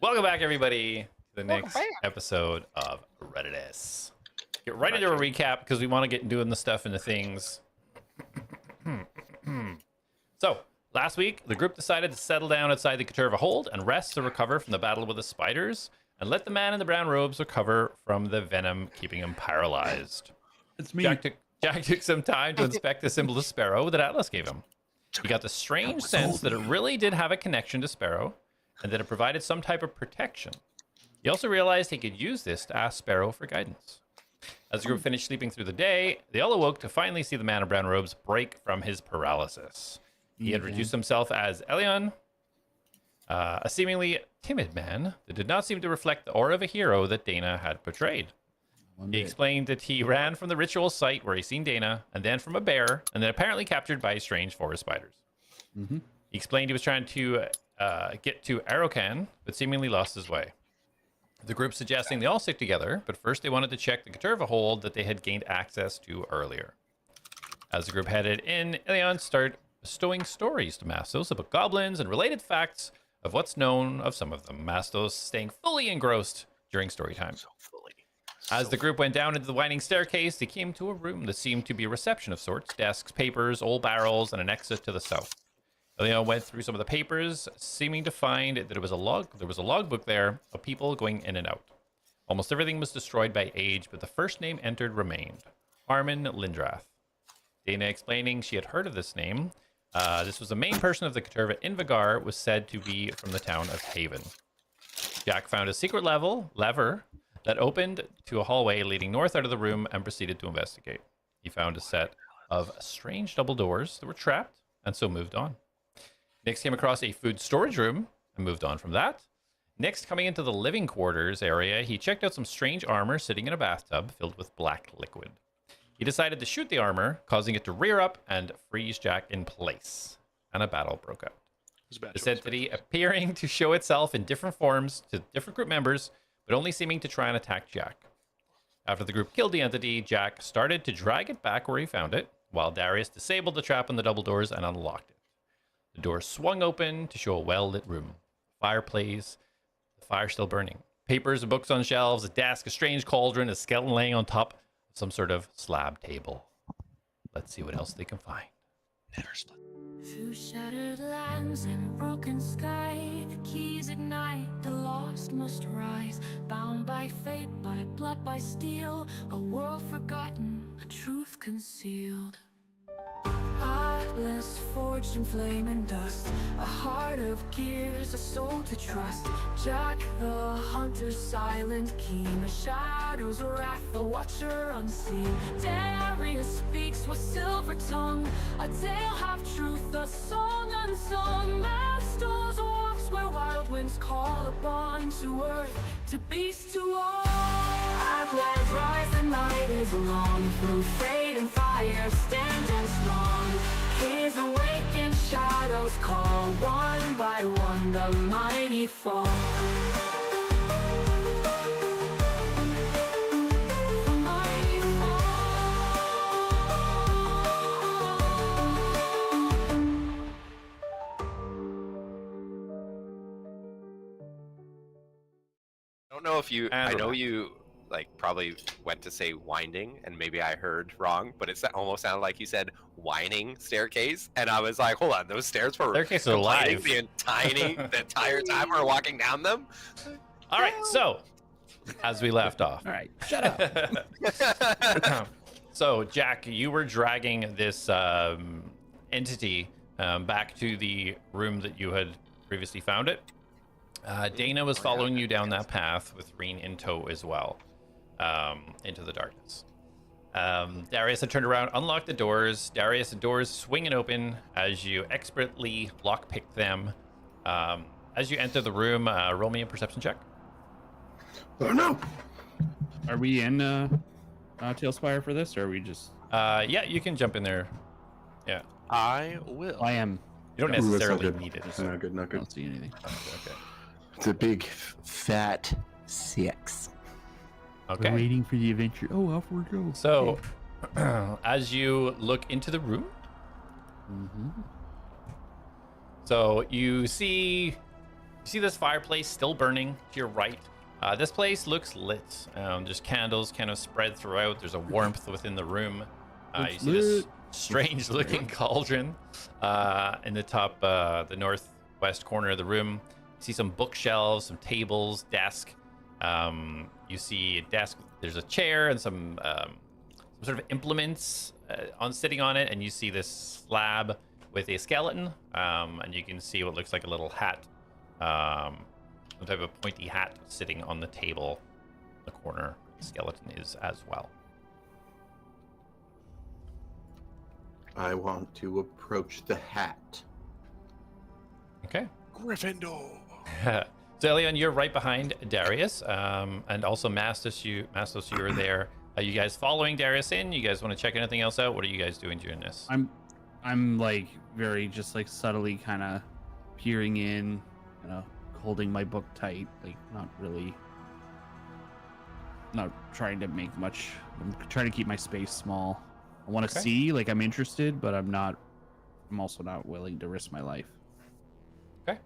Welcome back, everybody, to the next episode of Reditus. Get right into a recap because we want to get doing the stuff and the things. So, last week, the group decided to settle down outside the Caterva hold and rest to recover from the battle with the spiders, and let the man in the brown robes recover from the venom keeping him paralyzed. It's me. Jack took some time to inspect the symbol of Sparrow that Atlas gave him. He got the strange sense that it really did have a connection to Sparrow, and that it provided some type of protection. He also realized he could use this to ask Sparrow for guidance. As the group finished sleeping through the day, they all awoke to finally see the man in brown robes break from his paralysis. He had reduced himself as Elion, a seemingly timid man that did not seem to reflect the aura of a hero that Dana had portrayed. He explained that he ran from the ritual site where he seen Dana, and then from a bear, and then apparently captured by strange forest spiders. He explained he was trying to get to Arrokan, but seemingly lost his way. The group suggesting they all stick together, but first they wanted to check the Caterva hold that they had gained access to earlier. As the group headed in, Elion started bestowing stories to Mastos about goblins and related facts of what's known of some of them, Mastos staying fully engrossed during story time. As the group went down into the winding staircase, they came to a room that seemed to be a reception of sorts, desks, papers, old barrels, and an exit to the south. Elion went through some of the papers, seeming to find that there was a logbook there of people going in and out. Almost everything was destroyed by age, but the first name entered remained. Armin Lindrath. Dana explaining she had heard of this name. This was the main person of the Caterva in Vagar, was said to be from the town of Haven. Jak found a secret lever that opened to a hallway leading north out of the room and proceeded to investigate. He found a set of strange double doors that were trapped and so moved on. Next came across a food storage room and moved on from that. Next, coming into the living quarters area, he checked out some strange armor sitting in a bathtub filled with black liquid. He decided to shoot the armor, causing it to rear up and freeze Jak in place. And a battle broke out. This entity appearing to show itself in different forms to different group members, but only seeming to try and attack Jak. After the group killed the entity, Jak started to drag it back where he found it, while Darius disabled the trap on the double doors and unlocked it. The door swung open to show a well-lit room. Fireplace, the fire still burning. Papers and books on shelves, a desk, a strange cauldron, a skeleton laying on top of some sort of slab table. Let's see what else they can find. Never split. Through shattered lands and a broken sky, the keys ignite, the lost must rise. Bound by fate, by blood, by steel, a world forgotten, a truth concealed. Atlas forged in flame and dust, a heart of gears, a soul to trust. Jak the hunter, silent, keen, the shadows wrath, the watcher unseen. Darius speaks with silver tongue, a tale half truth, a song unsung. Mastos walks where wild winds call upon, to earth, to beast, to all. ATLADS rise, the night is long, through fate and fire, standing strong. His awakened shadows call, one by one the mighty fall. The mighty fall. I don't know if you, I know you like probably went to say winding and maybe I heard wrong, but it almost sounded like you said whining staircase, and I was like, hold on, those stairs were Staircase are alive the entire time we were walking down them. All right, so as we left off. All right, shut up. So, Jak, you were dragging this entity back to the room that you had previously found it. Dana was following you down that path with Reen in tow as well, into the darkness. Darius had turned around, unlocked the doors. Darius, the doors swinging open as you expertly lockpick them. As you enter the room, roll me a perception check. Oh no! Are we in Talespire for this, or are we just? Yeah, you can jump in there. Yeah. I will. I am. You don't Ooh, that's not necessarily good. need it. That's not good, not I good. don't see anything. Okay. It's a big, fat 6. Okay. We're waiting for the adventure. Oh, off we go. So, as you look into the room, so you see see this fireplace still burning to your right. This place looks lit. There's candles kind of spread throughout. There's a warmth within the room. You see this strange looking cauldron in the top, the northwest corner of the room. You see some bookshelves, some tables, desk. You see a desk. There's a chair and some sort of implements sitting on it. And you see this slab with a skeleton. And you can see what looks like a little hat. Some type of pointy hat sitting on the table in the corner. The skeleton is as well. I want to approach the hat. Okay. Gryffindor. So Elion, you're right behind Darius, and also Mastos. You were there. Are you guys following Darius in? You guys want to check anything else out? What are you guys doing during this? I'm like very just like subtly kind of peering in, holding my book tight, like not trying to make much. I'm trying to keep my space small. I want to see, like I'm interested, but I'm also not willing to risk my life. Okay.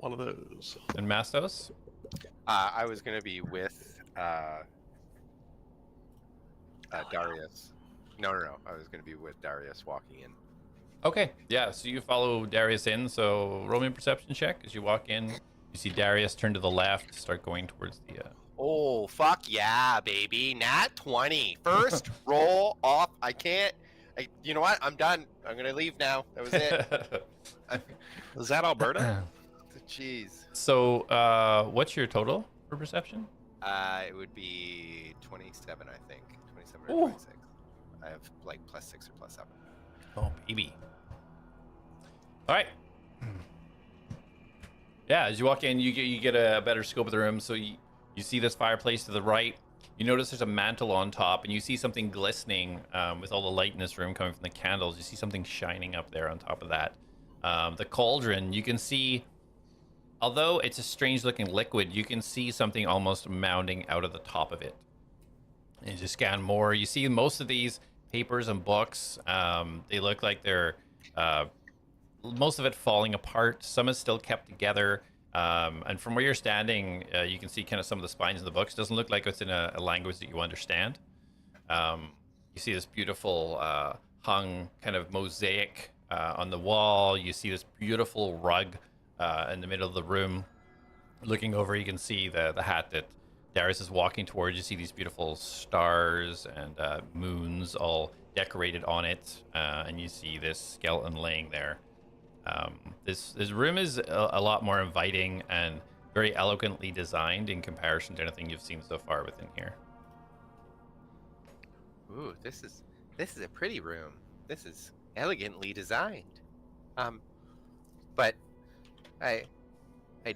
One of those. And Mastos? I was gonna be with Darius. No. I was gonna be with Darius walking in. Okay, yeah, so you follow Darius in, so roll me a perception check. As you walk in, you see Darius turn to the left, start going towards the... Oh, fuck yeah, baby. Nat 20. First roll off. You know what? I'm done. I'm going to leave now. That was it. Is that Alberta? Jeez. So, what's your total for perception? It would be 27, I think. 27 or Ooh. 26. I have like +6 or +7. Oh, baby. All right. Yeah, as you walk in, you get a better scope of the room. So you see this fireplace to the right. You notice there's a mantle on top, and you see something glistening with all the light in this room coming from the candles. You see something shining up there on top of that. The cauldron, you can see, although it's a strange-looking liquid, you can see something almost mounding out of the top of it. And as you scan more, you see most of these papers and books. They look like they're most of it falling apart. Some is still kept together. And from where you're standing, you can see kind of some of the spines of the books. Doesn't look like it's in a language that you understand. You see this beautiful hung kind of mosaic on the wall. You see this beautiful rug in the middle of the room. Looking over, you can see the hat that Darius is walking towards. You see these beautiful stars and moons all decorated on it. And you see this skeleton laying there. This room is a lot more inviting and very elegantly designed in comparison to anything you've seen so far within here. Ooh, this is a pretty room. This is elegantly designed. But I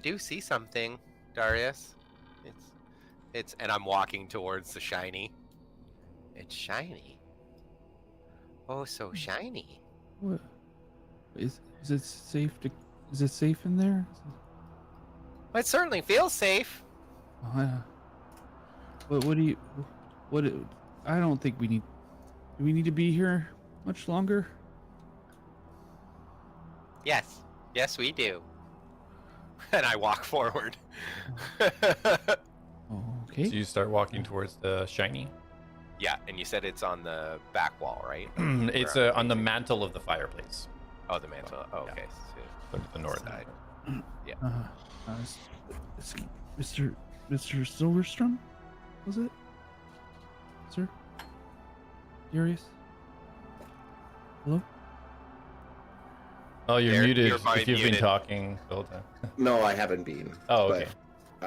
do see something, Darius. It's and I'm walking towards the shiny. It's shiny. Oh, so shiny. What is it safe to? Is it safe in there? Well, it certainly feels safe. What do you? What? I don't think we need. Do we need to be here much longer? Yes, we do. And I walk forward. Okay. So you start walking towards the shiny. Yeah, and you said it's on the back wall, right? It's on the mantle of the fireplace. Oh, the mantle. Oh, Yeah. okay. To the north Side. Yeah. Mr. Silverstrum, was it? Sir? Darius? Hello? Oh, you're There, muted you're if you've been muted. talking the whole time. No, I haven't been. Oh, but,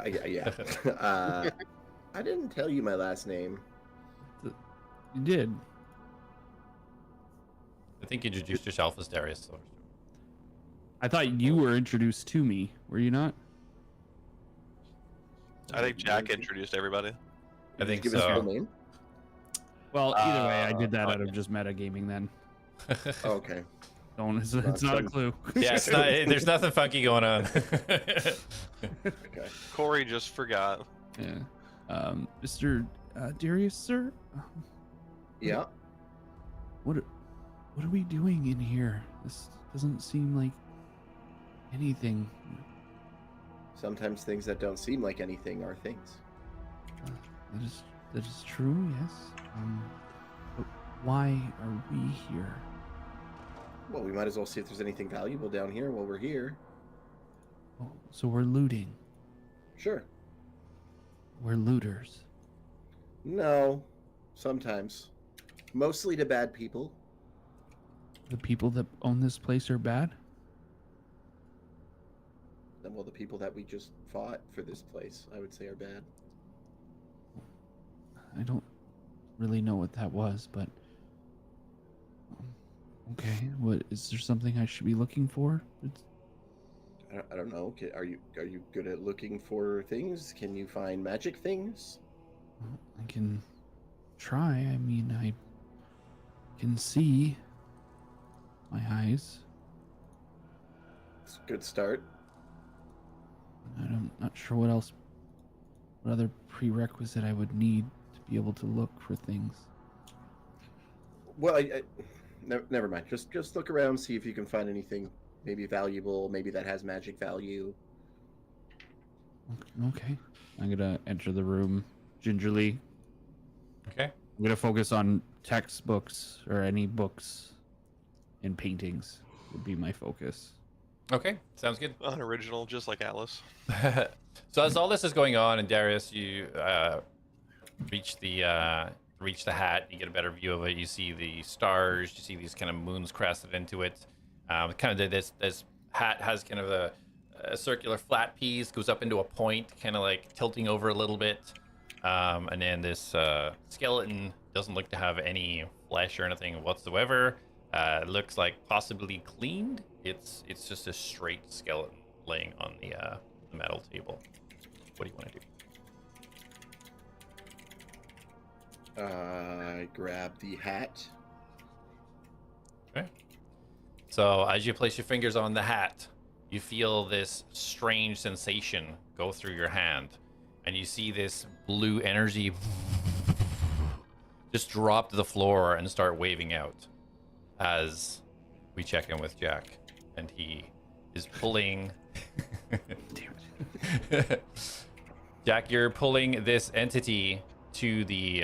okay. yeah. I didn't tell you my last name. You did. I think you introduced yourself as Darius. I thought you were introduced to me. Were you not? I think Jak introduced everybody. I think Give us so. your name. Well, either way, I did that out okay. of just metagaming then. Oh, okay. Don't. It's not a clue. Yeah, it's not, there's nothing funky going on. Okay. Corey just forgot. Yeah. Mr. Darius, sir? Yeah. What are we doing in here? This doesn't seem like anything. Sometimes things that don't seem like anything are things. That is true, yes. But why are we here? Well, we might as well see if there's anything valuable down here while we're here. Oh, so we're looting. Sure. We're looters. No, sometimes. Mostly to bad people. The people that own this place are bad? And well, the people that we just fought for this place, I would say, are bad. I don't really know what that was, but okay. What is there something I should be looking for? I don't know. Are you good at looking for things? Can you find magic things? I can try. I mean, I can see my eyes. It's a good start. I'm not sure what other prerequisite I would need to be able to look for things. Well, never mind. Just look around, see if you can find anything maybe valuable, maybe that has magic value. Okay. I'm gonna enter the room gingerly. Okay. I'm gonna focus on textbooks or any books and paintings would be my focus. Okay, sounds good. Unoriginal, just like Alice. So as all this is going on, and Darius, you reach the hat. You get a better view of it. You see the stars. You see these kind of moons crested into it. Kind of this hat has kind of a circular flat piece, goes up into a point, kind of like tilting over a little bit. And then this skeleton doesn't look to have any flesh or anything whatsoever. It looks like possibly cleaned. It's just a straight skeleton laying on the metal table. What do you want to do? I grab the hat. Okay. So as you place your fingers on the hat, you feel this strange sensation go through your hand, and you see this blue energy just drop to the floor and start waving out as we check in with Jak, and he is pulling. Jak, you're pulling this entity to the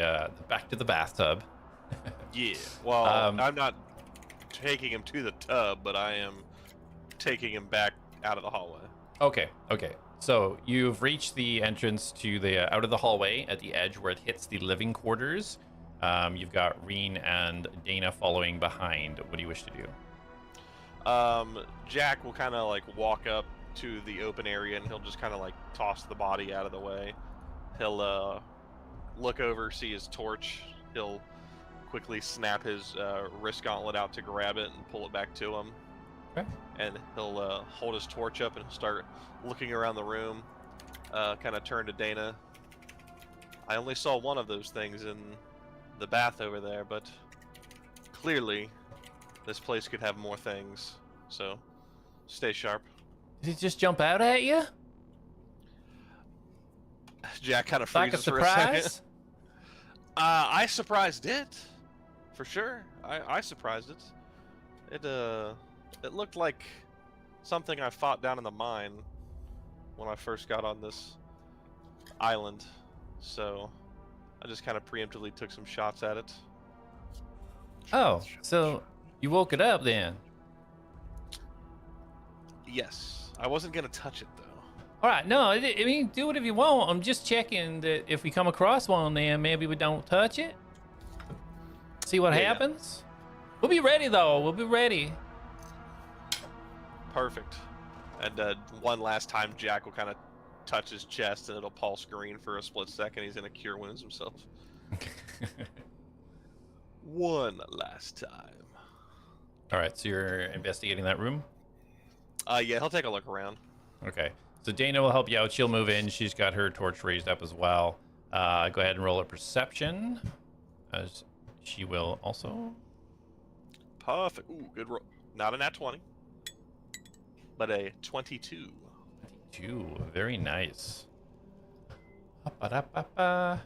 back to the bathtub. Yeah. Well, I'm not taking him to the tub, but I am taking him back out of the hallway. Okay. So you've reached the entrance to the out of the hallway at the edge where it hits the living quarters. You've got Reen and Dana following behind. What do you wish to do? Jak will kind of like walk up to the open area, and he'll just kind of like toss the body out of the way. He'll look over, see his torch. He'll quickly snap his wrist gauntlet out to grab it and pull it back to him. Okay. And he'll hold his torch up and start looking around the room. Kind of turn to Dana. I only saw one of those things in the bath over there, but clearly this place could have more things. So stay sharp. Did it just jump out at you? Jak kind of Like a freezes for a second. surprise? I surprised it, for sure. I surprised it. It looked like something I fought down in the mine when I first got on this island. So I just kind of preemptively took some shots at it. Oh, so you woke it up then? Yes, I wasn't gonna touch it though. All right, no, I mean, do whatever you want. I'm just checking that if we come across one, then maybe we don't touch it. See what Yeah. happens. We'll be ready, though. We'll be ready. Perfect. And one last time, Jak will kind of touch his chest, and it'll pulse green for a split second. He's gonna cure wounds himself. One last time. All right, so you're investigating that room? Yeah, he'll take a look around. Okay. So Dana will help you out. She'll move in. She's got her torch raised up as well. Go ahead and roll a perception, as she will also. Perfect. Ooh, good roll. Not a nat 20, but a 22. 2. Very nice. Ba-da-ba-ba.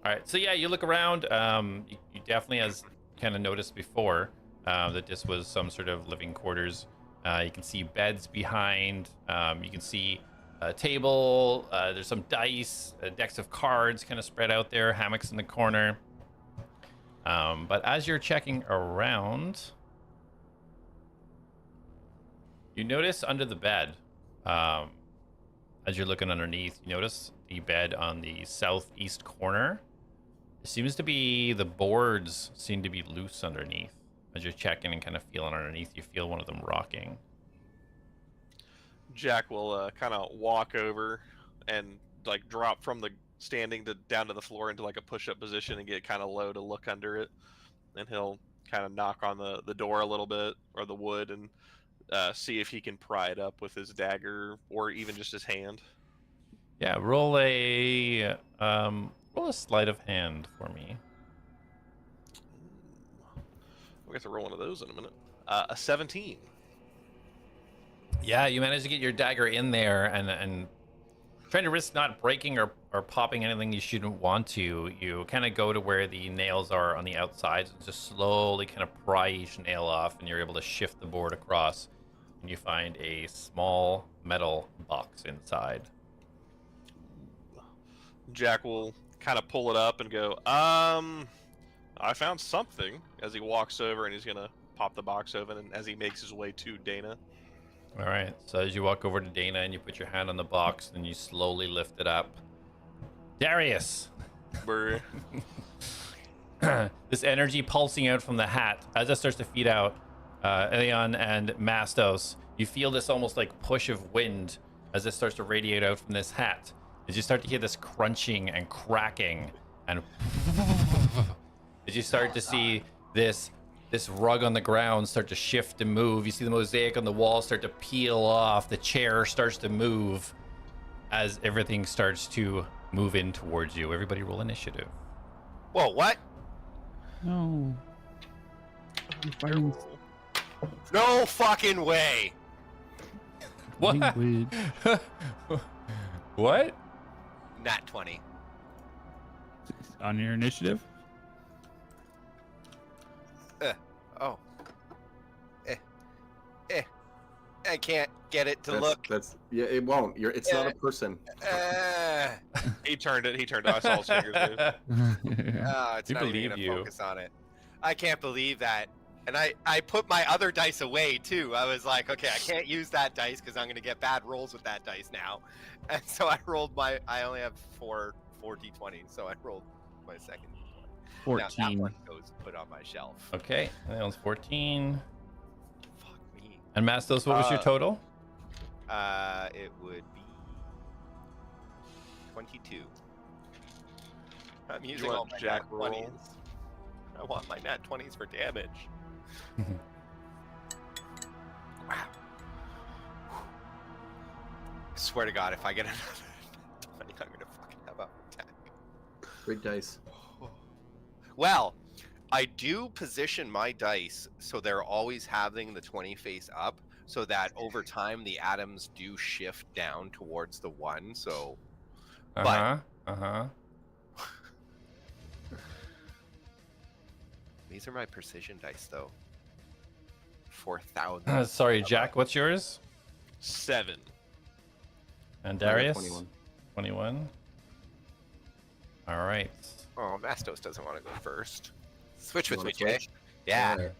All right. So yeah, you look around. You definitely, as kind of noticed before, that this was some sort of living quarters. You can see beds behind. You can see a table. There's some dice, decks of cards kind of spread out there, hammocks in the corner. But as you're checking around, you notice under the bed, as you're looking underneath, you notice the bed on the southeast corner. It seems to be the boards seem to be loose underneath. As you're checking and kind of feeling underneath, you feel one of them rocking. Jak will kind of walk over and like drop from the standing to down to the floor into like a push-up position and get kind of low to look under it. And he'll kind of knock on the door a little bit, or the wood, and see if he can pry it up with his dagger or even just his hand. Yeah, roll a sleight of hand for me. We'll get to roll one of those in a minute. A 17. Yeah, you managed to get your dagger in there and trying to risk not breaking or popping anything you shouldn't want to. You kind of go to where the nails are on the outside, and just slowly kind of pry each nail off, and you're able to shift the board across, and you find a small metal box inside. Jak will kind of pull it up and go, I found something, as he walks over, and he's gonna pop the box open, and as he makes his way to Dana. All right, so as you walk over to Dana and you put your hand on the box, and you slowly lift it up. Darius! Brr. This energy pulsing out from the hat, as it starts to feed out, Elion and Mastos, you feel this almost like push of wind as it starts to radiate out from this hat. As you start to hear this crunching and cracking, and as you start to see this rug on the ground start to shift and move, you see the mosaic on the wall start to peel off, the chair starts to move as everything starts to move in towards you. Everybody roll initiative. Whoa, what? No. I'm fighting No fucking way! What? language. What? Nat 20. On your initiative? Oh. I can't get it to look. That's yeah. It won't. It's not a person. He turned it. I saw his fingers move. It's We not even believe gonna you. focus on it. I can't believe that. And I put my other dice away too. I was like, okay, I can't use that dice because I'm gonna get bad rolls with that dice now. And so I rolled I only have four d20s, so I rolled my second d20. Now that 14. one goes put on my shelf. Okay, that one's 14. Fuck me. And Mastos, what was your total? It would be 22. I'm using want all my Jak nat roll? 20s. I want my nat 20s for damage. Wow. I swear to God, if I get another 20, I'm gonna fucking have a attack. Great dice. Well, I do position my dice so they're always having the 20 face up, so that over time the atoms do shift down towards the 1. So, these are my precision dice, though. 4,000. Sorry, Jak, what's yours? 7. And Darius? 21. 21. All right. Oh, Mastos doesn't want to go first. Switch with wanna me, Jay. switch? Yeah. Alright.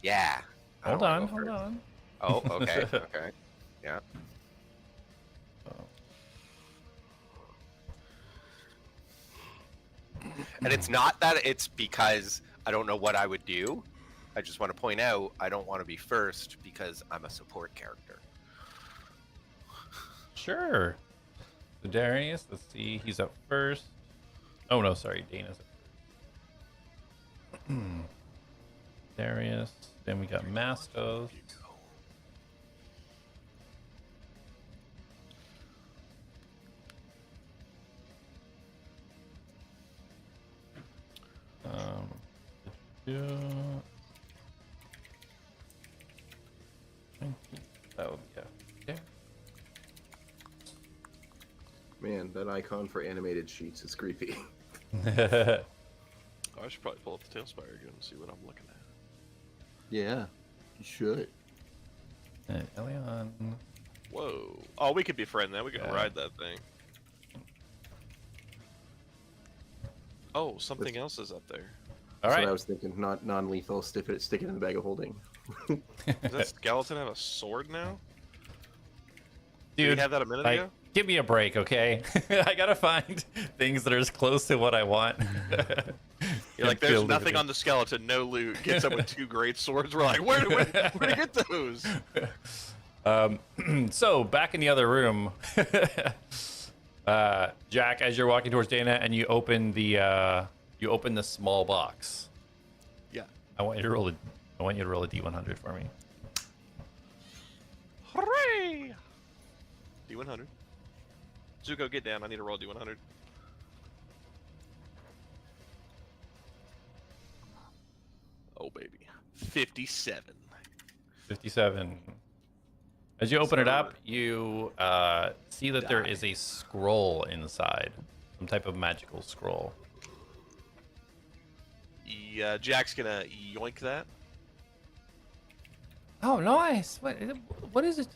Yeah. I don't Hold wanna on, go hold first. on. Oh, okay. Okay. Yeah. And it's not that it's because I don't know what I would do. I just want to point out I don't want to be first because I'm a support character. Sure. So Darius, let's see. He's up first. Oh, no, sorry. Dana's up first. Darius. Then we got Mastos. That would be yeah. Man, that icon for animated sheets is creepy. I should probably pull up the talespire again and see what I'm looking at. Yeah, you should. Elion. Whoa. Oh, we could be friends now. We can Yeah. ride that thing. Oh, something else is up there. All That's right. what I was thinking. Not non-lethal. Stick it in the bag of holding. Does that skeleton have a sword now? Did Dude, we have that a minute like, ago? give me a break, okay? I gotta find things that are as close to what I want. You're like, there's nothing on the skeleton, no loot. Gets up with 2 great swords. We're like, where do we get those? So back in the other room, Jak, as you're walking towards Dana, and you open the small box. Yeah. I want you to roll a D100 for me. Hooray! D100. Zuko, get down. I need to roll D100. Oh, baby. 57. 57. As you open it up, you see that there is a scroll inside, some type of magical scroll. Yeah, Jack's gonna yoink that. Oh, nice! What is it?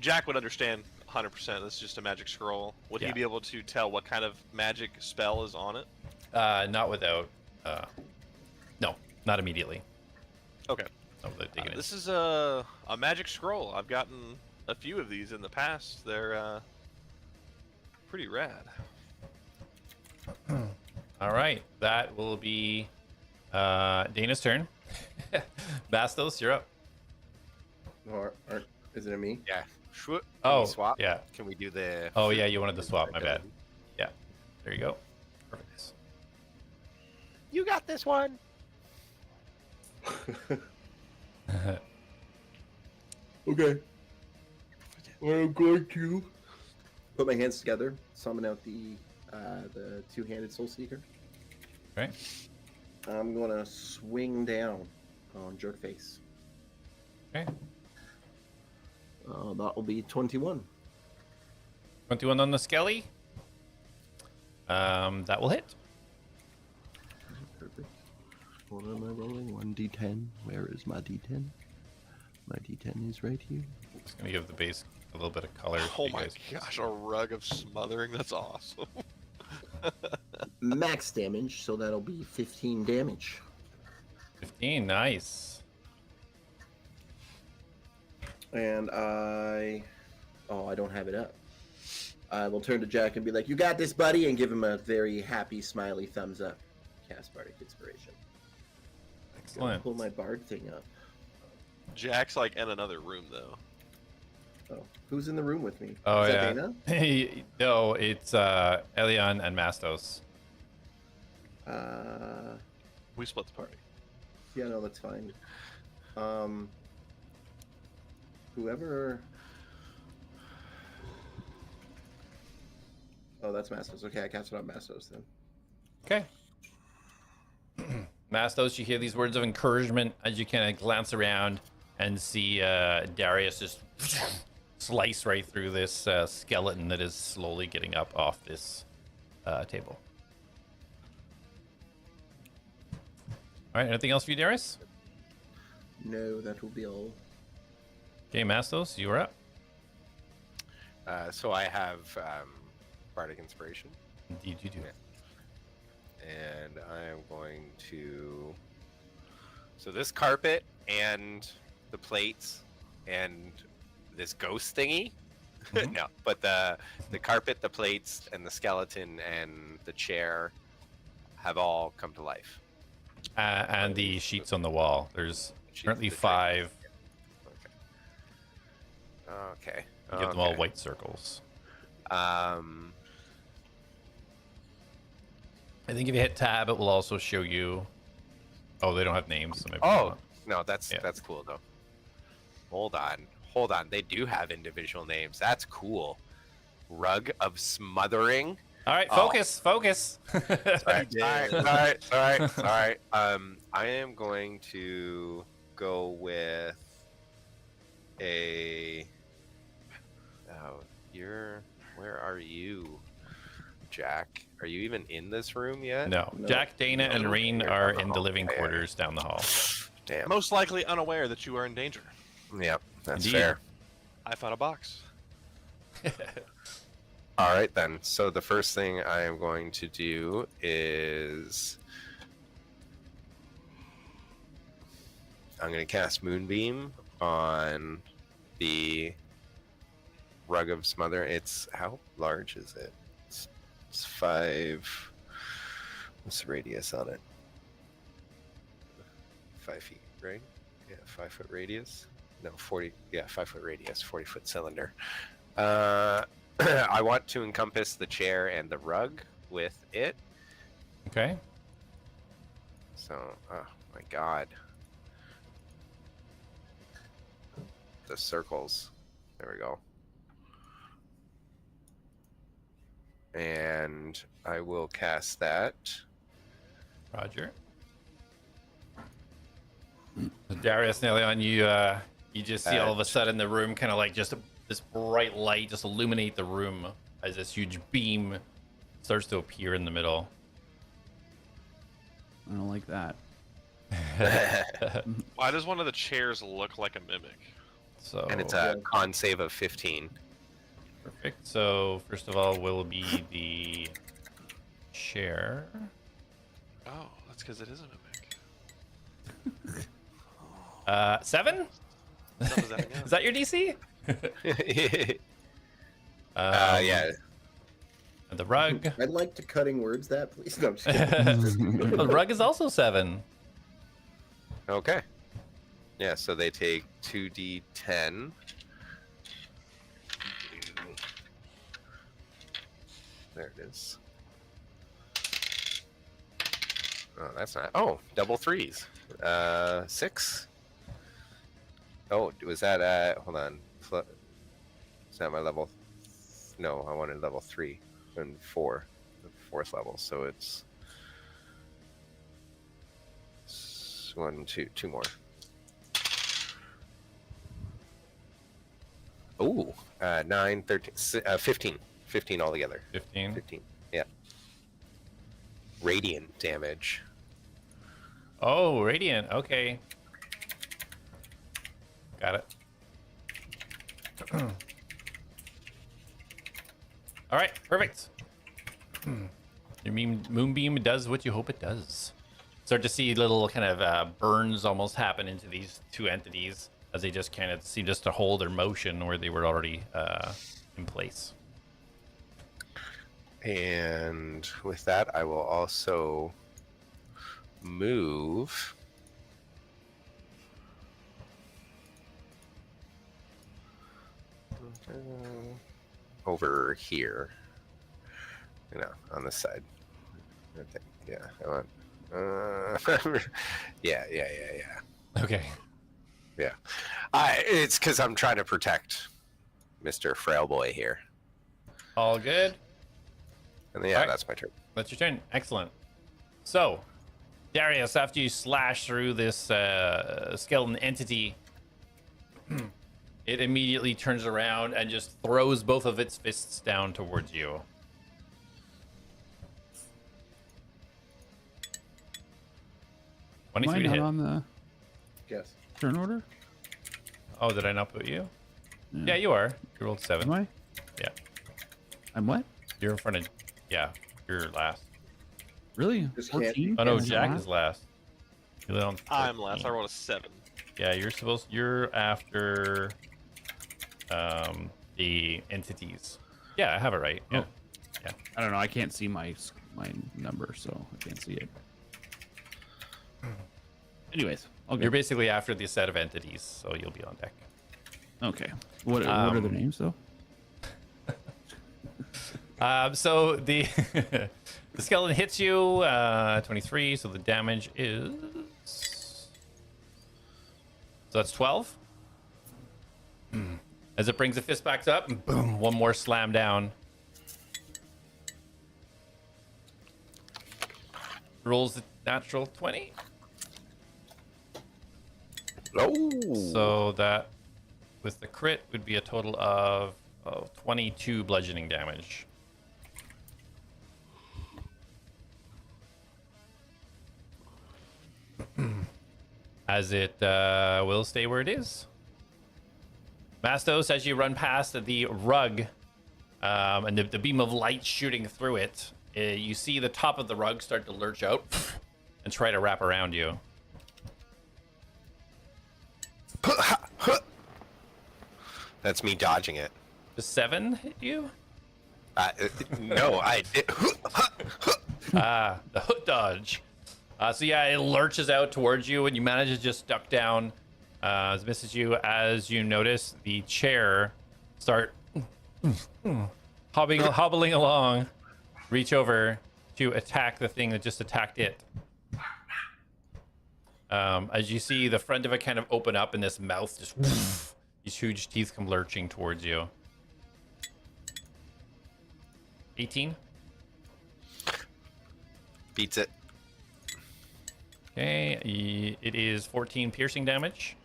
Jack would understand 100%. That's just a magic scroll. Would Yeah. he be able to tell what kind of magic spell is on it? Not without. No, not immediately. Okay. Not without digging in. This is a magic scroll. I've gotten a few of these in the past. They're pretty rad. All right, that will be Dana's turn. Mastos, you're up. Or isn't it me? Yeah. Can Oh, we swap? yeah. Can we do the? Oh, yeah, you wanted to swap. My bad. Yeah, there you go. Perfect. You got this one. Okay. I'm going to put my hands together, summon out the two-handed soul seeker. Okay. I'm gonna swing down on Jerkface. Okay. That will be 21. 21 on the skelly. That will hit. Perfect. What am I rolling? 1d10. Where is my d10? My d10 is right here. Just gonna give the base a little bit of color. so Oh you my guys can gosh, see. a rug of smothering. That's awesome. Max damage, so that'll be 15 damage. 15, nice. And I don't have it up. I will turn to Jak and be like, "You got this, buddy," and give him a very happy, smiley thumbs up. Cast Bardic Inspiration. Gotta Excellent. pull my bard thing up. Jack's like in another room though. Oh, who's in the room with me? Oh, is yeah. that No, it's Elion and Mastos. Dana? We split the party. Yeah, no, that's fine. Whoever. Oh, that's Mastos. Okay, I cast it on Mastos then. Okay. Mastos, you hear these words of encouragement as you kind of glance around and see Darius just slice right through this skeleton that is slowly getting up off this table. All right, anything else for you, Darius? No, that will be all. Okay, Mastos, you are up. So I have Bardic Inspiration, Indeed, you do. and I am going to. So this carpet and the plates and this ghost thingy. Mhm. No, but the carpet, the plates, and the skeleton and the chair have all come to life. And the sheets on the wall. There's Sheets currently of the 5. Okay. You give them all white circles. Um. I think if you hit tab, it will also show you. Oh, they don't have names. So maybe Oh no, that's Yeah. cool though. Hold on. They do have individual names. That's cool. Rug of Smothering. All right, Oh. focus. Sorry. I am going to go with a. Oh, where are you, Jak? Are you even in this room yet? No, No. Jak, Dana, and No. Reen You're are down the in the living hall. quarters down the hall. Damn. Most likely unaware that you are in danger. Yep, that's Indeed. fair. I found a box. All right, then. So the first thing I am going to do is I'm going to cast Moonbeam on the Rug of Smother. It's how large is it? It's 5. What's the radius on it? 5 feet, right? Yeah, 5 foot radius. No, 40. Yeah, 5 foot radius, 40-foot cylinder. I want to encompass the chair and the rug with it. Okay. So, oh my god. The circles. There we go. And I will cast that. Roger. Darius and Elion, you just see all of a sudden the room kind of like just this bright light just illuminate the room as this huge beam starts to appear in the middle. I don't like that. Why does one of the chairs look like a mimic? So And it's a con save of 15. perfect. So first of all will be the chair. Oh, that's because it is a mimic. 7? What was that again? Is that your DC? Yeah. The rug. I'd like to cutting words that, please. No, I'm just kidding. The rug is also 7. Okay. Yeah, so they take 2d10. There it is. Oh, that's not. Oh, double 3s. 6. Oh, was that hold on. Is that my level? No, I wanted level 3 and 4. The 4th level, so it's 1, 2, 2 more. Oh, 9, 13, 15. 15 altogether. 15. 15, yeah. Radiant damage. Oh, radiant. Okay. Got it. All right, perfect. Your moonbeam does what you hope it does. Start to see little kind of burns almost happen into these two entities as they just kind of seem just to hold their motion where they were already in place. And with that, I will also move over here, you know, on this side. I think, yeah, I want, yeah. Okay. Yeah. It's because I'm trying to protect Mr. Frail Boy here. All good. And yeah, All right. that's my turn. That's your turn. Excellent. So, Darius, after you slash through this skeleton entity, it immediately turns around and just throws both of its fists down towards you. Am I 23 to not hit. on the Yes. turn order? Oh, did I not put you? Yeah, you are. You rolled 7. Am I? Yeah. I'm what? You're in front of... Yeah, you're last. Really? Just can't- 14? Oh, no, Is that Jack last? is last. You're on I'm last. 13. I rolled a 7. Yeah, you're after the entities. Yeah, I have it right. Yeah. Oh. I don't know. I can't see my number, so I can't see it. Anyways, okay. You're basically after the set of entities, so you'll be on deck. Okay. What are their names though? So the the skeleton hits you 23, so the damage is that's 12. As it brings the fist back up, and boom, one more slam down. Rolls the natural 20. Oh, So that with the crit would be a total of 22 bludgeoning damage. as it will stay where it is. Mastos, as you run past the rug and the beam of light shooting through it, you see the top of the rug start to lurch out and try to wrap around you. That's me dodging it. Does 7 hit you? No, I did. The hook dodge. So yeah, it lurches out towards you, and you manage to just duck down. It misses you as you notice the chair start hobbling along, reach over to attack the thing that just attacked it. As you see the front of it kind of open up, and this mouth just these huge teeth come lurching towards you. 18. Beats it. Okay, it is 14 piercing damage.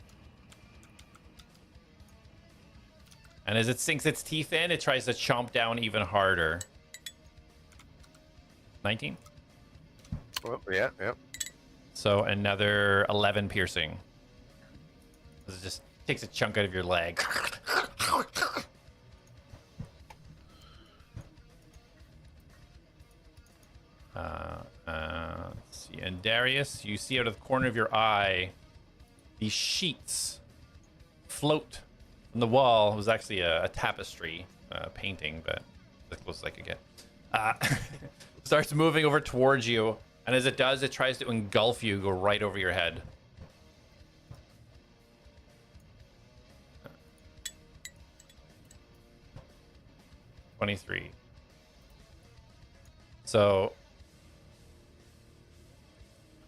And as it sinks its teeth in, it tries to chomp down even harder. 19. Oh, yeah. So another 11 piercing. It just takes a chunk out of your leg. Let's see. And Darius, you see out of the corner of your eye, these sheets float from the wall. It was actually a tapestry painting, but as close as I could get. Starts moving over towards you, and as it does, it tries to engulf you, go right over your head. $23. So,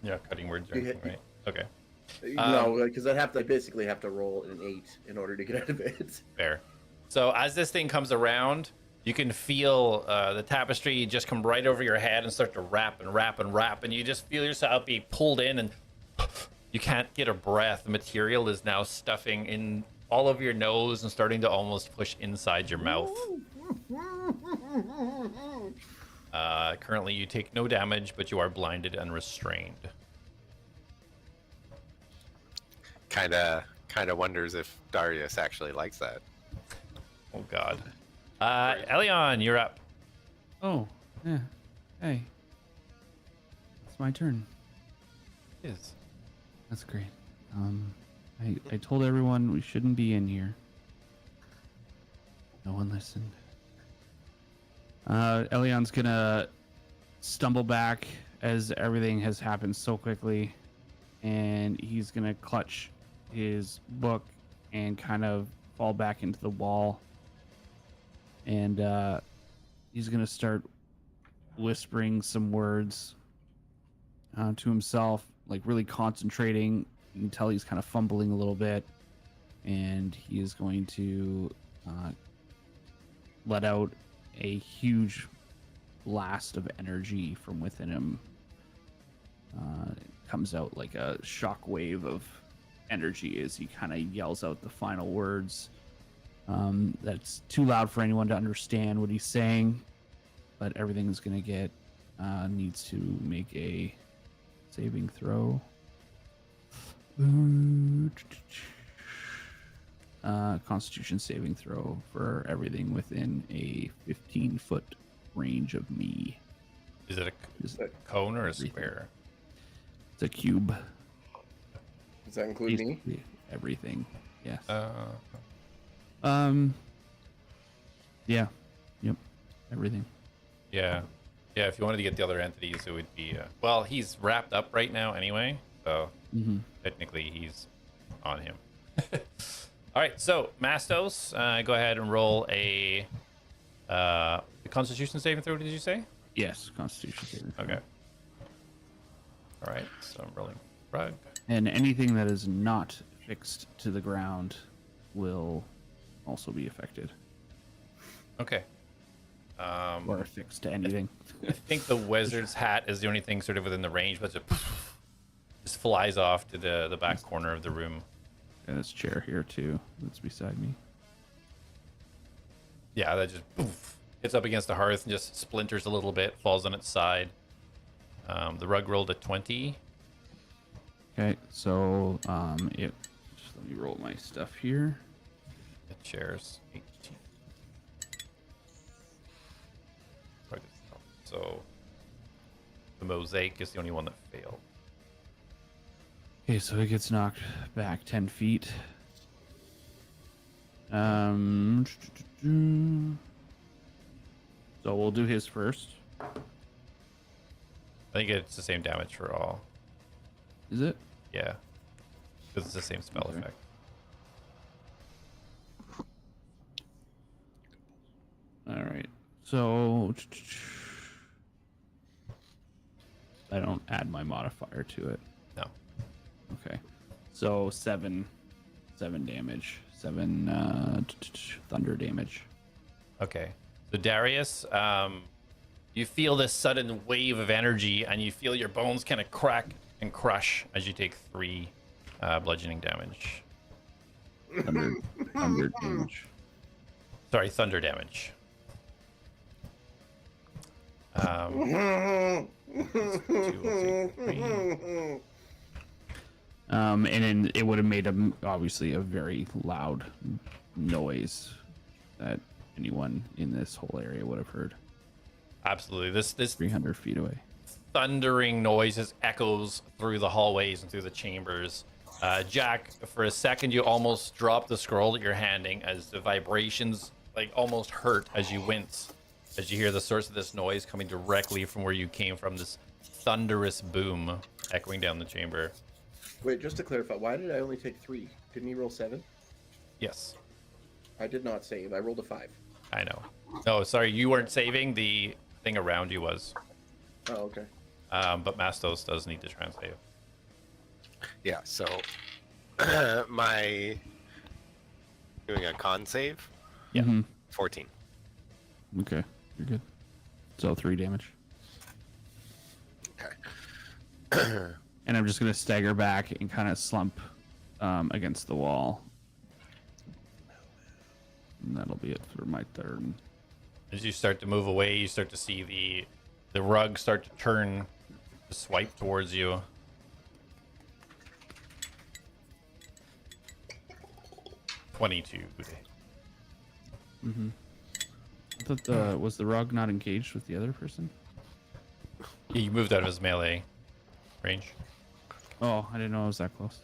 yeah, cutting words, or anything, right? Okay. No, because I basically have to roll an 8 in order to get out of it. Fair. So as this thing comes around, you can feel the tapestry just come right over your head and start to wrap and wrap and wrap, and you just feel yourself be pulled in, and you can't get a breath. The material is now stuffing in all of your nose and starting to almost push inside your mouth. Currently, you take no damage, but you are blinded and restrained. Kind of wonders if Darius actually likes that. Oh God. Elion, you're up. Oh, yeah. Hey. It's my turn. It is. That's great. I told everyone we shouldn't be in here. No one listened. Elion's gonna stumble back as everything has happened so quickly, and he's gonna clutch his book and kind of fall back into the wall, and he's gonna start whispering some words to himself, like really concentrating. You can tell he's kind of fumbling a little bit, and he is going to let out a huge blast of energy from within him. It comes out like a shock wave of energy as he kind of yells out the final words. That's too loud for anyone to understand what he's saying, but everything's gonna get needs to make a saving throw. Constitution saving throw for everything within a 15-foot range of me. Is it a cone or a square? It's a cube. Does that include me? Basically everything. Yes. Yeah. Yep. Everything. Yeah. Yeah, if you wanted to get the other entities, it would be... well, he's wrapped up right now anyway, so technically he's on him. All right, so Mastos, go ahead and roll a Constitution saving throw, did you say? Yes, Constitution saving throw. Okay. All right, so I'm rolling rug. And anything that is not fixed to the ground will also be affected. Okay. Or affixed to anything. I think the wizard's hat is the only thing sort of within the range, but it just flies off to the back corner of the room. And this chair here too, that's beside me. Yeah, that just hits up against the hearth and just splinters a little bit, falls on its side. The rug rolled a 20. Okay, so just let me roll my stuff here. The chairs 18. So the mosaic is the only one that failed. Okay, so he gets knocked back 10 feet. So we'll do his first. I think it's the same damage for all. Is it? Yeah, because it's the same spell Okay. effect. All right. So I don't add my modifier to it. No. Okay. So 7 damage. 7 thunder damage. Okay. So Darius, you feel this sudden wave of energy, and you feel your bones kind of crack and crush as you take 3 bludgeoning damage. Thunder damage. Sorry, thunder damage. It's 2, 3. And then it would have made obviously a very loud noise that anyone in this whole area would have heard. Absolutely. This 300 feet away. thundering noises echoes through the hallways and through the chambers. Jak, for a second, you almost drop the scroll that you're handing as the vibrations like almost hurt as you wince, as you hear the source of this noise coming directly from where you came from, this thunderous boom echoing down the chamber. Wait, just to clarify, why did I only take 3? Didn't he roll 7? Yes, I did not save. I rolled a 5. I know. No, sorry, you weren't saving. The thing around you was. Oh, okay. But Mastos does need to try and save. Yeah, so my doing a con save, Yeah. 14. Okay, you're good. So 3 damage. Okay. And I'm just gonna stagger back and kind of slump against the wall. And that'll be it for my turn. As you start to move away, you start to see the rug start to turn, to swipe towards you. $22. I thought was the rug not engaged with the other person? He moved out of his melee range. Oh, I didn't know it was that close.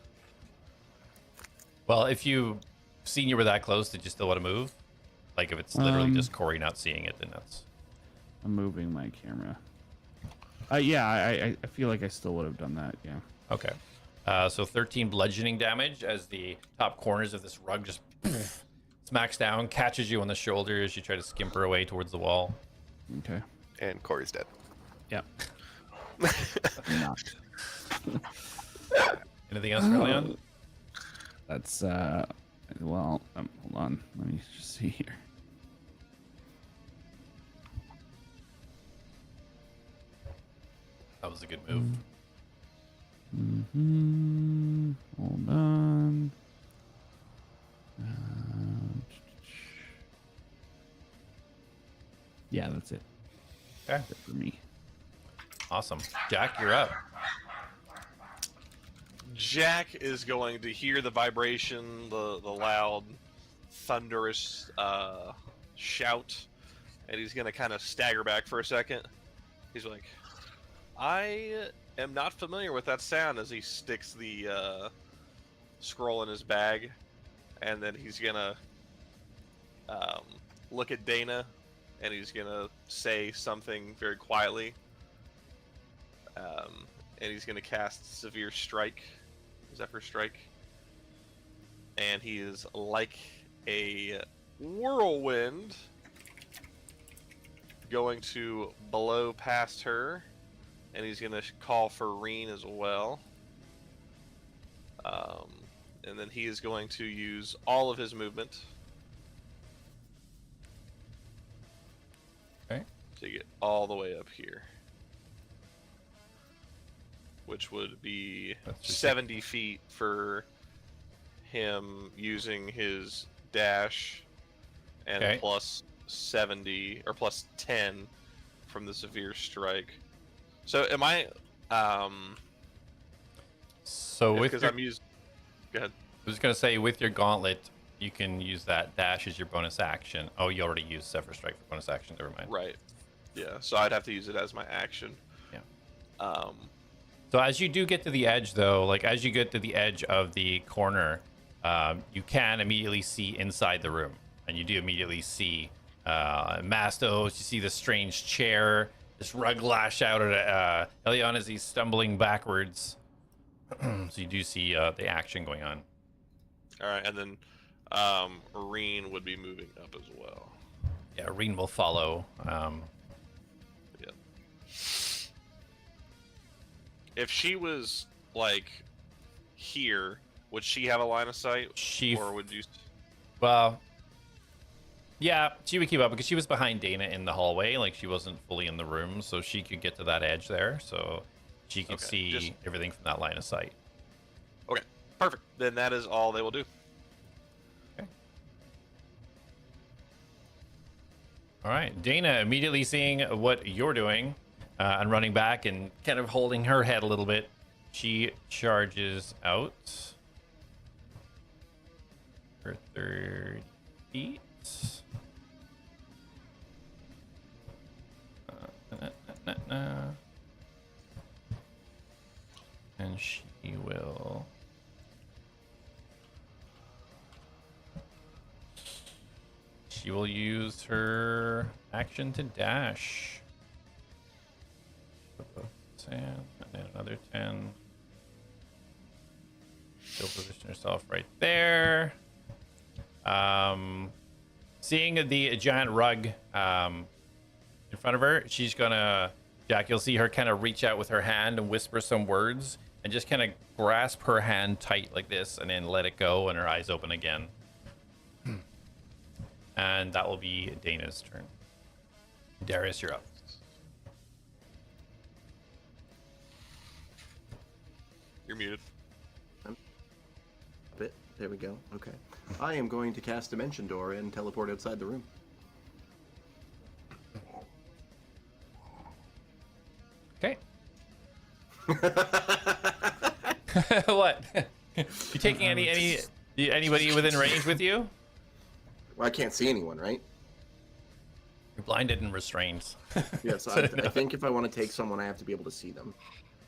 Well, if you seen you were that close, did you still want to move? Like if it's literally just Corey not seeing it, then that's... I'm moving my camera. Yeah, I feel like I still would have done that. Yeah. Okay. So 13 bludgeoning damage as the top corners of this rug just smacks down, catches you on the shoulder as you try to skimper away towards the wall. Okay. And Corey's dead. Yep. Knocked. Anything else, Elion? That's well, hold on. Let me just see here. That was a good move. Hold on. Yeah, that's it. Okay. That's it for me. Awesome. Jak, you're up. Jak is going to hear the vibration, the loud, thunderous shout, and he's going to kind of stagger back for a second. He's like, I am not familiar with that sound, as he sticks the scroll in his bag, and then he's going to look at Dana, and he's going to say something very quietly. And he's going to cast Severe Strike, Zephyr Strike. And he is like a whirlwind going to blow past her. And he's going to call for Reen as well. And then he is going to use all of his movement. Okay. To get all the way up here. Which would be That's just 70 feet for him using his dash, and Okay. plus 70 or plus 10 from the severe strike. So am I? So with Because your, I'm using. Go ahead. I was gonna say with your gauntlet, you can use that dash as your bonus action. Oh, you already used Zephyr Strike for bonus action. Never mind. Right. Yeah. So I'd have to use it as my action. Yeah. So as you do get to the edge, though, like as you get to the edge of the corner, you can immediately see inside the room, and you do immediately see Mastos. You see the strange chair, this rug lash out at Elion as he's stumbling backwards. So you do see the action going on. All right, and then Reen would be moving up as well. Yeah, Reen will follow. Yeah. If she was like here, would she have a line of sight, or would you? Well, yeah, she would keep up because she was behind Dana in the hallway. Like she wasn't fully in the room, so she could get to that edge there. So she could see everything from that line of sight. Okay, perfect. Then that is all they will do. Okay. All right, Dana immediately seeing what you're doing and running back and kind of holding her head a little bit, she charges out for 30 feet. And she will use her action to dash. 10, and then another 10. She'll position herself right there. Seeing the giant rug in front of her, she's gonna, Jak, you'll see her kind of reach out with her hand and whisper some words and just kind of grasp her hand tight like this and then let it go and her eyes open again. And that will be Dana's turn. Darius, you're up. You're muted. Bit. There we go. Okay. I am going to cast Dimension Door and teleport outside the room. Okay. What? You taking anybody within range with you? Well, I can't see anyone, right? You're blinded and restrained. Yeah, so I think if I want to take someone, I have to be able to see them.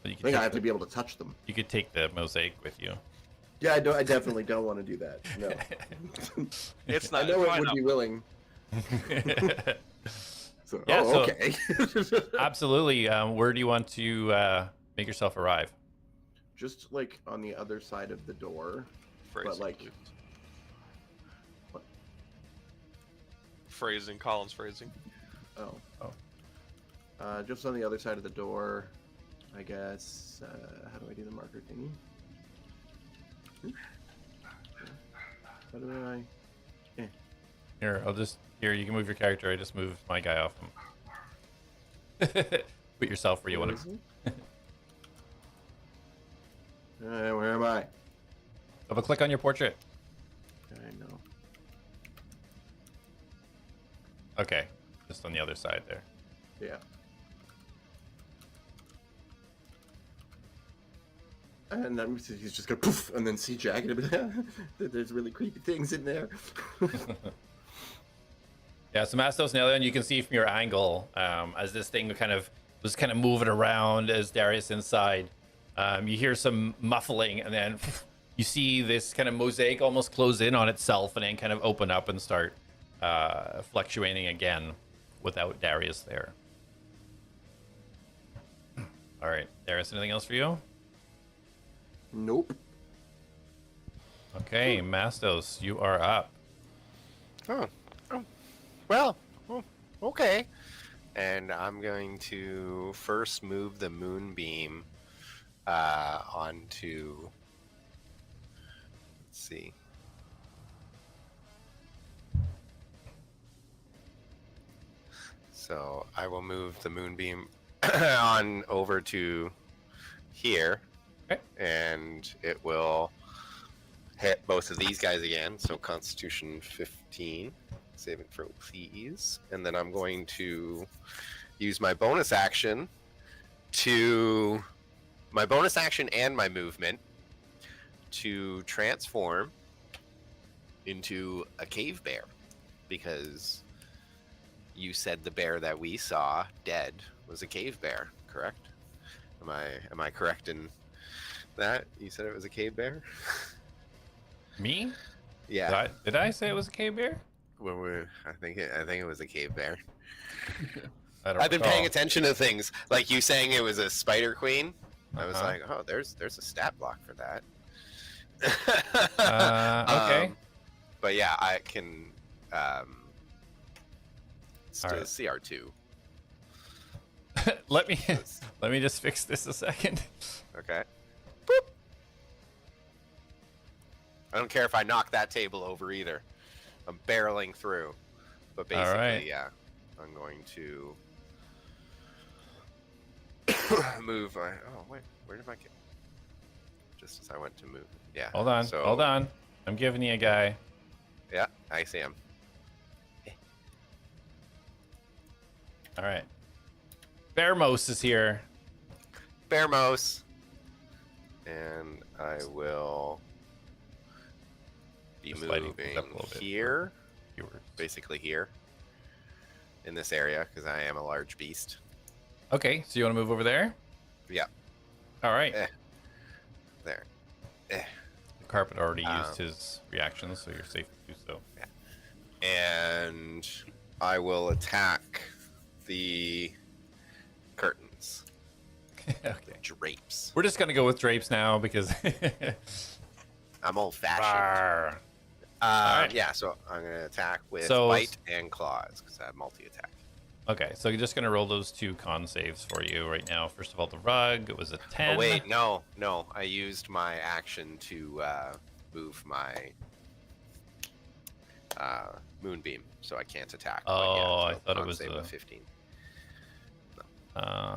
But I think I have to be able to touch them. You could take the mosaic with you. Yeah, I definitely don't want to do that. No. It's not. I know it's it fine would up. be willing. So, Yeah, so- okay. Absolutely. Where do you want to make yourself arrive? Just like on the other side of the door. Phrasing, like- please. What? Phrasing, Colin's phrasing. Just on the other side of the door, I guess. How do I do the marker thingy? How do I? Here, you can move your character. I just moved my guy off him. Put yourself where you want to. Where am I? Double click on your portrait. I know. Okay, just on the other side there. Yeah. And then he's just gonna poof, and then see Jak, and there's really creepy things in there. Yeah, so Mastos and Elion, you can see from your angle as this thing was kind of moving around as Darius inside. You hear some muffling, and then you see this kind of mosaic almost close in on itself, and then kind of open up and start fluctuating again without Darius there. All right, Darius, anything else for you? Nope. Okay, Mastos, you are up. Well, okay. And I'm going to first move the moonbeam onto. Let's see. So I will move the moonbeam on over to here. Okay. And it will hit both of these guys again. So Constitution 15. Save it for please. And then I'm going to use my bonus action and my movement to transform into a cave bear, because you said the bear that we saw dead was a cave bear, correct? Am I correct in that? You said it was a cave bear? Me? Yeah. Did I say it was a cave bear? I think it was a cave bear. I've been paying attention to things, like you saying it was a spider queen. I was like, oh, there's a stat block for that. Okay. But yeah, I can. All right. CR2. let me just fix this a second. Okay. Boop. I don't care if I knock that table over either. I'm barreling through. But basically, right. yeah, I'm going to move. Oh wait, where did my? Just as I went to move. Yeah. Hold on. I'm giving you a guy. Yeah, I see him. All right. Bearmos is here. Bearmos. And I will be Just lighting moving things up a little bit. here, Viewers. basically here, in this area, because I am a large beast. Okay, so you want to move over there? Yeah. All right. There. The carpet already used his reactions, so you're safe to do so. And I will attack the curtains. Okay. Drapes. We're just gonna go with drapes now because. I'm old-fashioned. Rawr. Alright. Yeah, so I'm going to attack with So- bite and claws, because I have multi-attack. Okay, so you're just gonna roll those 2 con saves for you right now. First of all, the rug. It was a 10. Oh, wait, no. I used my action to move my moonbeam, so I can't attack. But Oh, yeah, I so thought it con was save a- of 15.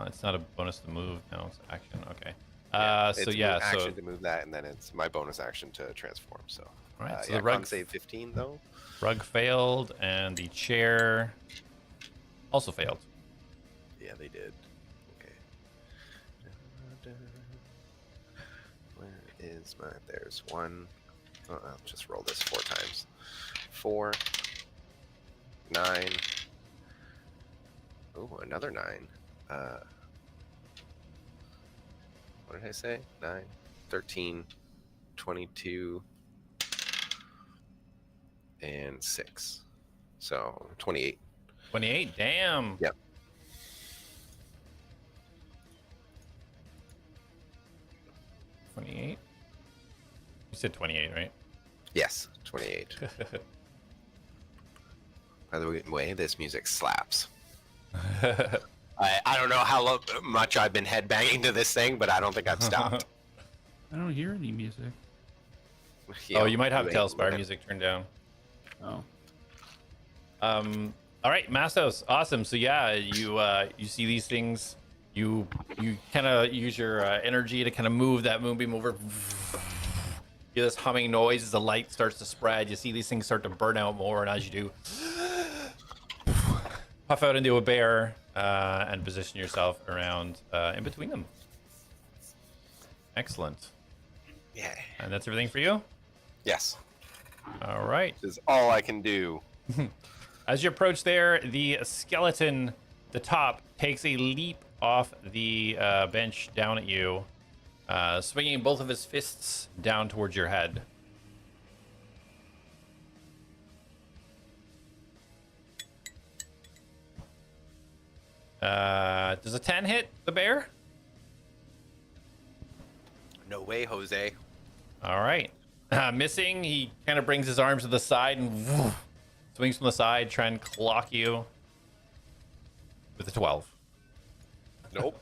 It's not a bonus to move. No, it's action. Okay. It's So yeah, action to move that, and then it's my bonus action to transform. So, All right, so yeah, the rug con save 15 though. rug failed, and the chair also failed. Yeah, they did. Okay. Where is my? There's one. Oh, I'll just roll this 4 times. 4, 9. Oh, another 9. What did I say? 9, 13, 22, and 6. So 28. 28. Damn. Yep. You said 28, right? Yes, 28. By the way, this music slaps. I don't know how much I've been headbanging to this thing, but I don't think I've stopped. I don't hear any music. Oh, you might have wait, Talespire wait. music turned down. Oh. All right, Mastos, awesome. So yeah, you see these things, you kind of use your energy to kind of move that moonbeam over. You hear this humming noise as the light starts to spread. You see these things start to burn out more, and as you do, puff out into a bear and position yourself around in between them. Excellent. Yeah. And that's everything for you? Yes. All right. This is all I can do. As you approach there, the skeleton, the top, takes a leap off the bench down at you, swinging both of his fists down towards your head. Does a 10 hit the bear? No way, Jose. All right. Missing, he kind of brings his arms to the side and swings from the side, trying to clock you with a 12. Nope.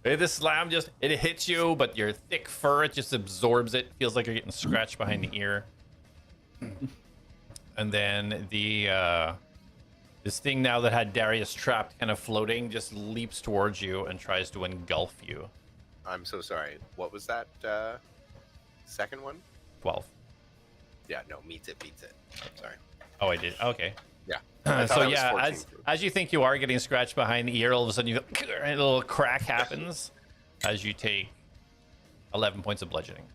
This slam it hits you, but your thick fur, it just absorbs it. Feels like you're getting scratched behind the ear. And then this thing now that had Darius trapped, kind of floating, just leaps towards you and tries to engulf you. I'm so sorry. What was that second one? 12. Yeah, no, meets it. I'm sorry. Oh, I did. Okay. Yeah. I thought So I was yeah, 14 as you think you are getting scratched behind the ear, all of a sudden a little crack happens as you take 11 points of bludgeoning.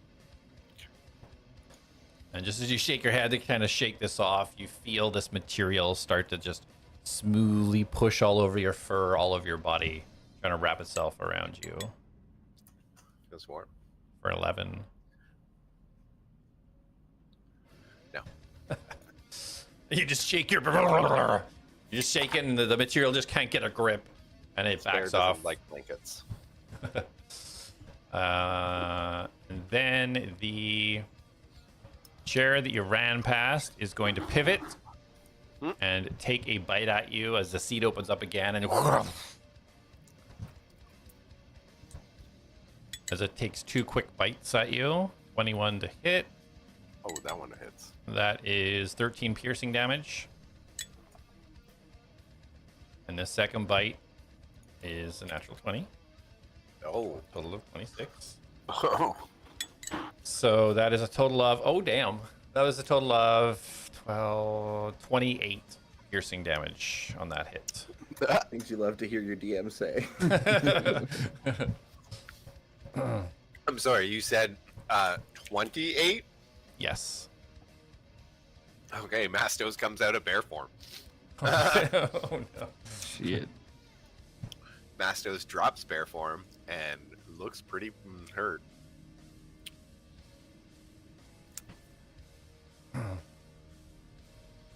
And just as you shake your head to kind of shake this off, you feel this material start to just smoothly push all over your fur, all over your body, trying to wrap itself around you. Feels warm. For 11. No. You just shake your... You're just shaking, the material just can't get a grip, and it Bear backs doesn't off. like blankets. And then the chair that you ran past is going to pivot and take a bite at you as the seat opens up again, and as it takes 2 quick bites at you. 21 to hit. Oh, that one hits. That is 13 piercing damage. And the second bite is a natural 20. Oh. Total of 26. Oh. So that is a total of, oh damn, that was a total of 28 piercing damage on that hit. Things you love to hear your DM say. I'm sorry, you said 28? Yes. Okay, Mastos comes out of bear form. Oh no. Shit. Mastos drops bear form and looks pretty hurt. All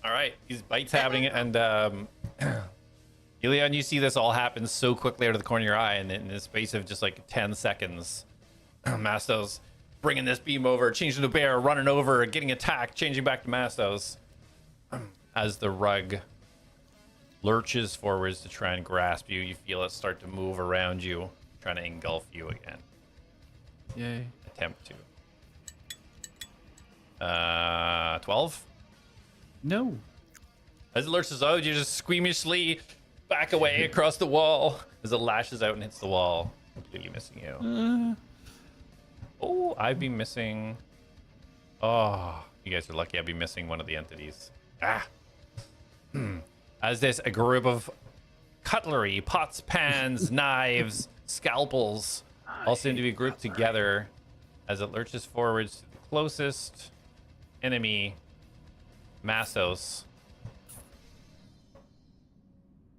right, these bites happening, and Elion, you see this all happen so quickly out of the corner of your eye, and in the space of just like 10 seconds, Mastos bringing this beam over, changing to bear, running over, getting attacked, changing back to Mastos, as the rug lurches forwards to try and grasp you. You feel it start to move around you, trying to engulf you again. Yay. Attempt to. 12. No. As it lurches out, you just squeamishly back away across the wall as it lashes out and hits the wall, completely missing you. Oh, I'd be missing. Oh, you guys are lucky. I'd be missing one of the entities. As this, a group of cutlery, pots, pans, knives, scalpels, all seem to be grouped together as it lurches forwards to the closest enemy, Mastos.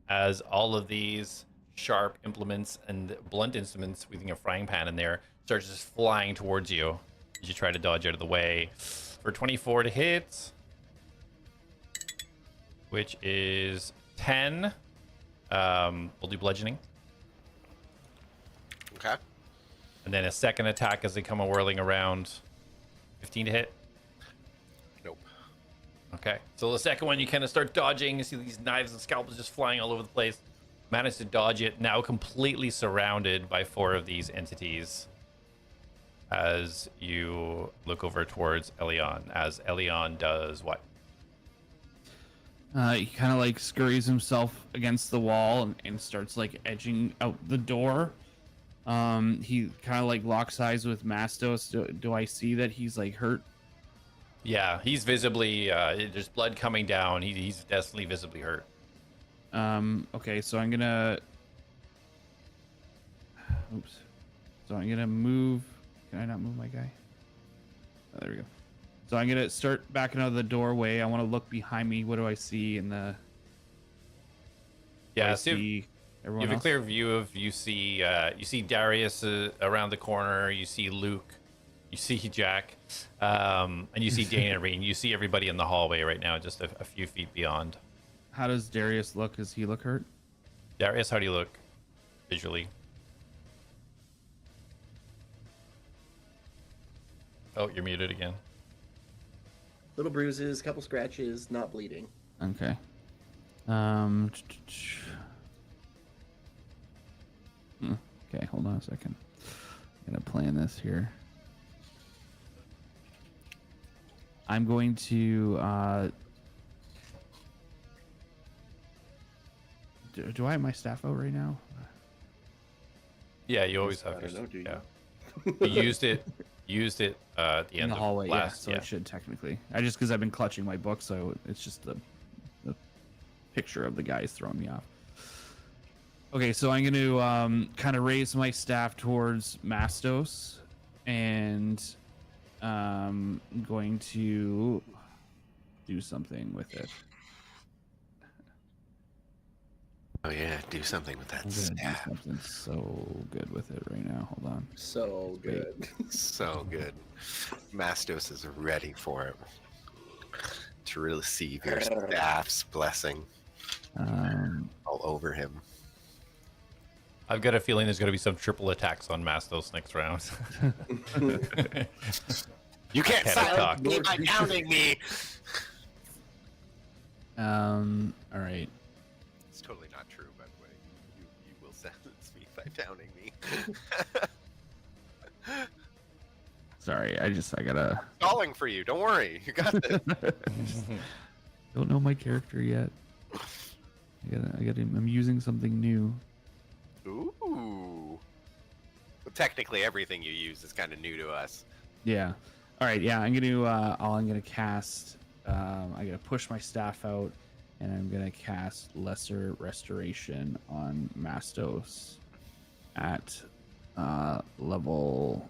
As all of these sharp implements and blunt instruments within a frying pan in there starts just flying towards you as you try to dodge out of the way. For 24 to hit, which is 10. We'll do bludgeoning. Okay. And then a second attack as they come whirling around. 15 to hit. Nope. Okay. So the second one, you kind of start dodging. You see these knives and scalpels just flying all over the place. Manage to dodge it. Now completely surrounded by 4 of these entities. As you look over towards Elion. As Elion does what? He kind of like scurries himself against the wall and starts like edging out the door. He kind of like locks eyes with Mastos. Do I see that he's like hurt? Yeah, he's visibly, there's blood coming down. He's definitely visibly hurt. Okay, so I'm gonna... Oops. So I'm gonna move... Can I not move my guy? Oh, there we go. So I'm gonna start backing out of the doorway. I want to look behind me. What do I see in the... Yeah, I so see you everyone have a else? clear view of, you see Darius around the corner, you see Luke, you see Jak, and you see Dana Reen. You see everybody in the hallway right now, just a few feet beyond. How does Darius look? Does he look hurt? Darius, how do you look visually? Oh, you're muted again. Little bruises, couple scratches, not bleeding. Okay. Okay, hold on a second. I'm gonna plan this here. I'm going to do I have my staff out right now? Yeah, you always I have don't your know, do you? Yeah. You used it at the In end the of hallway, last. yeah, so it should technically. I just because I've been clutching my book, so it's just the picture of the guys throwing me off. Okay, so I'm going to kind of raise my staff towards Mastos and going to do something with it. Oh yeah, do something with that I'm gonna do staff. something so good with it right now. Hold on. So good. So good. Mastos is ready for it. To receive your staff's blessing all over him. I've got a feeling there's going to be some triple attacks on Mastos next round. You can't Can't silence talk. me by downing me. All right. It's totally not true, by the way. You will silence me by downing me. Sorry, I gotta. Stalling for you. Don't worry. You got this. Don't know my character yet. I'm using something new. Ooh. Well, technically, everything you use is kind of new to us. Yeah. All right. Yeah. I'm gonna cast. I'm gonna push my staff out, and I'm gonna cast Lesser Restoration on Mastos at level.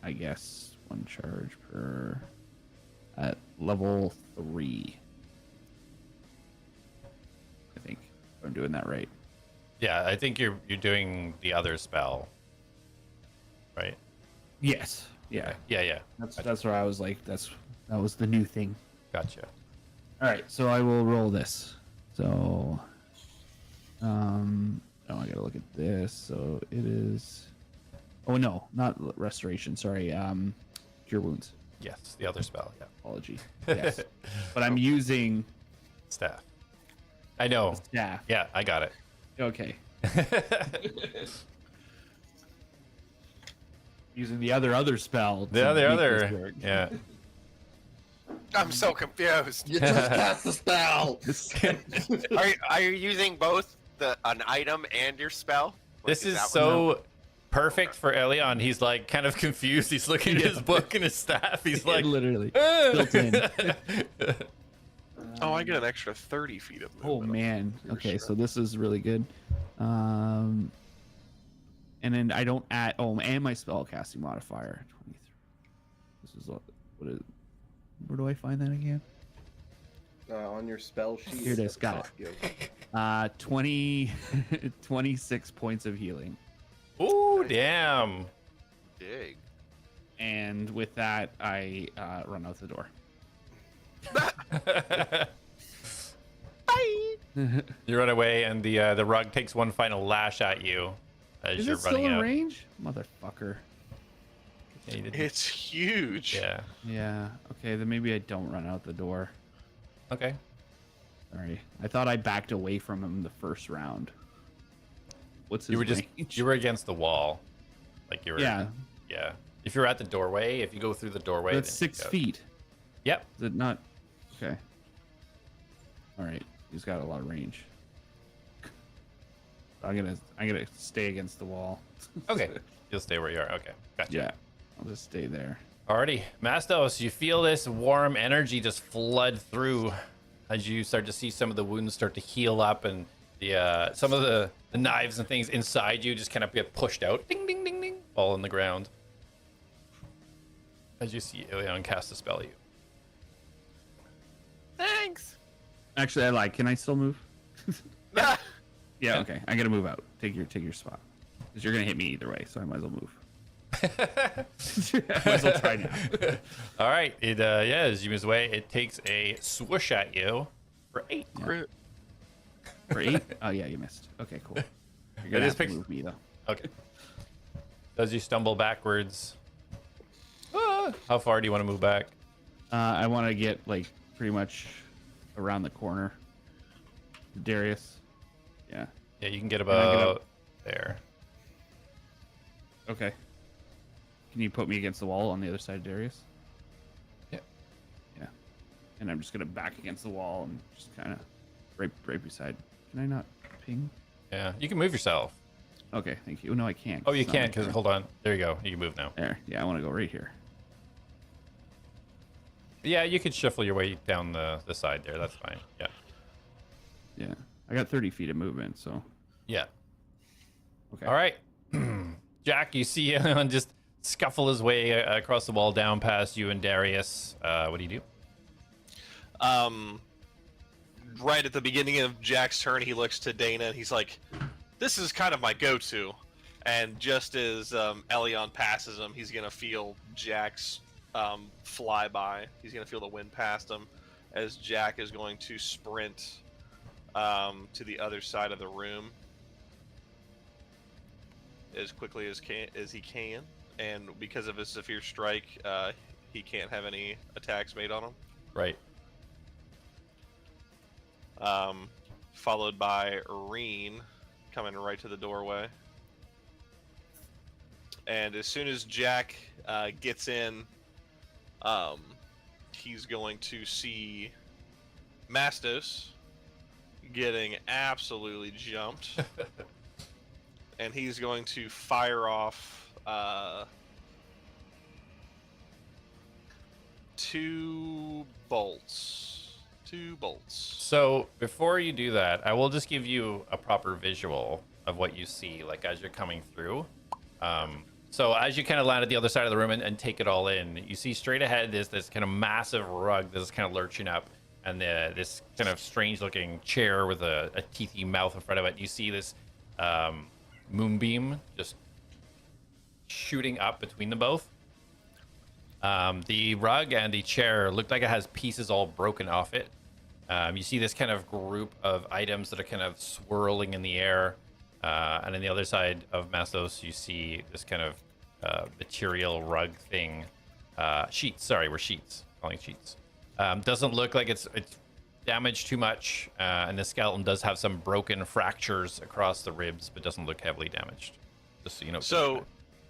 I guess one charge per. At level 3. I think if I'm doing that right. Yeah, I think you're doing the other spell, right? Yes. Yeah. Yeah. That's where I was like, that was the new thing. Gotcha. All right, so I will roll this. So, oh, I gotta look at this. So it is. Oh no, not restoration. Sorry, cure wounds. Yes, the other spell. Yeah. Apology. Yes, but I'm using Staff. I know. staff. Yeah, I got it. Okay. Using the other spell. The to make this other. work. Yeah. I'm so confused. You just cast the spell. Are you using both an item and your spell? This is that what- so perfect for Elion. He's like kind of confused. He's looking at his book and his staff. He's like, literally "Ah." built in. Oh, I get an extra 30 feet of Oh movement. man. For Okay, sure. so this is really good. And then I don't add. Oh, and my spell casting modifier 23. This is what is. Where do I find that again? On your spell sheet. Here it is, got it. 26 points of healing. Ooh, damn. Dig. And with that, I run out the door. You run away, and the rug takes one final lash at you as Is you're it still running in out. range? Motherfucker. Yeah, you did- It's huge. yeah. Yeah. Okay, then maybe I don't run out the door. Okay. Sorry. I thought I backed away from him the first round. What's his You were just range? you were against the wall, like you were. Yeah, Yeah. If you're at the doorway, if you go through the doorway, that's then you 6 go. feet. Yep. Is it not? Okay. All right. He's got a lot of range. I'm gonna stay against the wall. Okay. You'll stay where you are. Okay. Gotcha. Yeah. I'll just stay there. Alrighty, Mastos, you feel this warm energy just flood through as you start to see some of the wounds start to heal up, and the some of the knives and things inside you just kind of get pushed out. Ding, ding, ding, ding. Fall on the ground. As you see Elion cast a spell at you. Thanks. Actually, I lied. Can I still move? Ah, Yeah. Okay. I'm gonna move out. Take your spot. Because you're gonna hit me either way, so I might as well move. Might as well try now. All right, it as you move away, it takes a swoosh at you for 8. Crit. For 8? Oh yeah, you missed. Okay, cool. You're gonna It is have to pix- move me though. Okay. As you stumble backwards, how far do you want to move back? I want to get like pretty much around the corner. Darius. Yeah. Yeah, you can get I get about up? there. Okay. Can you put me against the wall on the other side of Darius? Yeah. Yeah. And I'm just gonna back against the wall and just kind of right beside. Can I not ping? Yeah, you can move yourself. Okay, thank you. No, I can't. Oh, you it's not can't my because turn. hold on. There you go. You can move now. There. Yeah, I want to go right here. Yeah, you could shuffle your way down the side there. That's fine. Yeah. Yeah. I got 30 feet of movement, so Yeah. okay. All right. Jak, you see Elion just scuffle his way across the wall down past you and Darius. What do you do? Right at the beginning of Jack's turn, he looks to Dana and he's like, "This is kind of my go-to." And just as Elion passes him, he's gonna feel Jack's fly by. He's gonna feel the wind past him as Jack is going to sprint to the other side of the room as quickly as he can. And because of his severe strike, he can't have any attacks made on him. Right. Followed by Reen coming right to the doorway. And as soon as Jack gets in, he's going to see Mastos getting absolutely jumped. And he's going to fire off 2 bolts. 2 bolts. So before you do that, I will just give you a proper visual of what you see, like as you're coming through. So as you kind of land at the other side of the room and take it all in, you see straight ahead is this kind of massive rug that's kind of lurching up, and this kind of strange-looking chair with a teethy mouth in front of it. You see this moonbeam just shooting up between them both. The rug and the chair look like it has pieces all broken off it. You see this kind of group of items that are kind of swirling in the air. And on the other side of Mastos, you see this kind of material rug thing. Sheets, sorry, we're sheets. Calling sheets. Doesn't look like it's damaged too much. And the skeleton does have some broken fractures across the ribs, but doesn't look heavily damaged. Just so you know. So,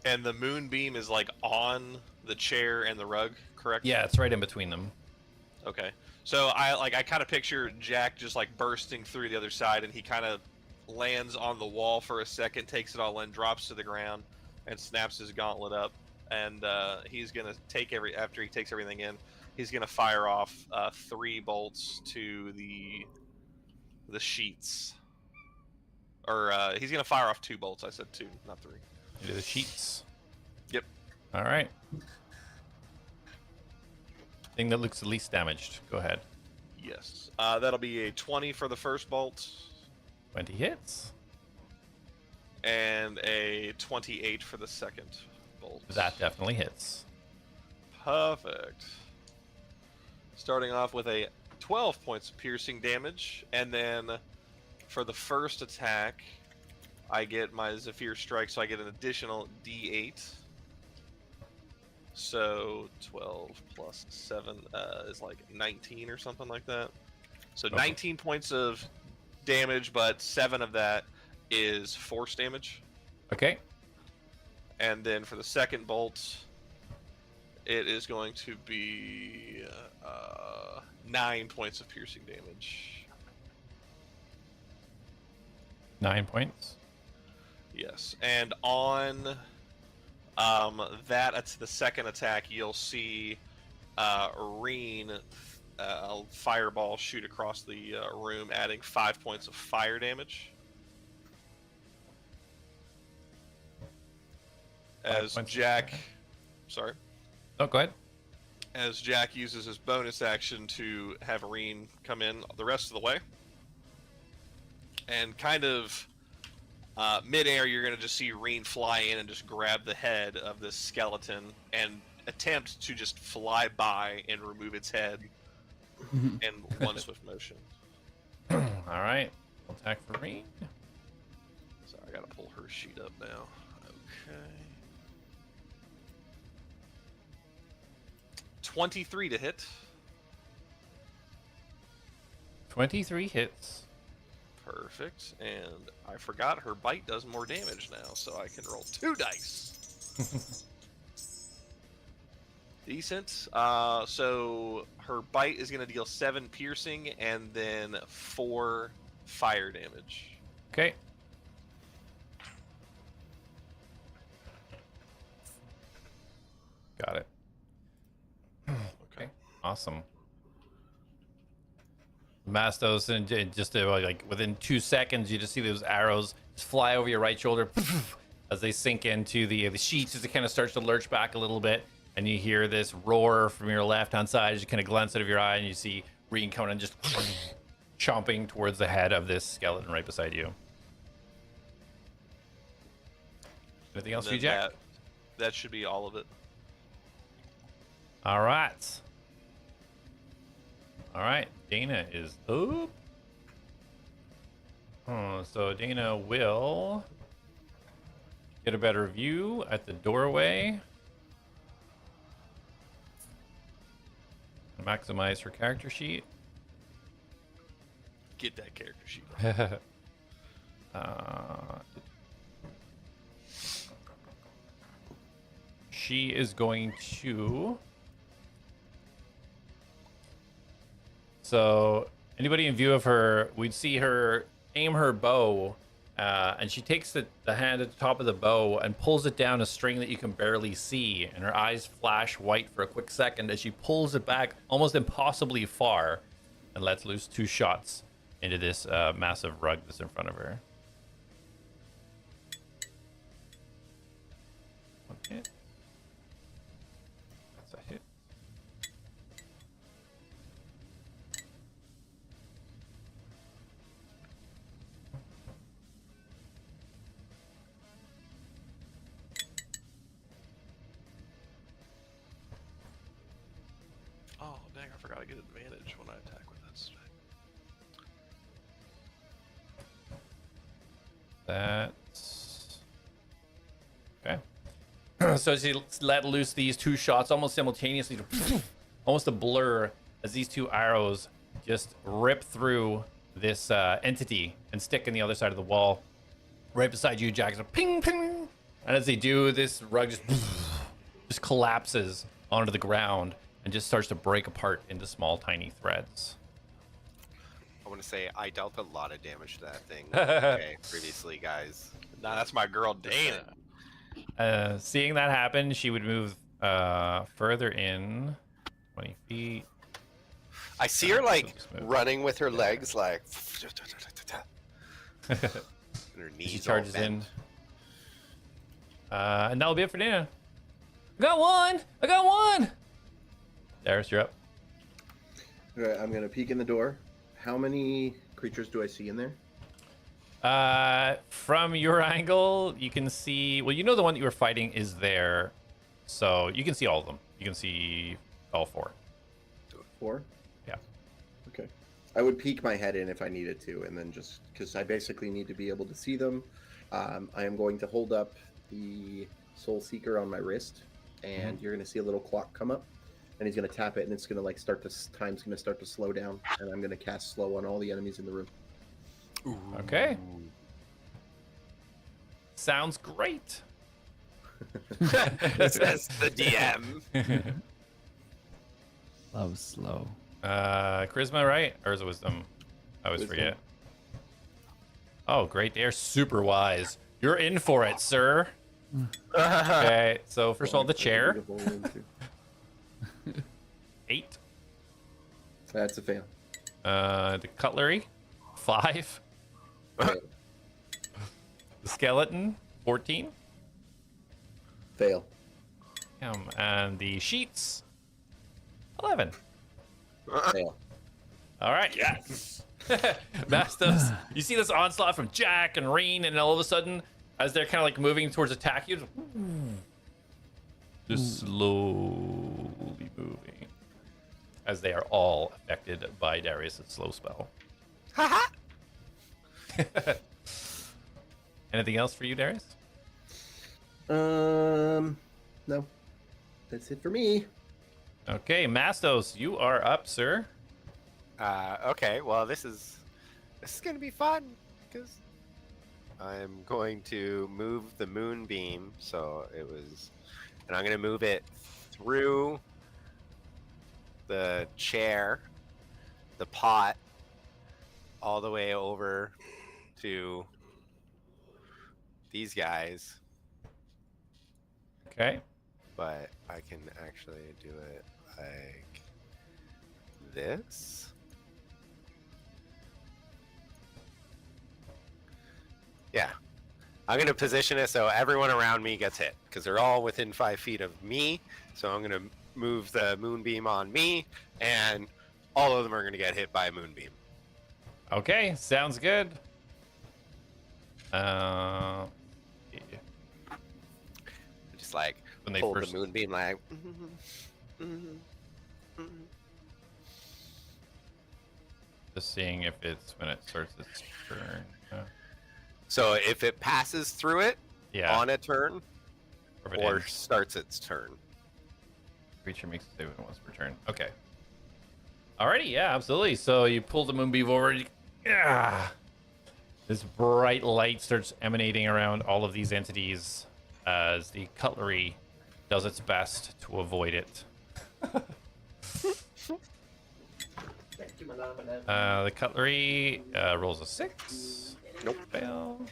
and the moonbeam is like on the chair and the rug, correct? Yeah, it's right in between them. Okay. So I kind of picture Jack just like bursting through the other side, and he kind of lands on the wall for a second, takes it all in, drops to the ground, and snaps his gauntlet up. And he's gonna take after he takes everything in, he's gonna fire off 3 bolts to the sheets. Or he's gonna fire off 2 bolts. I said 2, not 3. Into the sheets. Yep. All right. Thing that looks the least damaged. Go ahead. Yes. That'll be a 20 for the first bolt. 20 hits. And a 28 for the second bolt. That definitely hits. Perfect. Starting off with a 12 points of piercing damage, and then for the first attack, I get my Zephyr Strike, so I get an additional D8. So 12 plus 7 is like 19 or something like that. So Okay. 19 points of damage, but 7 of that is force damage. Okay. And then for the second bolt, it is going to be 9 points of piercing damage. 9 points. Yes, and on that's the second attack. You'll see Reen fireball shoot across the room, adding 5 points of fire damage. As points of Jack, fire. sorry. Oh, go ahead. As Jack uses his bonus action to have Reen come in the rest of the way. And kind of mid-air, you're going to just see Reen fly in and just grab the head of this skeleton and attempt to just fly by and remove its head in one swift motion. All right. Attack for Reen. So I got to pull her sheet up now. Okay. 23 to hit. 23 hits. Perfect. And I forgot her bite does more damage now, so I can roll 2 dice. Decent. So her bite is going to deal 7 piercing and then 4 fire damage. Okay. Got it. Okay. Awesome. Mastos, and just like within 2 seconds, you just see those arrows just fly over your right shoulder, as they sink into the sheets, as it kind of starts to lurch back a little bit, and you hear this roar from your left-hand side as you kind of glance out of your eye, and you see Reen coming and just chomping towards the head of this skeleton right beside you. Anything else for you, Jack? That should be all of it. All right. All right. Dana is up. So Dana will get a better view at the doorway. Maximize her character sheet. Get that character sheet. She is going to. So, anybody in view of her, we'd see her aim her bow, and she takes the hand at the top of the bow and pulls it down a string that you can barely see, and her eyes flash white for a quick second as she pulls it back almost impossibly far and lets loose 2 shots into this massive rug that's in front of her. One hit. That's a hit. Oh, dang, I forgot to get advantage when I attack with that spec. That's okay. So as you let loose these 2 shots almost simultaneously, almost a blur, as these 2 arrows just rip through this entity and stick in the other side of the wall, right beside you, Jack. Ping, ping, and as they do, this rug just collapses onto the ground and just starts to break apart into small, tiny threads. I want to say I dealt a lot of damage to that thing. Okay, previously, guys. Nah, that's my girl Dana. Seeing that happen, she would move further in 20 feet. I see her like Smooth. running with her legs, like. And her knees She all charges in. bent. And that'll be it for Dana. I got one! Darius, you're up. All right, I'm gonna peek in the door. How many creatures do I see in there? From your angle, you can see. Well, you know the one that you were fighting is there, so you can see all of them. You can see all 4. 4? Yeah. Okay. I would peek my head in if I needed to, and then just because I basically need to be able to see them. I am going to hold up the Soul Seeker on my wrist, and you're going to see a little clock come up, and he's going to tap it, and it's going to like time's going to start to slow down, and I'm going to cast slow on all the enemies in the room. Okay. Sounds great. Says the DM. Love slow. Charisma, right? Or is it wisdom? I always Wisdom. forget. Oh, great. They're super wise. You're in for it, sir. Okay, so first of all, the chair. 8. That's a fail. The cutlery, 5. Fail. The skeleton, 14. Fail. And the sheets, 11. Fail. All right, yes. Mastos, you see this onslaught from Jack and Reen, and all of a sudden, as they're kind of like moving towards attack you, just slowly moving, as they are all affected by Darius' slow spell. Anything else for you, Darius? No. That's it for me. Okay, Mastos, you are up, sir. Okay, well this is gonna be fun because I'm going to move the moonbeam. So it was, and I'm gonna move it through the chair, the pot, all the way over to these guys. Okay. But I can actually do it like this. Yeah. I'm gonna position it so everyone around me gets hit because they're all within 5 feet of me. So I'm gonna move the moonbeam on me, and all of them are gonna get hit by a moonbeam. Okay, sounds good. Yeah. Just like When they hold first- the moonbeam, like. Just seeing if it's when it starts its turn. So if it passes through it Yeah. on a turn, Or if it or ends. starts its turn. Creature makes a save once per turn. Okay. Alrighty, yeah, absolutely. So you pull the moonbeam over. And this bright light starts emanating around all of these entities as the cutlery does its best to avoid it. The cutlery rolls a 6. Nope. Fail.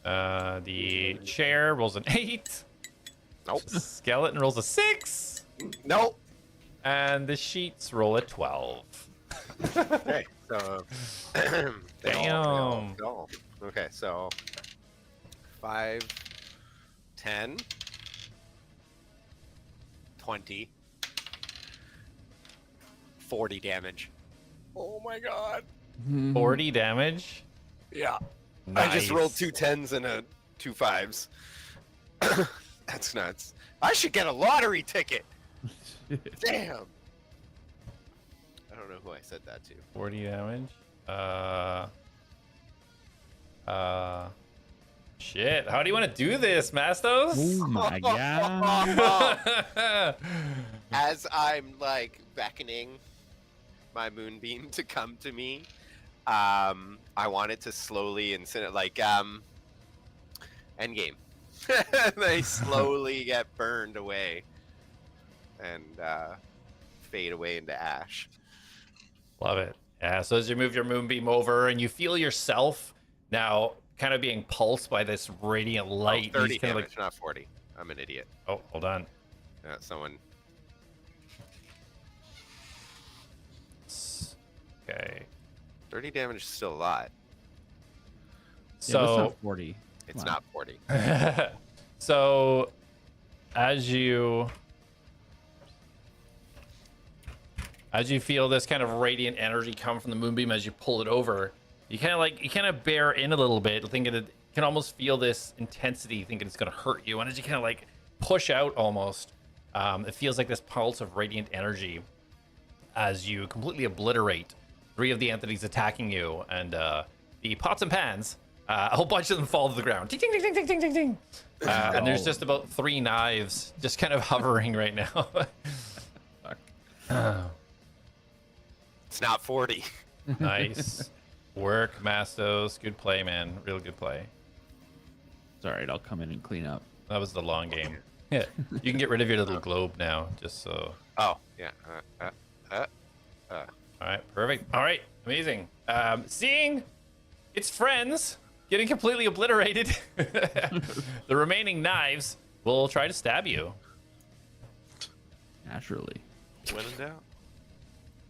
The chair rolls an 8. Nope. The skeleton rolls a 6. Nope. And the sheets roll a 12. Okay, so Damn. Okay, so 5, 10, 20, 40 damage. Oh my god. 40 damage. Yeah. I just rolled Nice. 2 10s and 2 5s. That's nuts. I should get a lottery ticket. Damn. I don't know who I said that to. 40 damage. Shit. How do you want to do this, Mastos? Oh my god. As I'm like beckoning my moonbeam to come to me, I want it to slowly endgame. They slowly get burned away and fade away into ash. Love it. Yeah, so as you move your moonbeam over and you feel yourself now kind of being pulsed by this radiant light. Oh, 30 these kind of damage, not 40. I'm an idiot. Oh, hold on. Someone. Okay. 30 damage is still a lot. Yeah, that's So not 40. It's Wow. not 40. so as you feel this kind of radiant energy come from the moonbeam as you pull it over, you kind of bear in a little bit, thinking that you can almost feel this intensity, thinking it's going to hurt you. And as you kind of like push out almost, it feels like this pulse of radiant energy as you completely obliterate 3 of the entities attacking you, and the pots and pans, a whole bunch of them fall to the ground. Ding, ding, ding, ding, ding, ding, ding. And there's just about 3 knives just kind of hovering right now. It's not 40. Nice work, Mastos. Good play, man. Real good play. It's alright, I'll come in and clean up. That was the long game. Yeah, you can get rid of your little globe now, just so. Oh, yeah. All right, perfect. All right, amazing. Seeing its friends getting completely obliterated, the remaining knives will try to stab you. Naturally. When in doubt.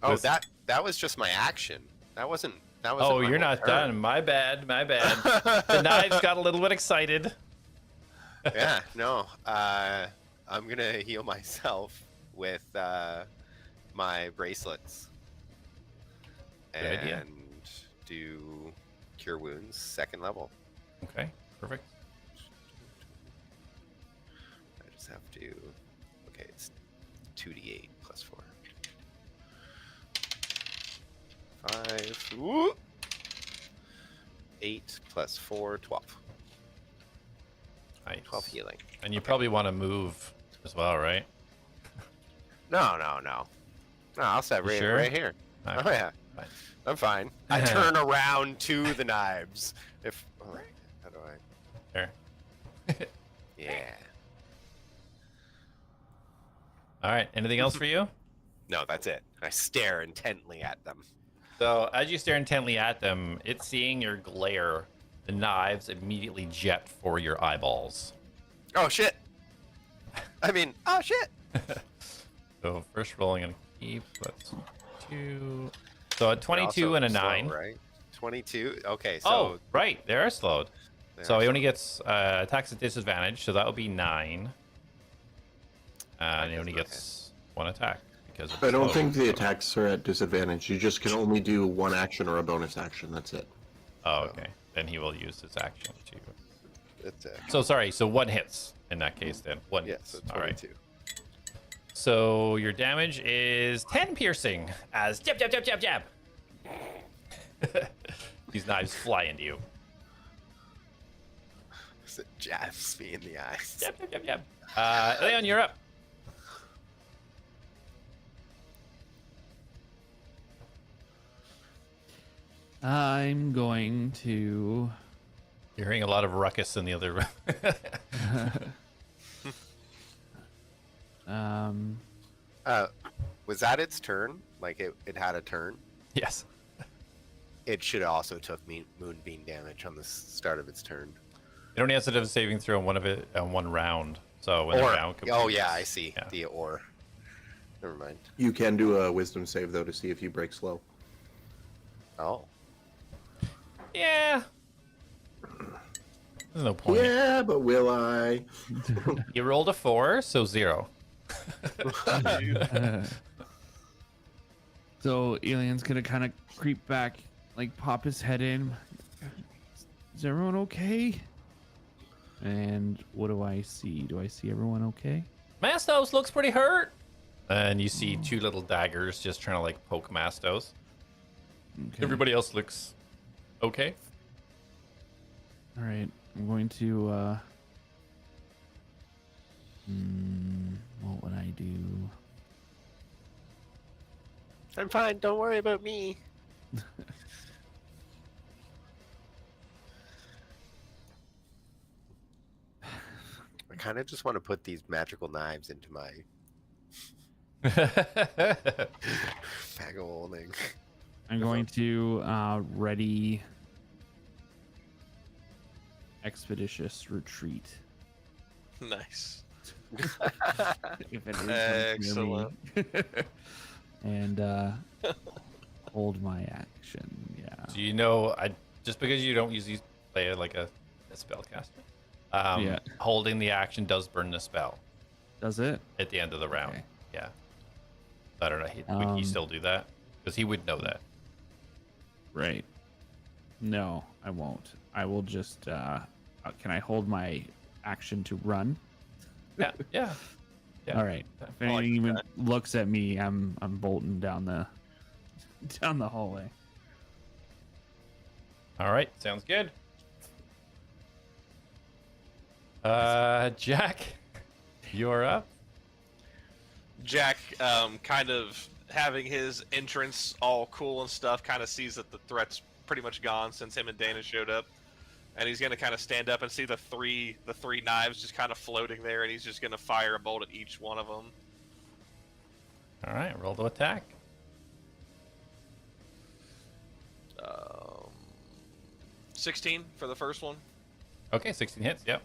Oh, Was- that was just my action. That wasn't. Oh, my you're whole not turn. done. My bad. My bad. The knives got a little bit excited. Yeah, no. I'm gonna heal myself with my bracelets. Good And idea. do cure wounds 2nd level. Okay, perfect. I just have to. Okay, it's 2d8 plus 4. 5. Ooh, 8 plus 4, 12. Nice. 12 healing. And you probably want to move as well, right? No. No, I'll set You right, sure? right here. Okay. Oh, yeah. Fine. I'm fine. I turn around to the knives. If. Oh, how do I. There. Yeah. All right. Anything else for you? No, that's it. I stare intently at them. So as you stare intently at them, it's seeing your glare. The knives immediately jet for your eyeballs. Oh, shit. Oh, shit. So first rolling on a keep. That's 2. So a They're 22 also and a slow, 9. right? 22. Okay, so Oh, right. They are slowed. So he only gets attacks at disadvantage, so that'll be 9. And he only gets 1 attack because of I don't slow. think the attacks are at disadvantage. You just can only do 1 action or a bonus action. That's it. Oh, okay. Then he will use his action to. It's So sorry. So 1 hits in that case. Then 1 yeah, hits. so All right. 22. So your damage is 10 piercing as jab, jab, jab, jab, jab. These knives fly into you. So it jabs me in the eyes. Jab, jab, jab, jab. Elion, you're up. I'm going to. You're hearing a lot of ruckus in the other room. Was that its turn? Like it had a turn? Yes. It should have also took moonbeam damage on the start of its turn. It only has to have a saving throw on one round. So when the round completes, oh yeah, I see. Yeah. The or. Never mind. You can do a wisdom save, though, to see if you break slow. Oh. Yeah. There's no point. Yeah, but will I? You rolled a 4, so 0. So Alion's gonna kind of creep back, like pop his head in. Is everyone okay? And what do I see? Do I see everyone okay? Mastos looks pretty hurt. And you see 2 little daggers just trying to like poke Mastos. Okay. Everybody else looks okay. All right. I'm going to. What would I do? I'm fine. Don't worry about me. I kind of just want to put these magical knives into my bag of holding. I'm going to ready expeditious retreat. Nice. If it is Excellent. and hold my action. Yeah. Do you know? Just because you don't usually play like a spellcaster, Yeah. holding the action does burn the spell Does it? at the end of the round. Okay. Yeah. I don't know. Would he still do that? Because he would know that. Right. No, I won't. I will just. Can I hold my action to run? Yeah. Yeah. Yeah. All right. If anything like even that. looks at me, I'm bolting down the hallway. All right. Sounds good. Jak, you're up. Jak, kind of having his entrance all cool and stuff, kind of sees that the threat's pretty much gone since him and Dana showed up, and he's gonna kind of stand up and see the three knives just kind of floating there, and he's just gonna fire a bolt at each one of them. All right. Roll to attack. 16 for the first one. Okay. 16 hits. Yep.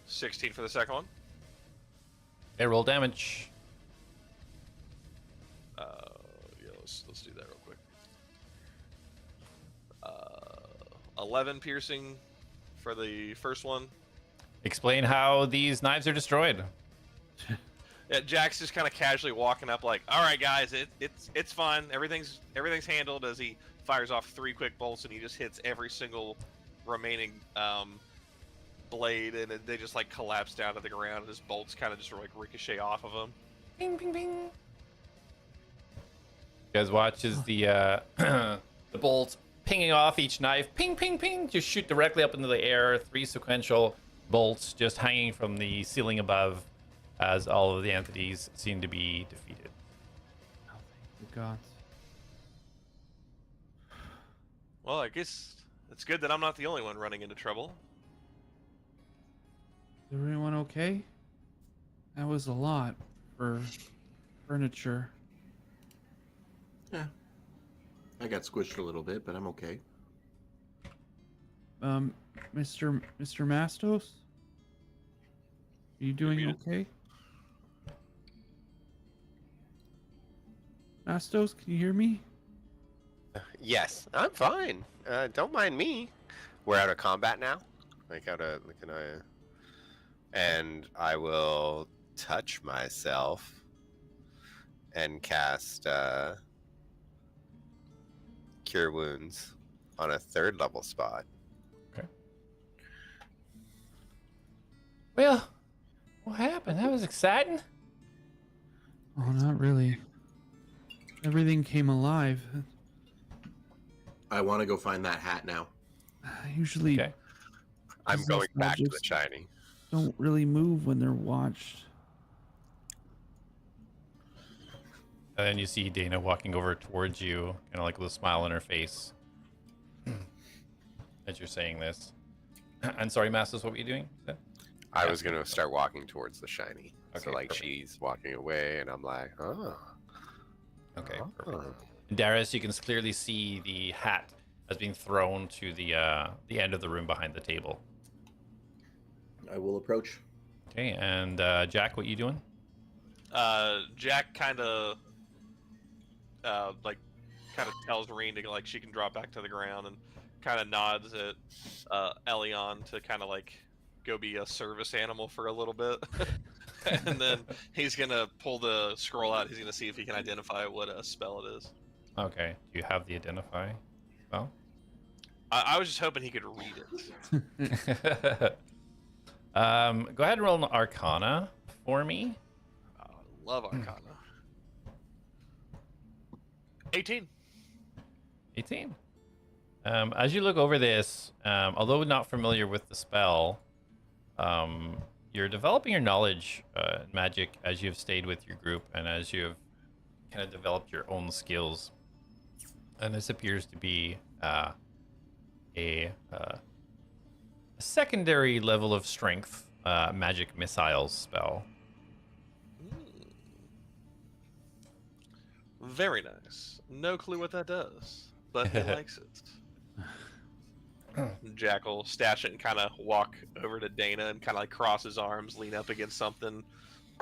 16 for the second one. Okay. Roll damage. Yeah, let's do that real quick. 11 piercing for the first one. Explain how these knives are destroyed. Yeah, Jak's just kind of casually walking up, like, "All right, guys, it's fine. Everything's handled." As he fires off 3 quick bolts, and he just hits every single remaining blade, and they just like collapse down to the ground, and his bolts kind of just like ricochet off of him. Bing, bing, bing. You guys watch as the the bolts pinging off each knife, ping, ping, ping, just shoot directly up into the air. 3 sequential bolts just hanging from the ceiling above, as all of the entities seem to be defeated. Oh, thank you, God. Well, I guess it's good that I'm not the only one running into trouble. Is everyone okay? That was a lot for furniture. Yeah. I got squished a little bit, but I'm okay. Mr. Mastos? Are you doing muted. okay? Mastos, can you hear me? Yes, I'm fine. Don't mind me. we're out of combat now. And I will touch myself and cast Cure Wounds on a 3rd level spot. Well, what happened? That was exciting. Oh, not really. Everything came alive. I want to go find that hat now. Usually, Okay. I'm Business going back to the logics. shiny. don't really move when they're watched. And then you see Dana walking over towards you, kind of like with a smile on her face. As you're saying this. I'm sorry, Mastos, what were you doing? I was going to start walking towards the shiny. Okay, So, like, perfect. she's walking away, and I'm like, oh. Okay, Oh. perfect. And Darius, you can clearly see the hat as being thrown to the end of the room behind the table. I will approach. Okay, and Jak, what you doing? Jak kind of tells Reen to like she can drop back to the ground and kind of nods at Elion to kind of like go be a service animal for a little bit. And then he's gonna pull the scroll out. He's gonna see if he can identify what spell it is. Okay, do you have the identify spell? I was just hoping he could read it. Go ahead and roll an Arcana for me. I love Arcana. 18. 18. As you look over this, although not familiar with the spell, you're developing your knowledge in magic as you've stayed with your group and as you've kind of developed your own skills. And this appears to be a secondary level of strength magic missiles spell. Very nice. No clue what that does, but he likes it. Jack will stash it and kind of walk over to Dana and kind of like cross his arms, lean up against something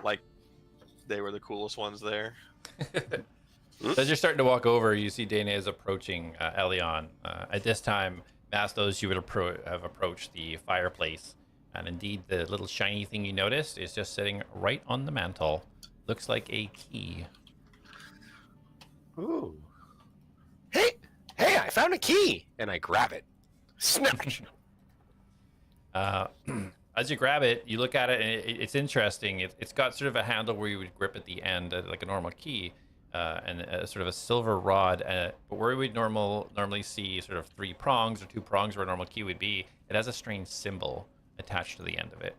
like they were the coolest ones there. As you're starting to walk over, you see Dana is approaching Elion. At this time, Mastos, you would have approached the fireplace. And indeed, the little shiny thing you noticed is just sitting right on the mantle. Looks like a key. Ooh. Hey, I found a key! And I grab it. Snatch! As you grab it, you look at it, and it's interesting. It's got sort of a handle where you would grip at the end, like a normal key, and sort of a silver rod. But where we'd normally see sort of 3 prongs or 2 prongs where a normal key would be, it has a strange symbol attached to the end of it.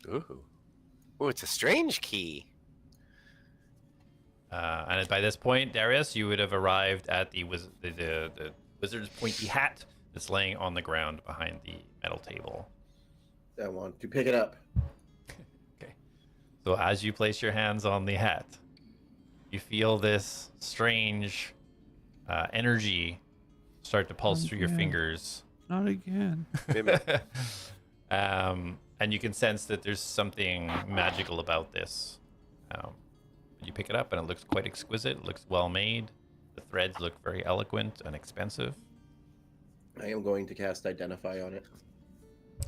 Ooh, it's a strange key. And by this point, Darius, you would have arrived at the wizard's pointy hat that's laying on the ground behind the metal table. I want to pick it up. Okay. So as you place your hands on the hat, you feel this strange energy start to pulse through your Yeah. fingers. Not again. And you can sense that there's something magical about this. You pick it up and it looks quite exquisite. It looks well made. The threads look very eloquent and expensive. I am going to cast Identify on it.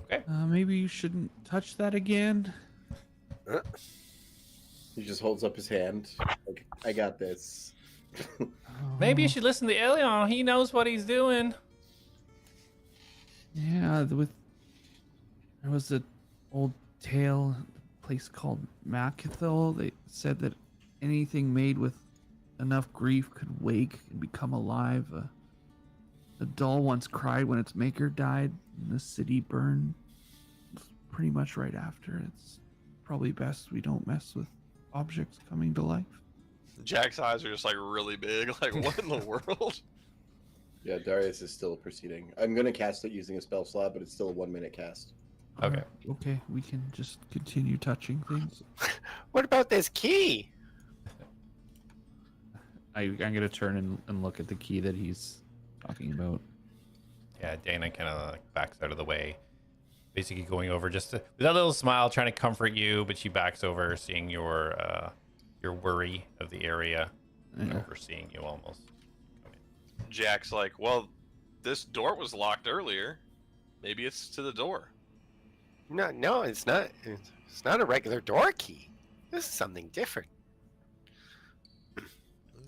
Okay. Maybe you shouldn't touch that again. He just holds up his hand. Like, I got this. Maybe you should listen to Elion. He knows what he's doing. Yeah, there was an old tale, a place called Makithil. They said that anything made with enough grief could wake and become alive. A doll once cried when its maker died, and the city burned. It's pretty much right after. It's probably best we don't mess with objects coming to life. Jack's eyes are just like really big. Like, what in the world? Yeah, Darius is still proceeding. I'm going to cast it using a spell slot, but it's still a 1-minute cast. Okay. Okay, we can just continue touching things. What about this key? I'm gonna turn and look at the key that he's talking about. Yeah, Dana kind of like backs out of the way, basically going over just with that little smile, trying to comfort you, but she backs over, seeing your worry of the area, and Yeah. overseeing you almost. Jack's like, well, this door was locked earlier. Maybe it's to the door. No, it's not. It's not a regular door key. This is something different.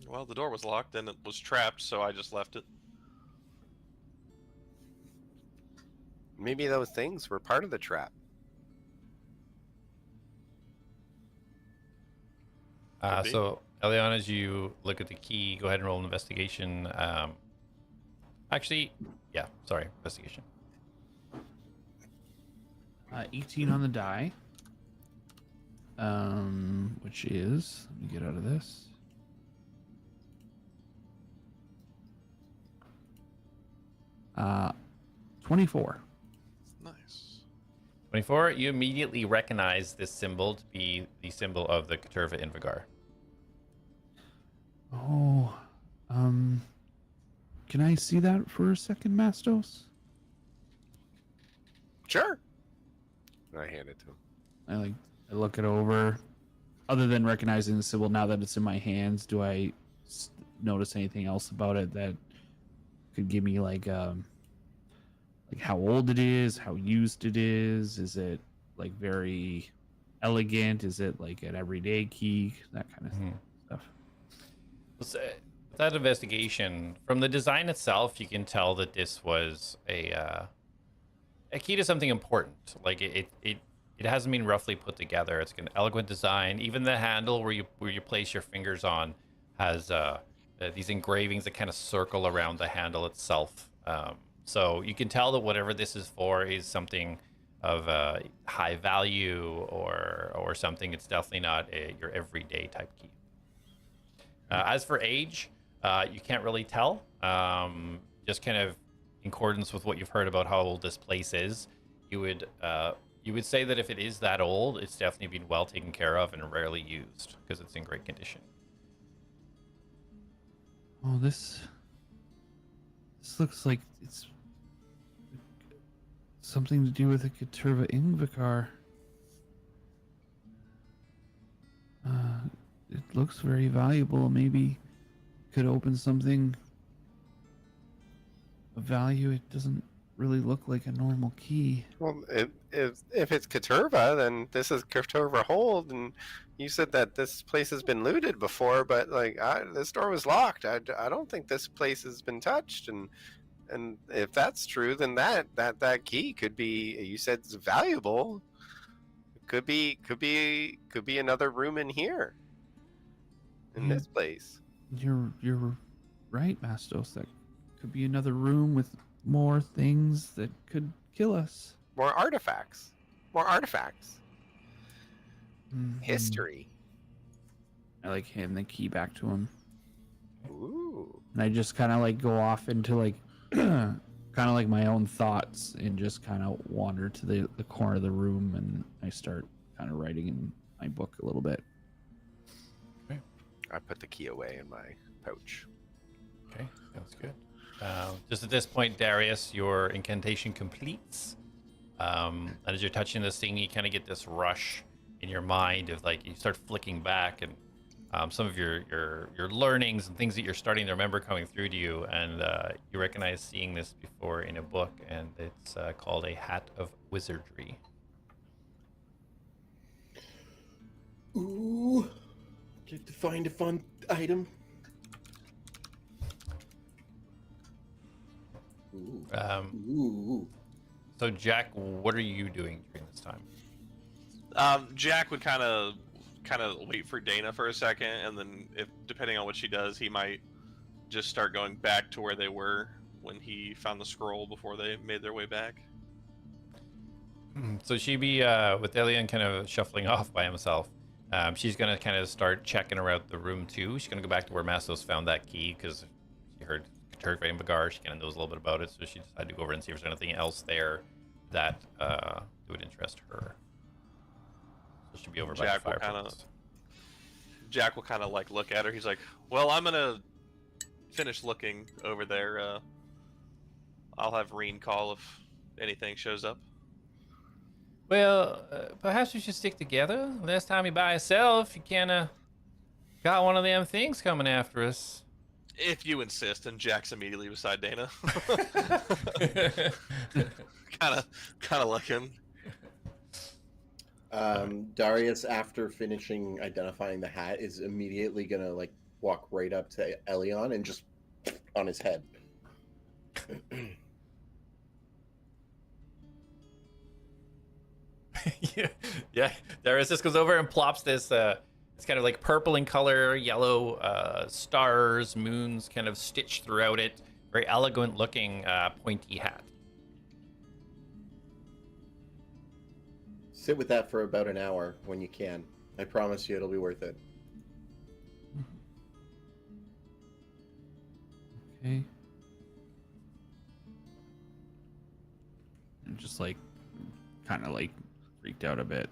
Well, the door was locked and it was trapped, so I just left it. Maybe those things were part of the trap. Could be. So, Elion, as you look at the key, go ahead and roll an investigation. Actually, yeah, sorry, investigation. 18 on the die. Which is, let me get out of this. 24. Nice. 24, you immediately recognize this symbol to be the symbol of the Caterva Invigar. Oh, can I see that for a second, Mastos? Sure. I hand it to him. I look it over. Other than recognizing the symbol, now that it's in my hands, do I notice anything else about it that could give me like how old it is, how used it is? Is it like very elegant? Is it like an everyday key? That kind of stuff. With that investigation, from the design itself, you can tell that this was a key to something important. Like it hasn't been roughly put together. It's an elegant design. Even the handle where you place your fingers on has these engravings that kind of circle around the handle itself. So you can tell that whatever this is for is something of high value or something. It's definitely not your everyday type key. As for age, you can't really tell. Just kind of in accordance with what you've heard about how old this place is, you would say that if it is that old, it's definitely been well taken care of and rarely used because it's in great condition. Oh, this looks like it's something to do with the Caterva Invicar. It looks very valuable. Maybe could open something of value. It doesn't really look like a normal key. Well, if it's Caterva, then this is Caterva Hold, and you said that this place has been looted before, but like this door was locked. I don't think this place has been touched, and if that's true, then that key could be. You said it's valuable. Could be another room in here. In this place. You're right, Mastos. That could be another room with more things that could kill us. More artifacts. Mhm. History. I hand the key back to him. Ooh. And I just kind of go off into kind of like my own thoughts and just kind of wander to the corner of the room, and I start kind of writing in my book a little bit. I put the key away in my pouch. Okay, sounds good. Just at this point, Darius, your incantation completes. And as you're touching this thing, you kind of get this rush in your mind of you start flicking back, and some of your learnings and things that you're starting to remember coming through to you, and you recognize seeing this before in a book, and it's called a Hat of Wizardry. Ooh. Get to find a fun item. Ooh. Ooh. So, Jak, what are you doing during this time? Jak would kind of wait for Dana for a second, and then depending on what she does, he might just start going back to where they were when he found the scroll before they made their way back. So she'd be with Elion kind of shuffling off by himself. She's going to kind of start checking around the room too. She's going to go back to where Mastos found that key because she heard Caterva Invigar. She kind of knows a little bit about it, so she decided to go over and see if there's anything else there that would interest her. So she'll be over by the fireplace. Jak will kind of look at her. He's like, "Well, I'm gonna finish looking over there. I'll have Reen call if anything shows up." Well, perhaps we should stick together. Last time you by yourself, you kind of got one of them things coming after us. If you insist, and Jack's immediately beside Dana. kind of looking. Darius, after finishing identifying the hat, is immediately gonna like walk right up to Elion and just on his head. Yeah. Darius just goes over and plops this. It's kind of like purple in color, yellow stars, moons, kind of stitched throughout it. Very elegant looking pointy hat. Sit with that for about an hour when you can. I promise you it'll be worth it. Okay. And just like, kind of like freaked out a bit.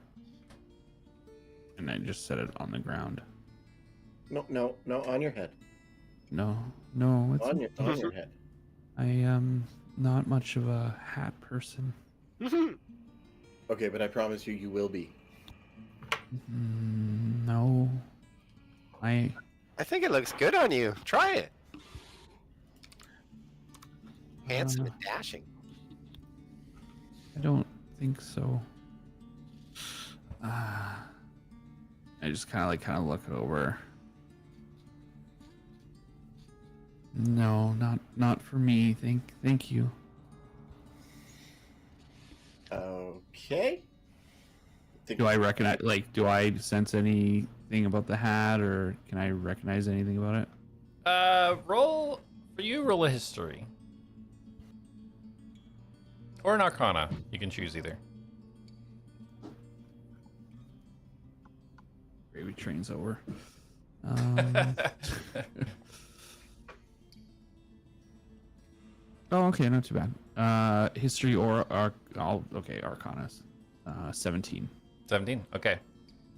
And I just set it on the ground. No, on your head. No, it's On your head. I am not much of a hat person. Okay, but I promise you will be. No. I think it looks good on you. Try it. Handsome and dashing. I don't think so. I just kind of look it over. No, not for me. Thank you. Okay. Do I recognize? Like, do I sense anything about the hat, or can I recognize anything about it? Roll a history. Or an arcana. You can choose either. Gravy train's over. Oh, okay, not too bad. History or Arcanas. 17. 17. Okay.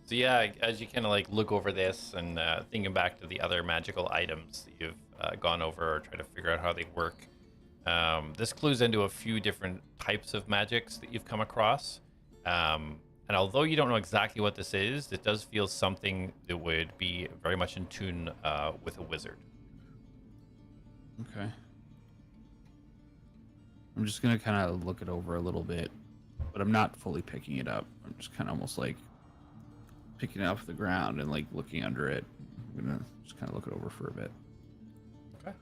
So yeah, as you kind of like look over this and thinking back to the other magical items that you've gone over or try to figure out how they work, this clues into a few different types of magics that you've come across. And although you don't know exactly what this is, it does feel something that would be very much in tune with a wizard. Okay. I'm just gonna kind of look it over a little bit, but I'm not fully picking it up. I'm just kind of almost like picking it off the ground and like looking under it. I'm gonna just kind of look it over for a bit. Okay.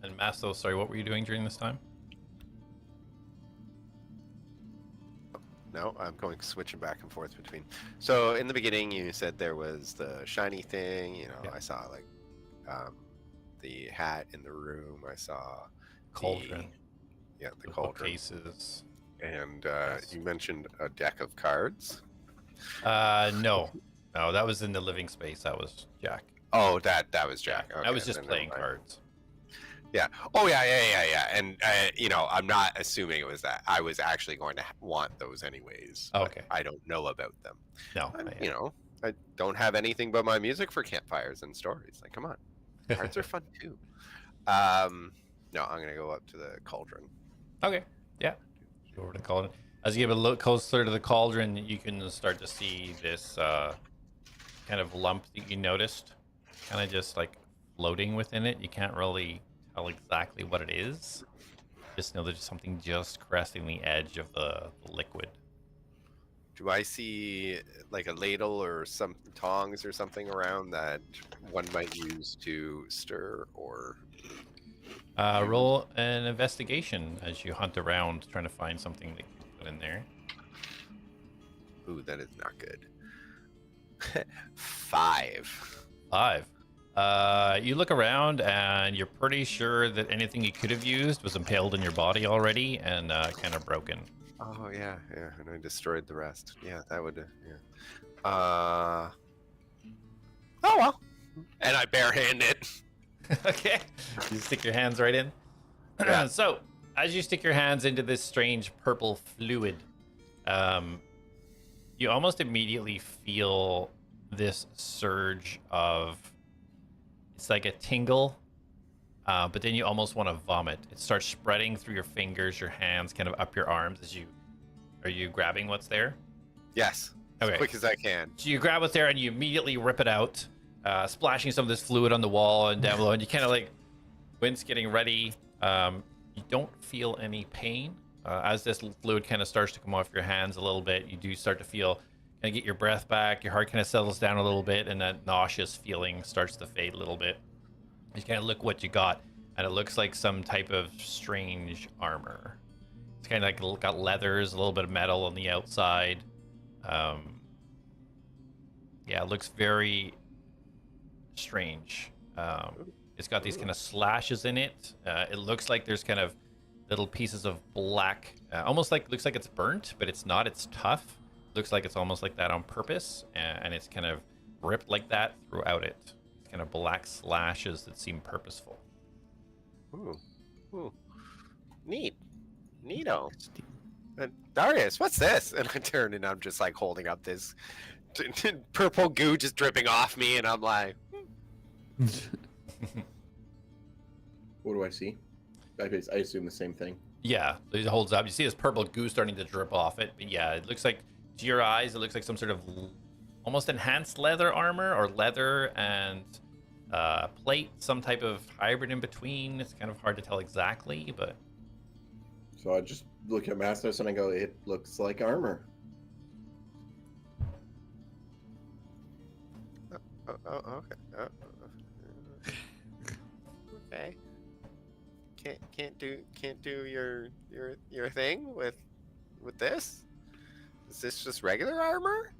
And Mastos, sorry, what were you doing during this time? No, I'm switching back and forth between. So in the beginning, you said there was the shiny thing. You know, Yeah. I saw like the hat in the room. I saw Cauldron. the The cauldron. cases. And Yes. you mentioned a deck of cards. No, that was in the living space. That was Jack. Oh, that was Jack. I Okay, was just then playing never mind. cards. Yeah. Oh, yeah. And you know, I'm not assuming it was that. I was actually going to want those anyways. Oh, but okay. I don't know about them. No, You know, I don't have anything but my music for campfires and stories. Like, come on, cards are fun too. No, I'm gonna go up to the cauldron. Okay, yeah. Go over to the cauldron. As you get a look closer to the cauldron, you can start to see this kind of lump that you noticed, kind of just like floating within it. You can't really tell exactly what it is. Just know there's something just caressing the edge of the liquid. Do I see like a ladle or some tongs or something around that one might use to stir or? Roll an investigation as you hunt around trying to find something that you can put in there. Ooh, that is not good. 5. 5. You look around and you're pretty sure that anything you could have used was impaled in your body already and kind of broken. Oh yeah, and I destroyed the rest. Yeah, that would. Oh well. And I barehand it. Okay. You stick your hands right in. Yeah. So, as you stick your hands into this strange purple fluid, you almost immediately feel this surge of, it's like a tingle, but then you almost want to vomit. It starts spreading through your fingers, your hands, kind of up your arms as you, are you grabbing what's there? Yes. As Okay. quick as I can. So you grab what's there and you immediately rip it out. splashing some of this fluid on the wall and down below, and you kind of like wince getting ready. You don't feel any pain. As this fluid kind of starts to come off your hands a little bit, you do start to feel and get your breath back. Your heart kind of settles down a little bit, and that nauseous feeling starts to fade a little bit. You kind of look what you got, and it looks like some type of strange armor. It's kind of like got leathers, a little bit of metal on the outside. Yeah, it looks very strange. It's got these kind of slashes in it. It looks like there's kind of little pieces of black, almost like looks like it's burnt, but it's not. It's tough. Looks like it's almost like that on purpose, and it's kind of ripped like that throughout it. It's kind of black slashes that seem purposeful. Ooh, ooh, neat, neato. Darius, what's this? And I turn and I'm just like holding up this purple goo just dripping off me, and I'm like, What do I see? I assume the same thing. Yeah, it holds up. You see this purple goo starting to drip off it, but yeah, it looks like to your eyes, it looks like some sort of almost enhanced leather armor, or leather and plate, some type of hybrid in between. It's kind of hard to tell exactly, but So I just look at Mastos and I go, it looks like armor. okay. Okay. Can't do your thing with this? Is this just regular armor?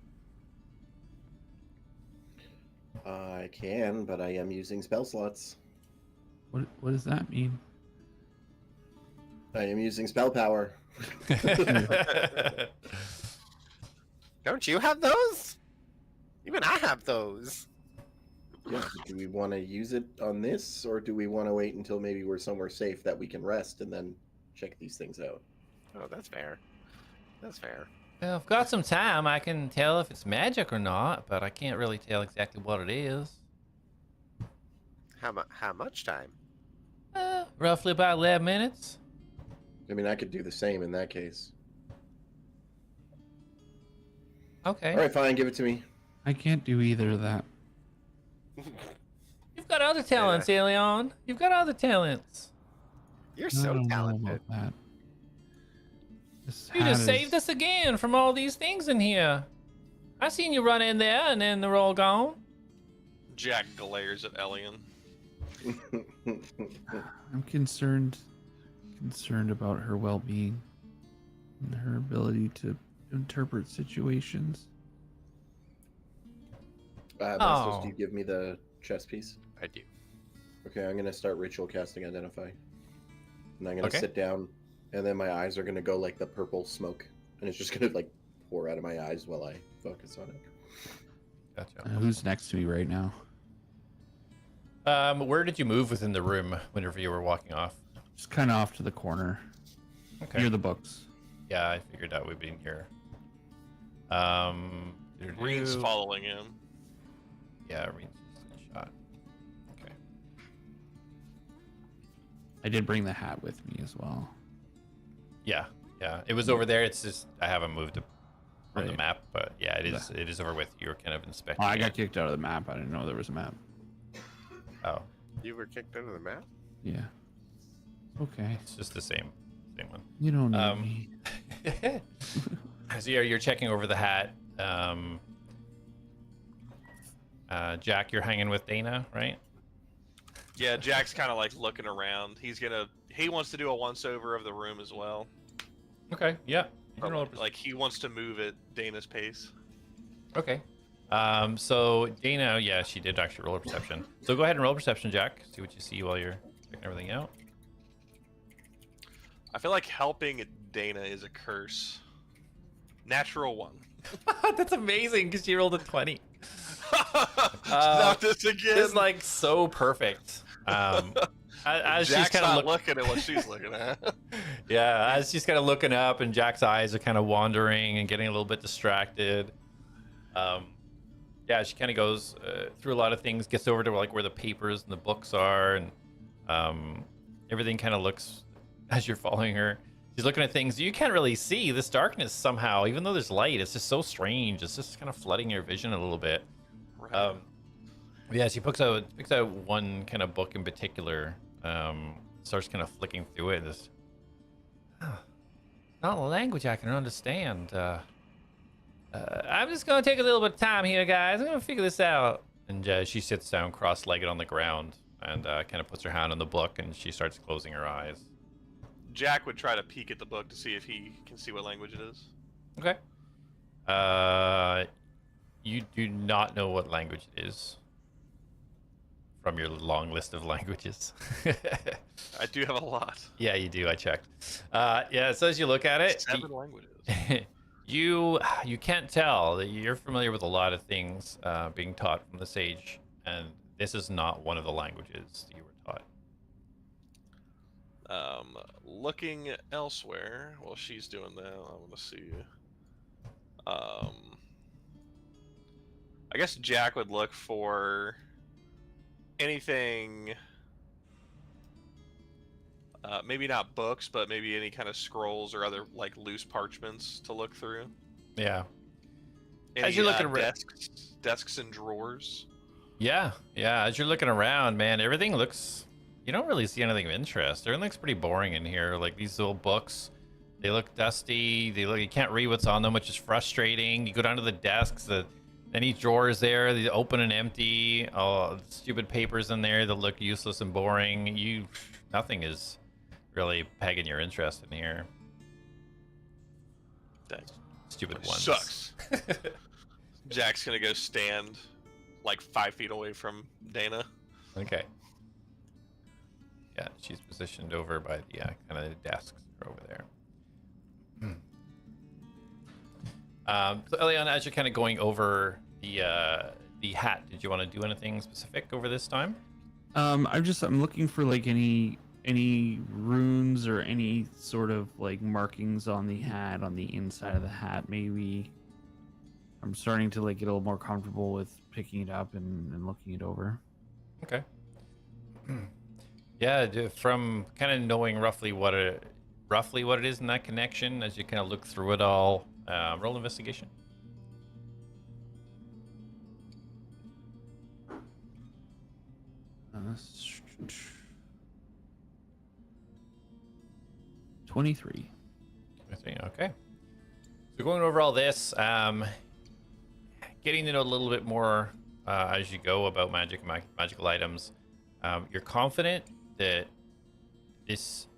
I can, but I am using spell slots. What does that mean? I am using spell power. Don't you have those? Even I have those. Yeah, do we want to use it on this, or do we want to wait until maybe we're somewhere safe that we can rest and then check these things out? Oh, that's fair. That's fair. well, I've got some time. I can tell if it's magic or not, but I can't really tell exactly what it is. How much time? Roughly about 11 minutes. I mean, I could do the same in that case. Okay. All right, fine, give it to me. I can't do either of that. You've got other talents, Elion. You've got other talents. You're I so don't know talented. about that. This You hat just is- saved us again from all these things in here. I seen you run in there and then they're all gone. Jak glares at Elion. I'm concerned about her well-being and her ability to interpret situations. Mastos, Oh. do you give me the chess piece? I do. Okay, I'm gonna start ritual casting Identify. And I'm gonna Okay. sit down, and then my eyes are gonna go like the purple smoke, and it's just gonna like pour out of my eyes while I focus on it. Gotcha. Who's next to me right now? Where did you move within the room whenever you were walking off? Just kind of off to the corner, Okay. near the books. Yeah, I figured that would be in here. Reen's following him. Yeah, Reen's just in shot. Okay. I did bring the hat with me as well. Yeah, yeah. It was over there. It's just I haven't moved it from the Right. map, but yeah, it is over with you. You're kind of inspecting. Oh, I got it. kicked out of the map. I didn't know there was a map. Oh, You were kicked out of the map? Yeah. Okay. it's just the same one. You don't need Um, me. So you're checking over the hat. Jak, you're hanging with Dana, right? Yeah, Jak's kind of like looking around. He wants to do a once over of the room as well. Okay. Yeah. You can roll a Like he wants to move at Dana's pace. Okay. So Dana, yeah, she did actually roll a perception. So go ahead and roll perception, Jak. See what you see while you're checking everything out. I feel like helping Dana is a curse. Natural 1. That's amazing because she rolled a 20. Not this again. It's like so perfect. As she's Jak's kind of not looking at what she's looking at. yeah, as she's kind of looking up, and Jak's eyes are kind of wandering and getting a little bit distracted. Yeah, she kind of goes through a lot of things, gets over to like where the papers and the books are, and everything kind of looks as you're following her. She's looking at things you can't really see. This darkness somehow, even though there's light, it's just so strange. It's just kind of flooding your vision a little bit. Right. Yeah, she picks out one kind of book in particular. Starts kind of flicking through it. This not a language I can understand. I'm just gonna take a little bit of time here, guys. I'm gonna figure this out. And she sits down cross-legged on the ground and kind of puts her hand on the book, and she starts closing her eyes. Jak would try to peek at the book to see if he can see what language it is. Okay. You do not know what language it is from your long list of languages. I do have a lot. Yeah, you do. I checked. Yeah, so as you look at it, 7 languages. you can't tell that you're familiar with a lot of things being taught from the sage, and this is not one of the languages that you were taught. Looking elsewhere while she's doing that, I want to see. I guess Jak would look for anything. Maybe not books, but maybe any kind of scrolls or other like loose parchments to look through. Yeah. Any, As you're looking around, desks and drawers. yeah. As you're looking around, man, everything looks. You don't really see anything of interest. Everything looks pretty boring in here. Like these little books, they look dusty. You can't read what's on them, which is frustrating. You go down to the desks, any drawers there, they open and empty. Oh, stupid papers in there that look useless and boring. Nothing is really pegging your interest in here. Dang. Stupid ones. Sucks. Jak's gonna go stand like 5 feet away from Dana. Okay. Yeah, she's positioned over by the kind of desks over there. So Elion, as you're kind of going over the hat, did you want to do anything specific over this time? I'm looking for like any runes or any sort of like markings on the hat, on the inside of the hat. Maybe I'm starting to like get a little more comfortable with picking it up and looking it over. Okay. Yeah, from kind of knowing roughly what it is in that connection, as you kind of look through it all, roll investigation. Uh, 23. Okay. So going over all this, getting to know a little bit more as you go about magical items, you're confident that this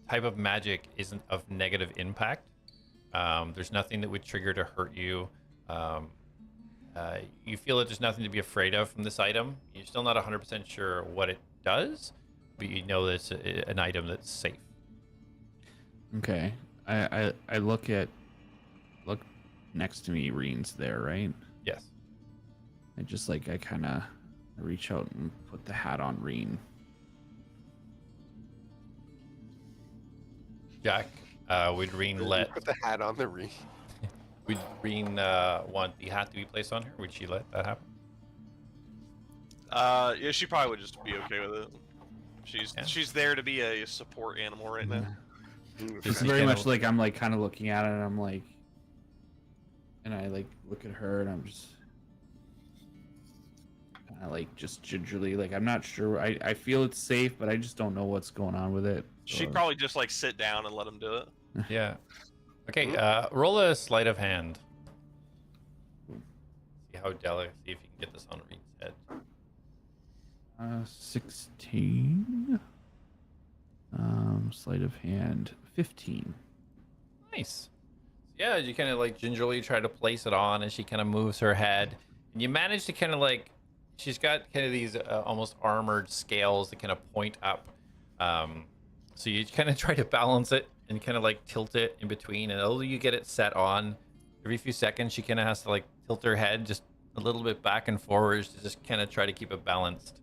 type of magic isn't of negative impact. There's nothing that would trigger to hurt you. You feel that there's nothing to be afraid of from this item. You're still not 100% sure what it does, but you know that it's an item that's safe. Okay. I look next to me. Reen's there, right? Yes. I kind of reach out and put the hat on Reen. Jak, would Reen Put the hat on the ring. would Reen want the hat to be placed on her? Would she let that happen? Yeah, she probably would just be okay with it. She's there to be a support animal right now. It's very much like I'm like kind of looking at it and I'm like, and I like look at her and I'm just kind of like just gingerly like I'm not sure. I feel it's safe, but I just don't know what's going on with it. She'd probably just like sit down and let him do it. Yeah. Okay, roll a sleight of hand. See how delicate, see if you can get this on Reen's head. 16. Sleight of hand 15. Nice. Yeah, you kind of like gingerly try to place it on as she kind of moves her head. And you manage to kind of like, she's got kind of these almost armored scales that kind of point up. So you kind of try to balance it and kind of like tilt it in between. And although you get it set on, every few seconds she kind of has to like tilt her head just a little bit back and forwards to just kind of try to keep it balanced.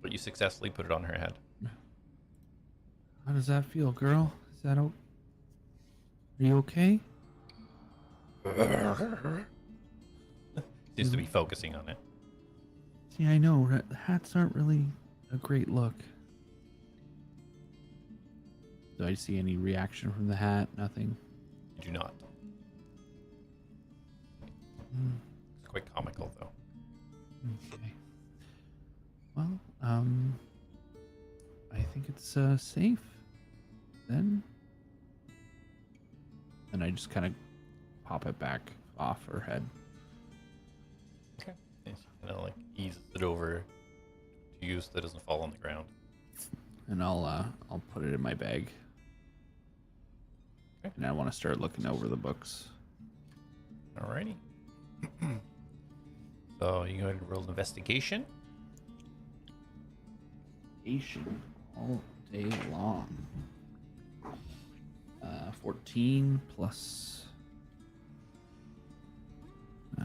But you successfully put it on her head. How does that feel, girl? Is that Are you okay? Seems to be focusing on it. See, I know hats aren't really a great look. Do I see any reaction from the hat? Nothing. You do not. It's quite comical, though. Okay. it's safe then. And I just kind of pop it back off her head. Okay. And she kind of like eases it over to you so that it doesn't fall on the ground. And I'll put it in my bag. Okay. And I want to start looking over the books. Alrighty. So you can go ahead and roll an investigation. All day long. 14 plus. I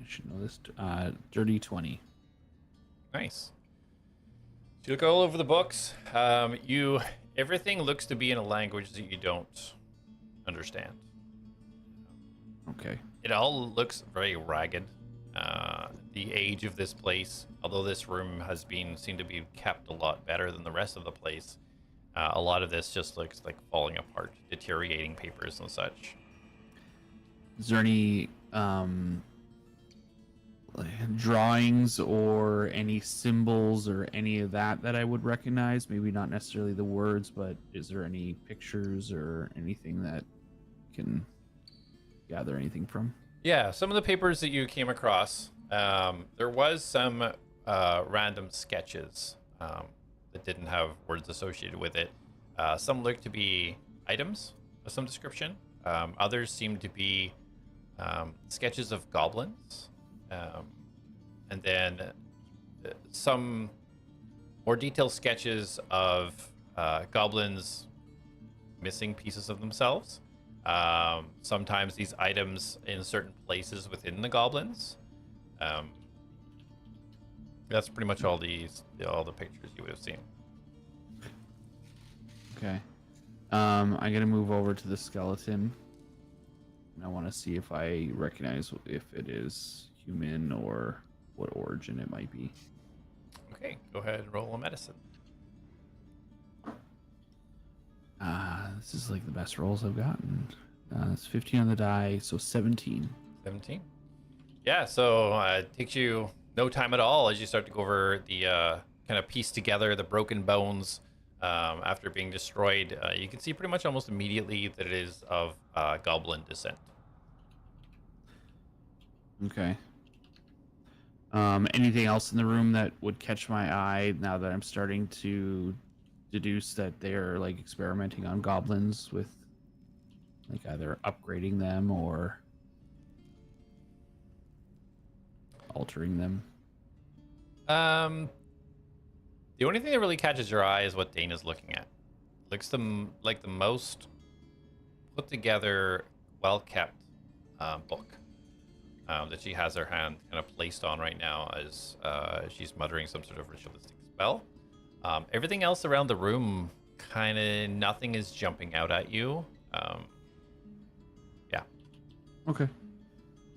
should know this. Dirty 20. Nice. So you look all over the books. Everything looks to be in a language that you don't understand. Okay. It all looks very ragged. The age of this place, although this room has seemed to be kept a lot better than the rest of the place, a lot of this just looks like falling apart, deteriorating papers and such. Is there any drawings or any symbols or any of that I would recognize? Maybe not necessarily the words, but is there any pictures or anything that you can gather anything from? Yeah, some of the papers that you came across, there was some random sketches that didn't have words associated with it. Some look to be items of some description. Others seem to be sketches of goblins. And then some more detailed sketches of goblins missing pieces of themselves. Sometimes these items in certain places within the goblins. That's pretty much all the pictures you would have seen. Okay. I'm gonna move over to the skeleton. And I want to see if I recognize if it is human or what origin it might be. Okay, go ahead and roll a medicine. This is like the best rolls I've gotten. It's 15 on the die, so 17. 17. Yeah, so it takes you no time at all as you start to go over the kind of piece together the broken bones after being destroyed. You can see pretty much almost immediately that it is of goblin descent. Okay. Anything else in the room that would catch my eye now that I'm starting to deduce that they're like experimenting on goblins with like either upgrading them or altering them? The only thing that really catches your eye is what Dana's looking at. Looks like the most put together, well kept book that she has her hand kind of placed on right now as she's muttering some sort of ritualistic spell. Everything else around the room, kind of nothing is jumping out at you. Yeah. Okay.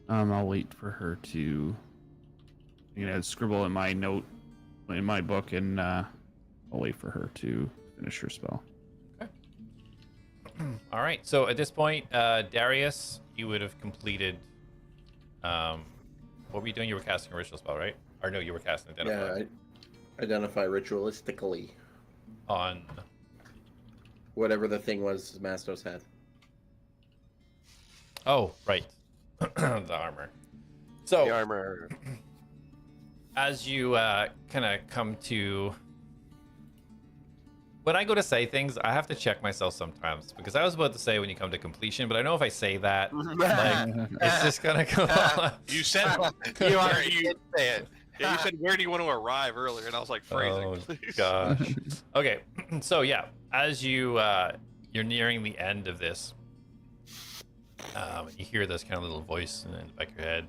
I'll wait for her to, scribble in my note in my book, and I'll wait for her to finish her spell. Okay. All right. So at this point, Darius, you would have completed. What were you doing? You were casting a ritual spell, right? Or no, you were casting identify. Yeah, identify ritualistically. On Whatever the thing was Mastos had. Oh, right. The armor. So The armor. as you kind of come to, when I go to say things, I have to check myself sometimes, because I was about to say when you come to completion, but I know if I say that, like, it's just gonna go on. You said You already did say it. Yeah, you said where do you want to arrive earlier, and I was like phrasing. Oh, Please. gosh. Okay, so yeah, as you you're nearing the end of this, you hear this kind of little voice in the back of your head.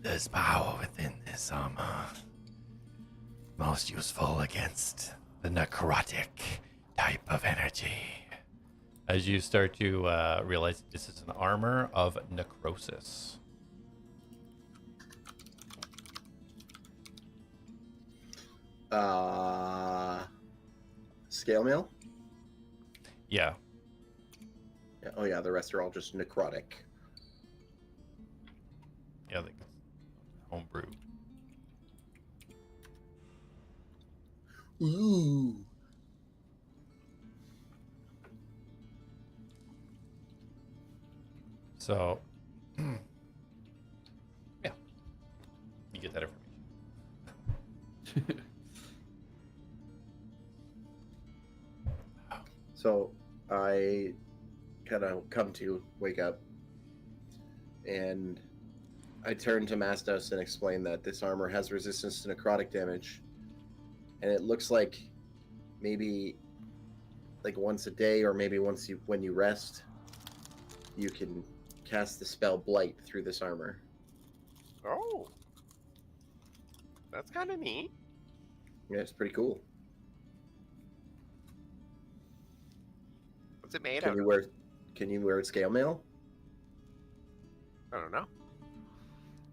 There's power within this armor. Most useful against the necrotic type of energy. As you start to realize this is an armor of necrosis. Scale mail? Yeah. Yeah, oh yeah, the rest are all just necrotic. Yeah, I think it's homebrew. So, yeah, you get that information. So I kind of come to wake up, and I turn to Mastos and explain that this armor has resistance to necrotic damage, and it looks like maybe like once a day, or maybe when you rest, you can cast the spell Blight through this armor. Oh, that's kind of neat. Yeah, it's pretty cool. What's it made Can out you of? wear scale mail? I don't know.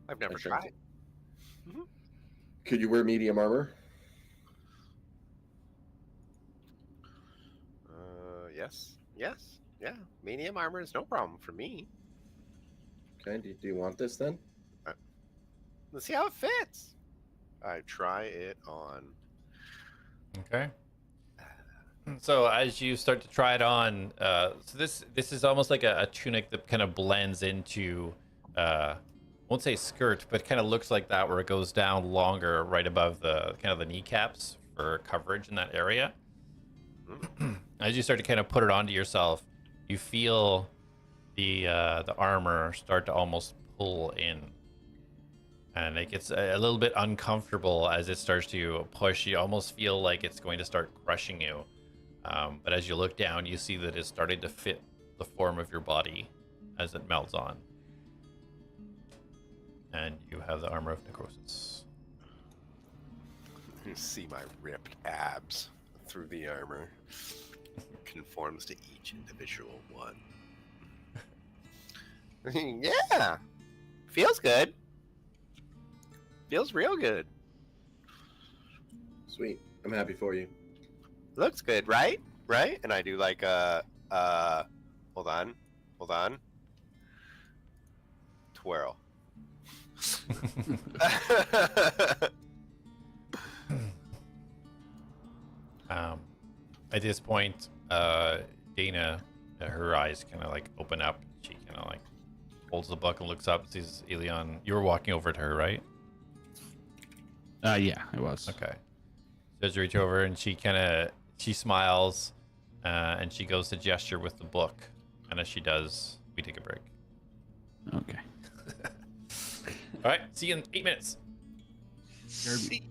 I've never I think tried. Could you wear medium armor? Yes. Yes. Yeah. Medium armor is no problem for me. Okay, do you want this then? Let's see how it fits. I try it on. Okay. So as you start to try it on, so this is almost like a tunic that kind of blends into, I won't say skirt, but kind of looks like that, where it goes down longer right above the kind of the kneecaps for coverage in that area. As you start to kind of put it onto yourself, you feel the armor start to almost pull in, and it gets a little bit uncomfortable as it starts to push. You almost feel like it's going to start crushing you. But as you look down, you see that it's starting to fit the form of your body as it melts on. And you have the armor of necrosis. You see my ripped abs through the armor. Conforms to each individual one. Yeah. Feels good. Feels real good. Sweet. I'm happy for you. Looks good, right? Right? And I do like hold on. Twirl. At this point, Dana, her eyes kind of like open up. She kind of like holds the book and looks up, sees Elion. You were walking over to her, right? Yeah, it was. Okay. So you reach over and she smiles, and she goes to gesture with the book. And as she does, we take a break. Okay. All right. See you in 8 minutes. See.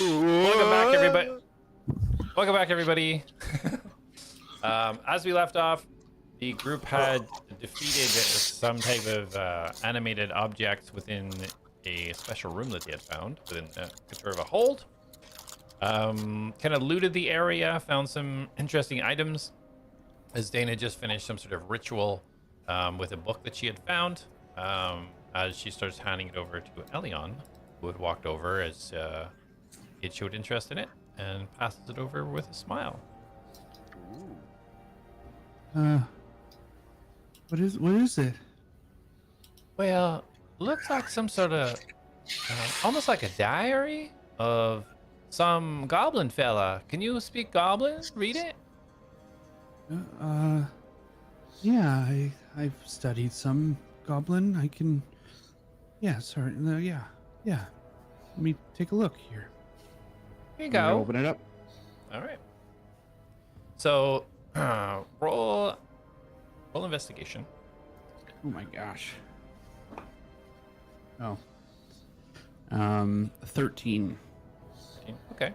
Welcome back, everybody. Welcome back, everybody. As we left off, the group had defeated some type of animated object within a special room that they had found within sort of a hold. Kind of looted the area, found some interesting items. As Dana just finished some sort of ritual with a book that she had found. As she starts handing it over to Elion, who had walked over as he had showed interest in it, and passes it over with a smile. What is it? Well, looks like some sort of, almost like a diary of some goblin fella. Can you speak goblin? Read it? Yeah, I've studied some goblin. I can, yeah, sorry, yeah. Let me take a look here. Here you I'm gonna go. open it up. All right. So, roll investigation. Oh my gosh. Oh. 13. Okay.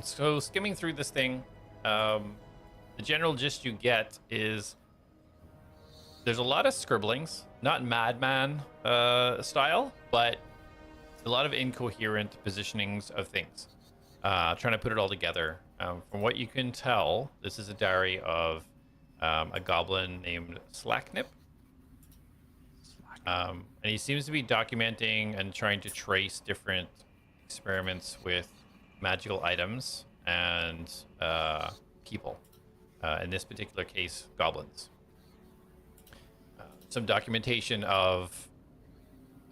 So skimming through this thing, the general gist you get is there's a lot of scribblings, not madman style, but a lot of incoherent positionings of things. Trying to put it all together. From what you can tell, this is a diary of a goblin named Slacknip. And he seems to be documenting and trying to trace different experiments with magical items and people. In this particular case, goblins. Some documentation of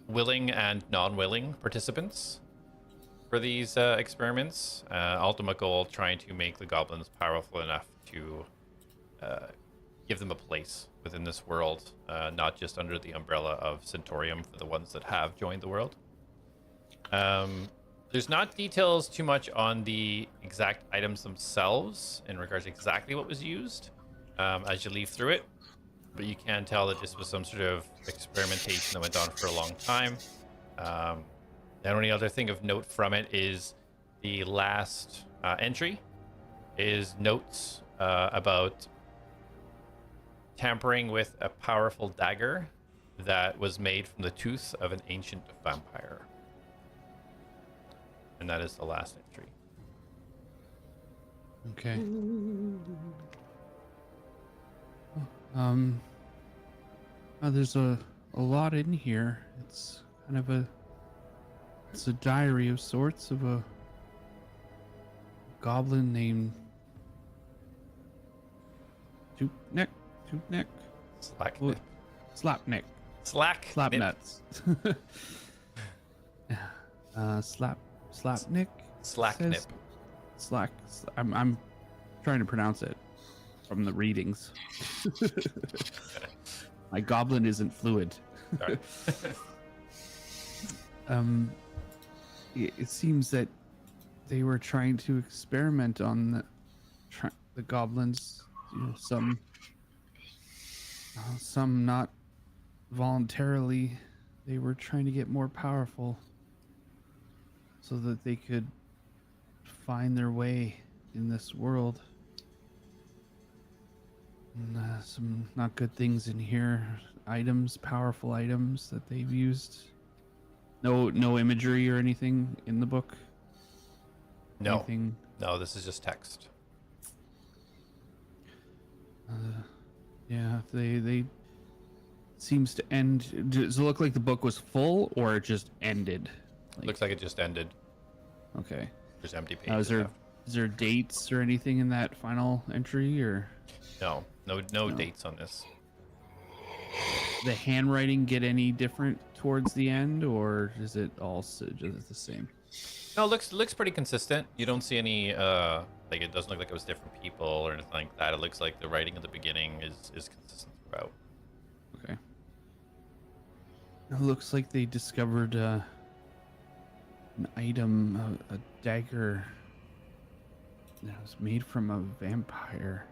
willing and non-willing participants for these experiments. Ultimate goal, trying to make the goblins powerful enough to give them a place within this world, not just under the umbrella of Centaurium for the ones that have joined the world. There's not details too much on the exact items themselves in regards to exactly what was used as you leaf through it, but you can tell that this was some sort of experimentation that went on for a long time. The only other thing of note from it is the last entry is notes about tampering with a powerful dagger that was made from the tooth of an ancient vampire. And that is the last entry. Okay. There's a lot in here. It's kind of it's a diary of sorts of a goblin named Tootneck. Slacknip. Slapneck. Slacknip. Slapnuts. Slapnick. Slacknip. I'm trying to pronounce it from the readings. My goblin isn't fluid. Sorry. It seems that they were trying to experiment on the goblins. You know, some not voluntarily. They were trying to get more powerful so that they could find their way in this world. And, some not good things in here. Items, powerful items that they've used. No imagery or anything in the book. No. Anything? No, this is just text. Yeah, they seems to end. Does it look like the book was full or it just ended? Looks like it just ended. Okay. There's empty pages. Is there dates or anything in that final entry, or No dates on this. the handwriting get any different towards the end, or is it all just the same? No, looks pretty consistent. You don't see any like it doesn't look like it was different people or anything like that. It looks like the writing at the beginning is consistent throughout. Okay. It looks like they discovered an item, a dagger that was made from a vampire.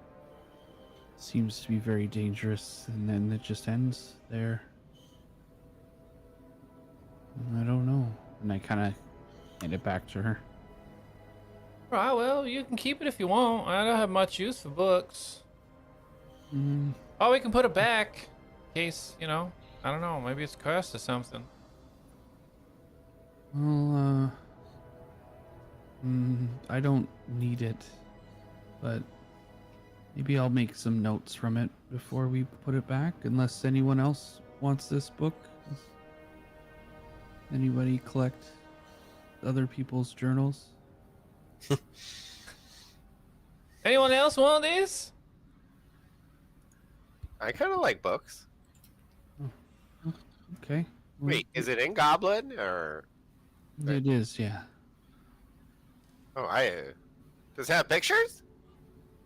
Seems to be very dangerous, and then it just ends there. I don't know. And I kind of hand it back to her. All right, well, you can keep it if you want. I don't have much use for books. Mm, Oh, we can put it back in case, I don't know, maybe it's cursed or something. well, I don't need it, but maybe I'll make some notes from it before we put it back, unless anyone else wants this book. Does anybody collect other people's journals? Anyone else want this? I kind of like books. Okay. Well, Wait, is it in Goblin or? it is, yeah. Oh, does it have pictures?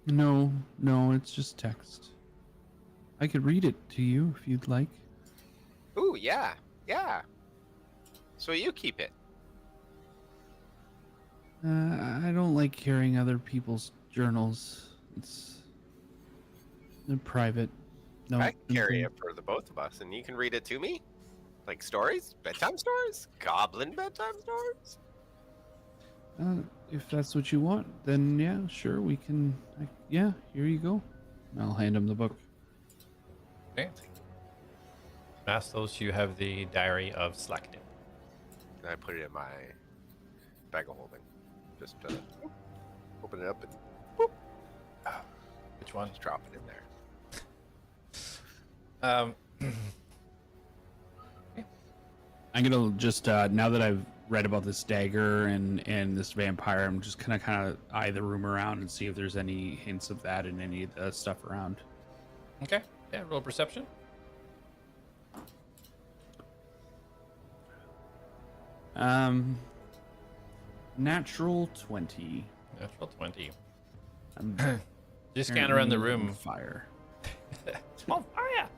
No, it's just text. I could read it to you if you'd like. Ooh, yeah. So you keep it. I don't like carrying other people's journals. It's private. No, I can carry it for the both of us, and you can read it to me? Like stories? Bedtime stories? Goblin bedtime stories? If that's what you want, then yeah, sure, we can. Yeah, here you go. I'll hand him the book. Okay. Mastos, you have the Diary of Slackdip. And I put it in my bag of holding. Just open it up and Which one? just drop it in there. I'm gonna just now that I've read about this dagger and this vampire, I'm just gonna kind of eye the room around and see if there's any hints of that in any of the stuff around. Okay. Yeah, roll perception. Natural 20. Natural 20. I'm Just scan around the apparently room. on fire. On fire!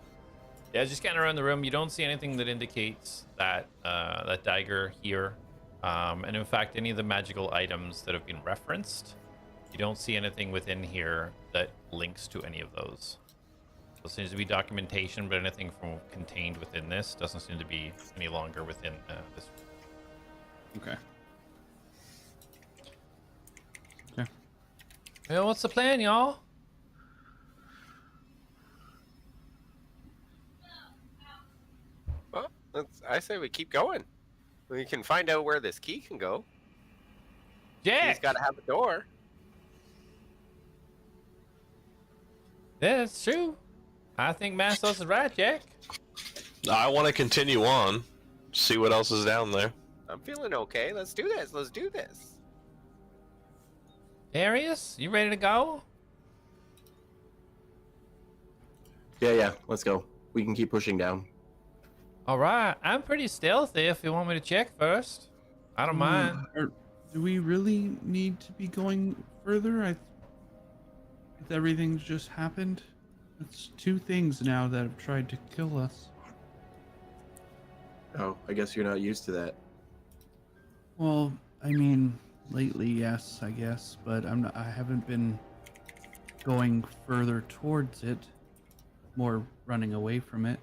Yeah, just scan around the room. You don't see anything that indicates that that dagger here. And in fact, any of the magical items that have been referenced, you don't see anything within here that links to any of those. So it seems to be documentation, but anything from contained within this doesn't seem to be any longer within this. Okay. Well, what's the plan, y'all? Well, I say we keep going. We can find out where this key can go. He's Jack! got to have a door. Yeah, that's true. I think Mastos is right, Jack. I want to continue on, see what else is down there. I'm feeling okay. Let's do this. Darius, you ready to go? Yeah, let's go. We can keep pushing down. All right, I'm pretty stealthy if you want me to check first. I don't mind. Do we really need to be going further? Everything's just happened. It's two things now that have tried to kill us. Oh, I guess you're not used to that. Well, I mean, lately, yes, I guess, but I haven't been going further towards it. More running away from it.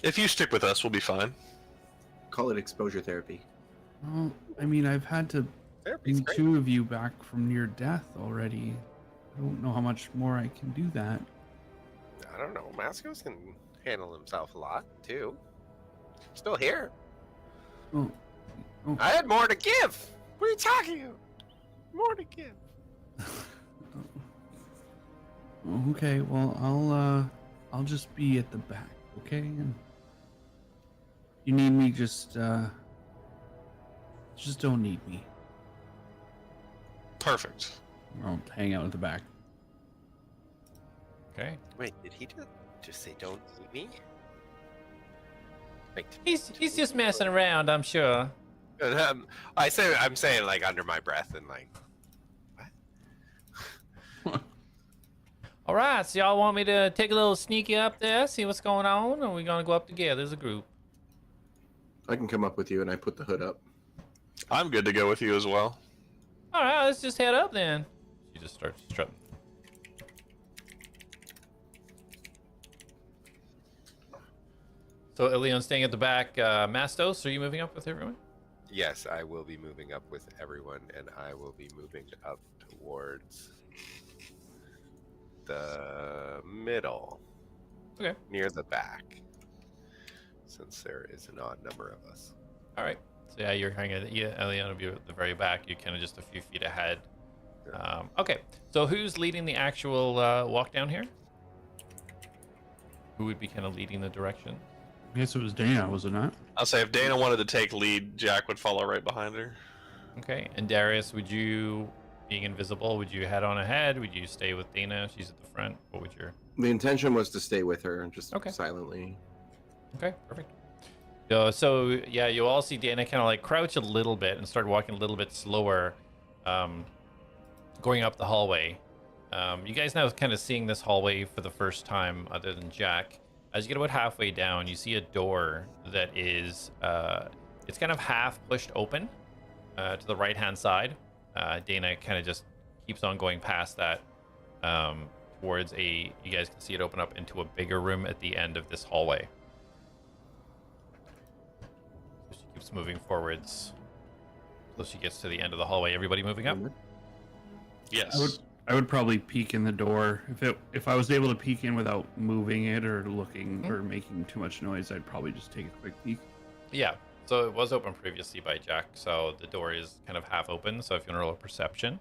If you stick with us, we'll be fine. Call it exposure therapy. Well, I mean, I've had to Therapy's bring great. two of you back from near death already. I don't know how much more I can do that. I don't know. Mascos can handle himself a lot, too. Still here. Oh, I had more to give. What are you talking about? More to give. okay. Well, I'll just be at the back, okay? And you need me, just don't need me. Perfect. I'll hang out at the back. Okay. Wait, did he just say don't eat me? Like, He's just messing around, I'm sure. I'm saying like under my breath and like, what? All right, so y'all want me to take a little sneaky up there, see what's going on, or are we gonna go up together as a group? I can come up with you, and I put the hood up. I'm good to go with you as well. All right, let's just head up then. She just starts strutting. So Elion staying at the back. Mastos, are you moving up with everyone? Yes, I will be moving up with everyone, and I will be moving up towards the middle. Okay. Near the back. Since there is an odd number of us. All right. So yeah, you're kind of Elion will be at the very back. You're kind of just a few feet ahead. Okay. So who's leading the actual walk down here? Who would be kind of leading the direction? I guess it was Dana, was it not? I'll say if Dana wanted to take lead, Jak would follow right behind her. Okay. And Darius, would you, being invisible, would you head on ahead? Would you stay with Dana? She's at the front. What would your... The intention was to stay with her and just Okay. silently. Okay, perfect. So yeah, you all see Dana kind of like crouch a little bit and start walking a little bit slower, going up the hallway. You guys now kind of seeing this hallway for the first time, other than Jak. As you get about halfway down, you see a door that is, it's kind of half pushed open to the right-hand side. Dana kind of just keeps on going past that towards you guys can see it open up into a bigger room at the end of this hallway. So she keeps moving forwards. So she gets to the end of the hallway. Everybody moving up? Yes. I would probably peek in the door. If I was able to peek in without moving it or looking or making too much noise, I'd probably just take a quick peek. Yeah. So it was open previously by Jak, so the door is kind of half open. So if you want to roll a perception.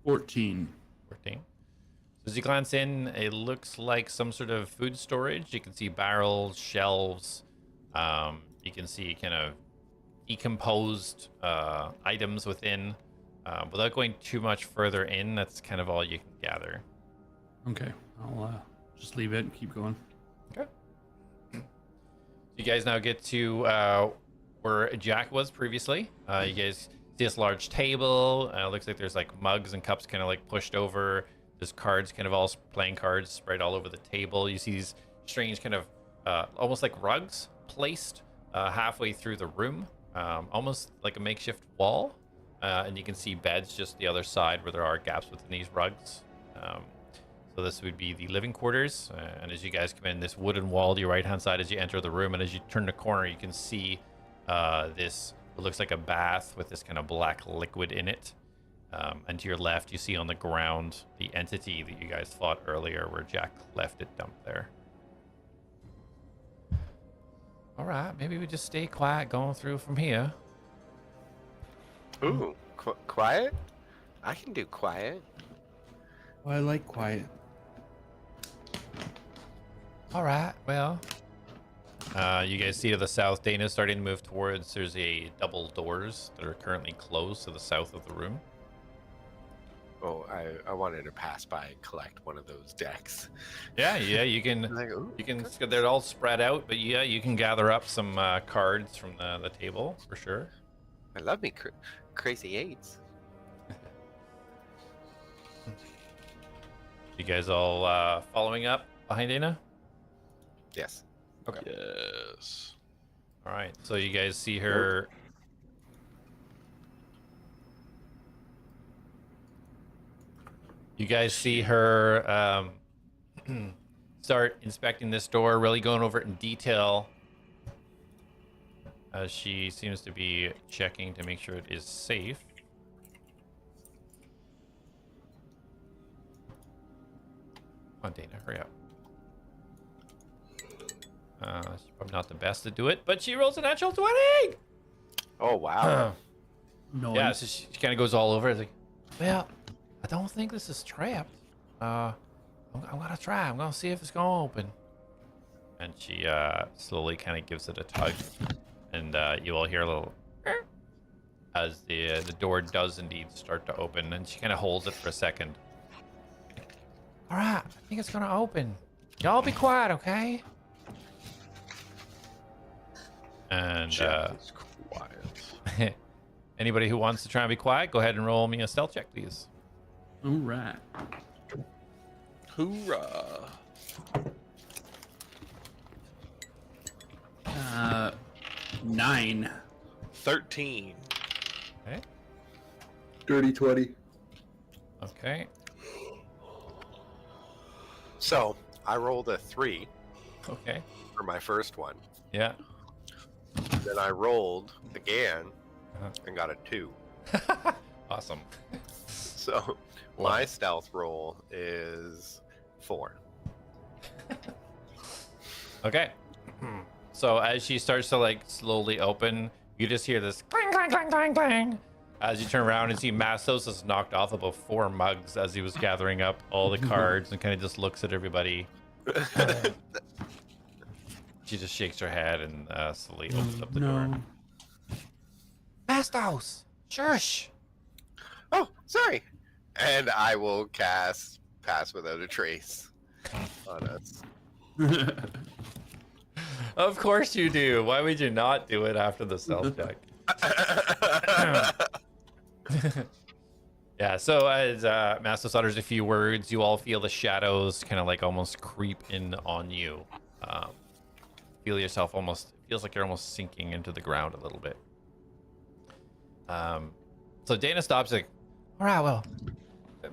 14. 14. So as you glance in, it looks like some sort of food storage. You can see barrels, shelves. You can see kind of decomposed items within. Without going too much further in, that's kind of all you can gather. Okay, I'll just leave it and keep going. Okay. You guys now get to where Jak was previously. You guys see this large table. Looks like there's like mugs and cups kind of like pushed over. There's cards, kind of all playing cards spread all over the table. You see these strange kind of almost like rugs placed halfway through the room, almost like a makeshift wall. And you can see beds just the other side where there are gaps within these rugs. So this would be the living quarters. And as you guys come in, this wooden wall to your right-hand side as you enter the room. And as you turn the corner, you can see this, it looks like a bath with this kind of black liquid in it. And to your left, you see on the ground the entity that you guys fought earlier where Jak left it dumped there. All right, maybe we just stay quiet going through from here. Ooh, quiet? I can do quiet. Well, I like quiet. All right, well. You guys see to the south, Dana's starting to move towards, there's a double doors that are currently closed to the south of the room. Oh, I wanted to pass by and collect one of those decks. Yeah, you can, Like, ooh, they're all spread out, but yeah, you can gather up some cards from the table for sure. I love me crazy eights. You guys all following up behind Dana? Yes. Okay. Yes. All right, so you guys see her. You guys see her start inspecting this door, really going over it in detail. As she seems to be checking to make sure it is safe. Come on, Dana, hurry up. She's probably not the best to do it, but she rolls a natural 20! Oh, wow. No. Yeah, so she kind of goes all over. It's like, well, I don't think this is trapped. I'm gonna try. I'm gonna see if it's gonna open. And she slowly kind of gives it a tug, and you all hear a little as the door does indeed start to open, and she kind of holds it for a second. All right, I think it's gonna open. Y'all be quiet, okay? And Jak is quiet. anybody who wants to try and be quiet, go ahead and roll me a stealth check, please. All right. Hoorah. 9. 13. Okay. Dirty 20. Okay. So, I rolled a 3. Okay. for my first one. Yeah. Then I rolled again Uh-huh. and got a 2. Awesome. So my stealth roll is 4. Okay. So as she starts to like slowly open, you just hear this clang, clang, clang, clang, clang. As you turn around and see Mastos has knocked off about 4 mugs as he was gathering up all the cards and kind of just looks at everybody. She just shakes her head and slowly opens up the door. Mastos! Shush! Oh, sorry. And I will cast Pass Without a Trace on us. Of course you do. Why would you not do it after the stealth check? Yeah, so as Mastos utters a few words, you all feel the shadows kind of like almost creep in on you. Feel yourself almost, feels like you're almost sinking into the ground a little bit. So Dana stops like, all right, well,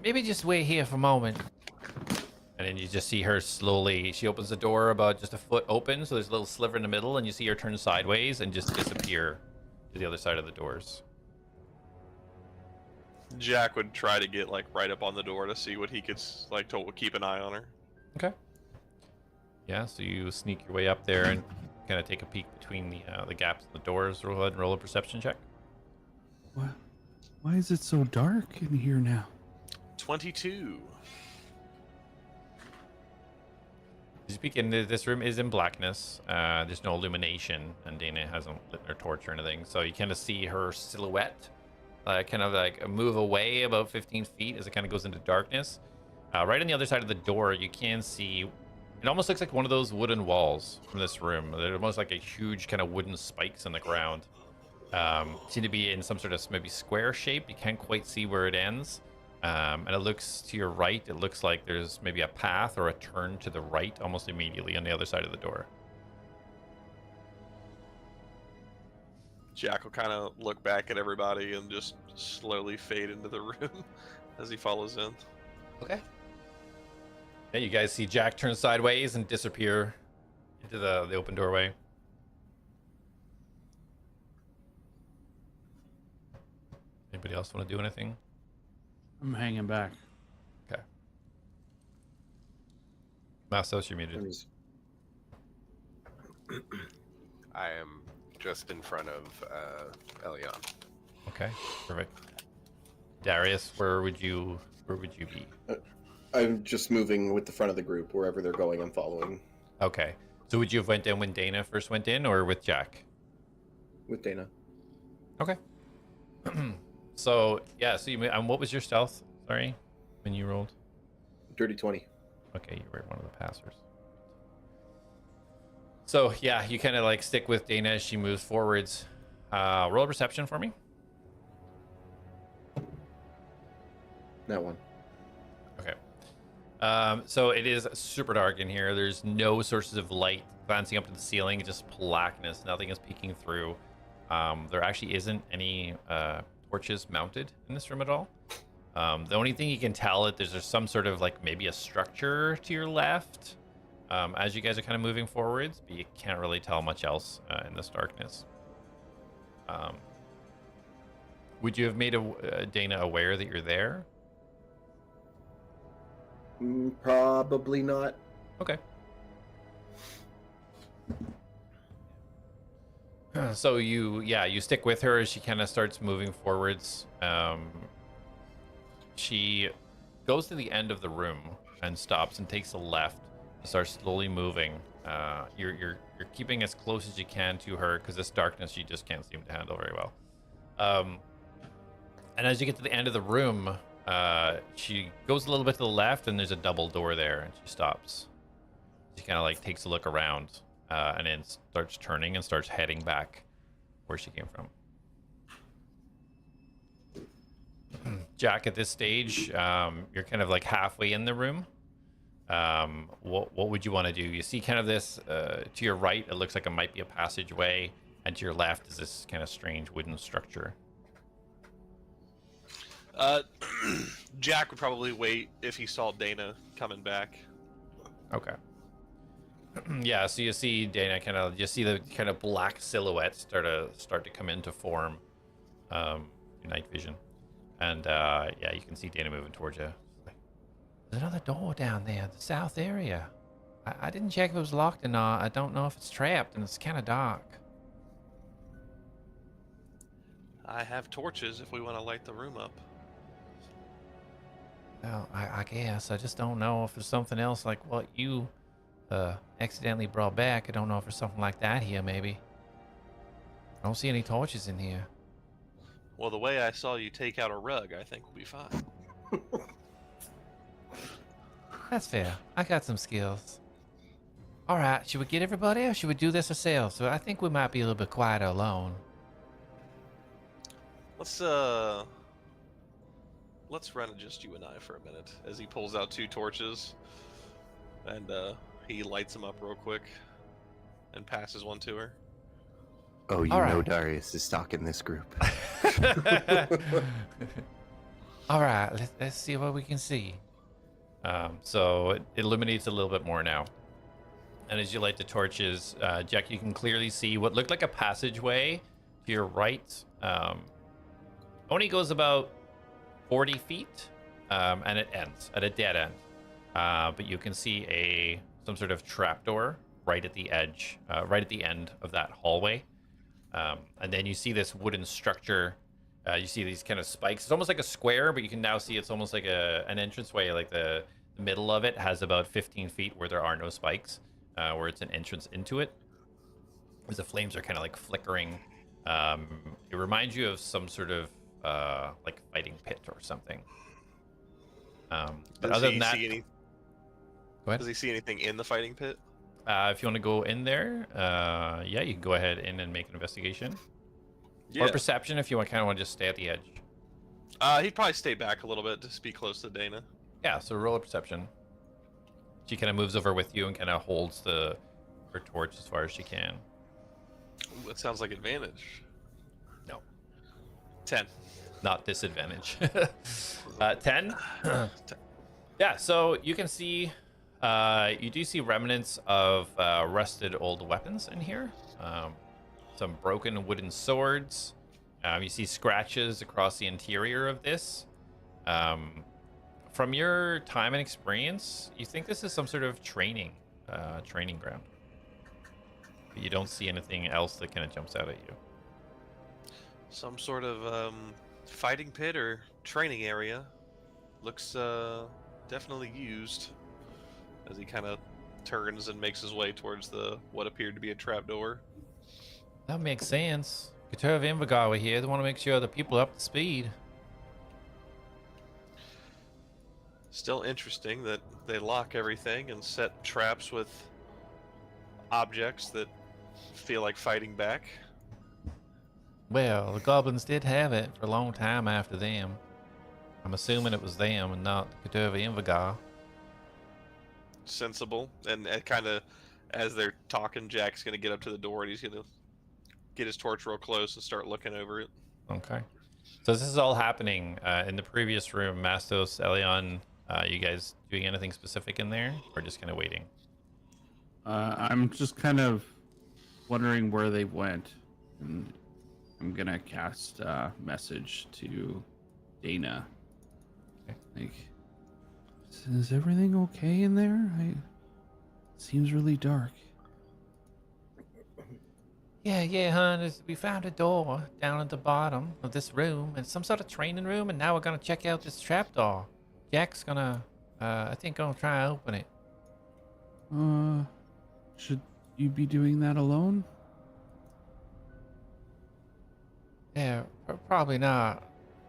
maybe just wait here for a moment. And then you just see her slowly, she opens the door about just a foot open, so there's a little sliver in the middle, and you see her turn sideways and just disappear to the other side of the doors. Jak would try to get like right up on the door to see what he could like to keep an eye on her. Okay. Yeah, so you sneak your way up there and kind of take a peek between the gaps in the doors. Roll ahead and roll a perception check. Why is it so dark in here now? 22. As you peek in, this room is in blackness. There's no illumination, and Dana hasn't lit her torch or anything. So you kind of see her silhouette kind of like move away about 15 feet as it kind of goes into darkness. Right on the other side of the door, you can see, it almost looks like one of those wooden walls from this room. They're almost like a huge kind of wooden spikes in the ground. Seem to be in some sort of maybe square shape. You can't quite see where it ends. And it looks to your right, it looks like there's maybe a path or a turn to the right almost immediately on the other side of the door. Jak will kind of look back at everybody and just slowly fade into the room as he follows in. Okay. Yeah, you guys see Jak turn sideways and disappear into the open doorway. Anybody else want to do anything? I'm hanging back. Okay. Mastos, you're muted. I am just in front of Elion. Okay, perfect. Darius, where would you be? I'm just moving with the front of the group. Wherever they're going, I'm following. Okay. So would you have went in when Dana first went in, or with Jak? With Dana. Okay. So yeah, so what was your stealth? Sorry, when you rolled. Dirty 20. Okay, you were one of the passers. So yeah, you kind of like stick with Dana as she moves forwards. Roll a perception for me. That one. Okay. So it is super dark in here. There's no sources of light glancing up to the ceiling. Just blackness. Nothing is peeking through. There actually isn't any torches mounted in this room at all. The only thing you can tell it there's some sort of like maybe a structure to your left as you guys are kind of moving forwards, but you can't really tell much else in this darkness. Would you have made Dana aware that you're there? Probably not. Okay. So you stick with her as she kind of starts moving forwards. She goes to the end of the room and stops and takes a left and starts slowly moving. You're keeping as close as you can to her because this darkness you just can't seem to handle very well. And as you get to the end of the room, she goes a little bit to the left and there's a double door there and she stops. She kind of like takes a look around and then starts turning and starts heading back where she came from. Jak, at this stage, you're kind of like halfway in the room. What would you want to do? You see kind of this to your right, it looks like it might be a passageway, and to your left is this kind of strange wooden structure. Jak would probably wait if he saw Dana coming back. Okay. Yeah, so you see Dana you see the kind of black silhouette start to come into form, your night vision, and yeah, you can see Dana moving towards you. There's another door down there, the south area. I didn't check if it was locked or not. I don't know if it's trapped, and it's kind of dark. I have torches if we want to light the room up. Well, I guess I just don't know if there's something else like what you accidentally brought back. I don't know if there's something like that here, maybe. I don't see any torches in here. Well, the way I saw you take out a rug, I think we'll be fine. That's fair. I got some skills. All right, should we get everybody, or should we do this ourselves? So I think we might be a little bit quieter alone. Let's run it just you and I for a minute as he pulls out 2 torches and he lights them up real quick and passes one to her. Oh, you All know right. Darius is stalking this group. All right, let's see what we can see. So it illuminates a little bit more now. And as you light the torches, Jak, you can clearly see what looked like a passageway to your right. Only goes about 40 feet, and it ends at a dead end. But you can see some sort of trapdoor right at the edge, right at the end of that hallway. And then you see this wooden structure. You see these kind of spikes. It's almost like a square, but you can now see it's almost like an entranceway. Like the middle of it has about 15 feet where there are no spikes, where it's an entrance into it. As the flames are kind of like flickering. It reminds you of some sort of like fighting pit or something. But Does other he than that, see go ahead. Does he see anything in the fighting pit? If you want to go in there, yeah, you can go ahead in and make an investigation. Yeah. Or perception if you kind of want to just stay at the edge. He'd probably stay back a little bit to be close to Dana. Yeah, so roll a perception. She kind of moves over with you and kind of holds her torch as far as she can. Ooh, that sounds like advantage. No. 10. Not disadvantage. 10? Yeah, so you can see, you do see remnants of rusted old weapons in here. Some broken wooden swords. You see scratches across the interior of this. From your time and experience, you think this is some sort of training ground. But you don't see anything else that kind of jumps out at you. Some sort of fighting pit or training area. Looks definitely used as he kind of turns and makes his way towards what appeared to be a trapdoor. That makes sense. Couture of Invigar were here. They want to make sure the people are up to speed. Still interesting that they lock everything and set traps with objects that feel like fighting back. Well, the goblins did have it for a long time after them. I'm assuming it was them and not the Couture of Invigar. Sensible. And kind of as they're talking, Jack's going to get up to the door and he's going to get his torch real close and start looking over it. Okay. So this is all happening in the previous room. Mastos, Elion, you guys doing anything specific in there, or just kind of waiting? I'm just kind of wondering where they went, and I'm gonna cast a message to Dana. Okay. Like, is everything okay in there? It seems really dark. Yeah, hon. We found a door down at the bottom of this room. It's some sort of training room, and now we're gonna check out this trapdoor. Jak's gonna, I think, gonna try to open it. Should you be doing that alone? Yeah, probably not.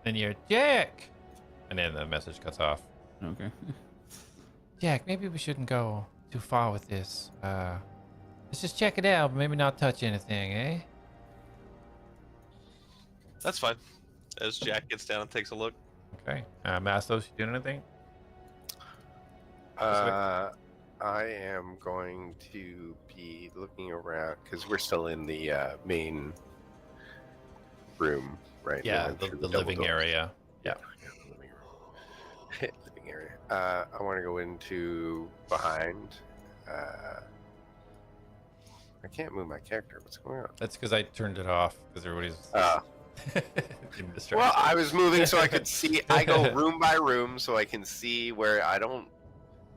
And you're Jak, and then the message cuts off. Okay. Jak, maybe we shouldn't go too far with this. Let's just check it out, but maybe not touch anything, eh? That's fine. As Jack gets down and takes a look. Okay. Mastos, you doing anything? I am going to be looking around because we're still in the main room, right? Yeah, We went through the double living doors. area. Yeah. Living room. Living area. I want to go into behind I can't move my character. What's going on? That's because I turned it off because everybody's getting distracted. Well, I was moving so I could see. I go room by room so I can see where I don't.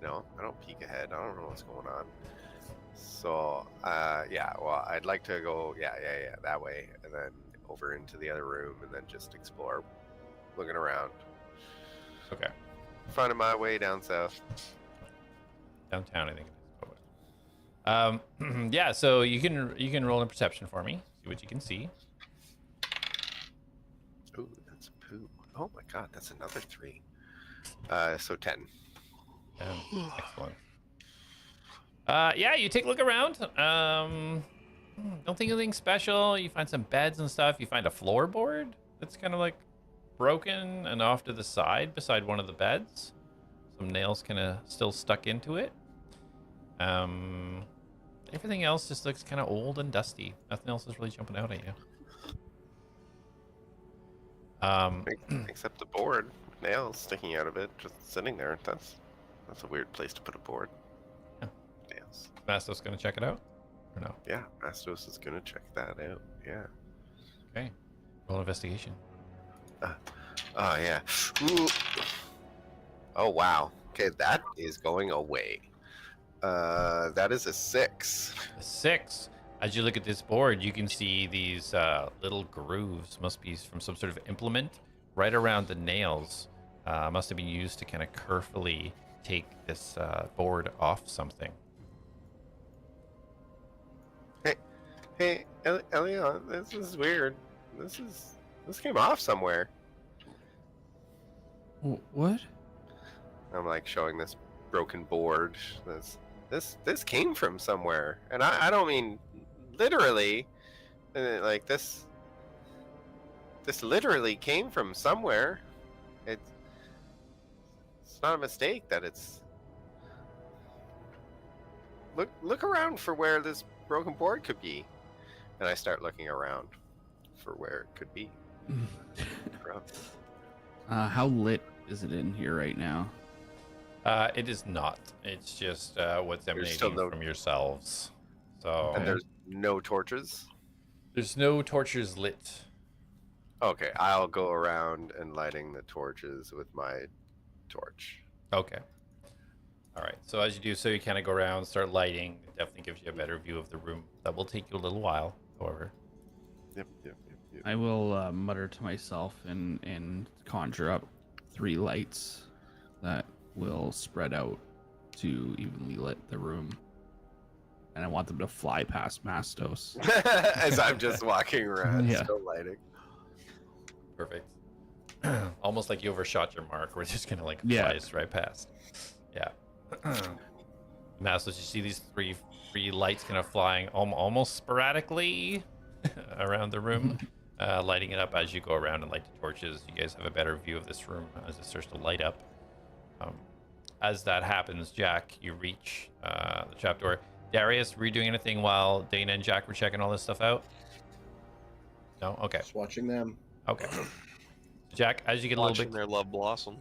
No, I don't peek ahead. I don't know what's going on. So, yeah. Well, I'd like to go. Yeah, that way, and then over into the other room, and then just explore, looking around. Okay. Finding my way down south. Downtown, I think. Yeah. So you can roll a perception for me. See what you can see. Ooh, that's a poo. Oh my god, that's another 3. So 10. Excellent. Yeah, you take a look around. Don't think anything special. You find some beds and stuff. You find a floorboard that's kind of like broken and off to the side beside one of the beds. Some nails kind of still stuck into it. Everything else just looks kind of old and dusty. Nothing else is really jumping out at you. Except the board, nails sticking out of it, just sitting there. That's a weird place to put a board. Yeah. Nails. Mastos gonna check it out, or no? Yeah, Mastos is gonna check that out. Yeah. Okay. Roll investigation. Oh yeah. Ooh. Oh wow. Okay, that is going away. That is a 6. A 6. As you look at this board, you can see these little grooves. Must be from some sort of implement right around the nails. Must have been used to kind of carefully take this board off something. Hey, Elion, this is weird. This came off somewhere. What? I'm like showing this broken board. This came from somewhere, and I don't mean literally. Like this literally came from somewhere. It's not a mistake that it's. Look around for where this broken board could be, and I start looking around for where it could be. How lit is it in here right now? It is not. It's just what's emanating still from yourselves. So And there's no torches. there's no torches lit. Okay, I'll go around and lighting the torches with my torch. Okay. All right. So as you do so, you kind of go around, start lighting. It definitely gives you a better view of the room. That will take you a little while, however. Yep. I will mutter to myself and conjure up 3 lights that will spread out to evenly lit the room. And I want them to fly past Mastos. As I'm just walking around, Yeah. still lighting. Perfect. Almost like you overshot your mark. We're just gonna like Yeah. flies right past. Yeah. Mastos, you see these three lights kind of flying almost sporadically around the room, lighting it up as you go around and light the torches. You guys have a better view of this room as it starts to light up. As that happens, Jak, you reach the trapdoor. Darius, were you doing anything while Dana and Jak were checking all this stuff out? No? Okay. Just watching them. Okay. Jak, as you get a little Watching bit... their love blossom.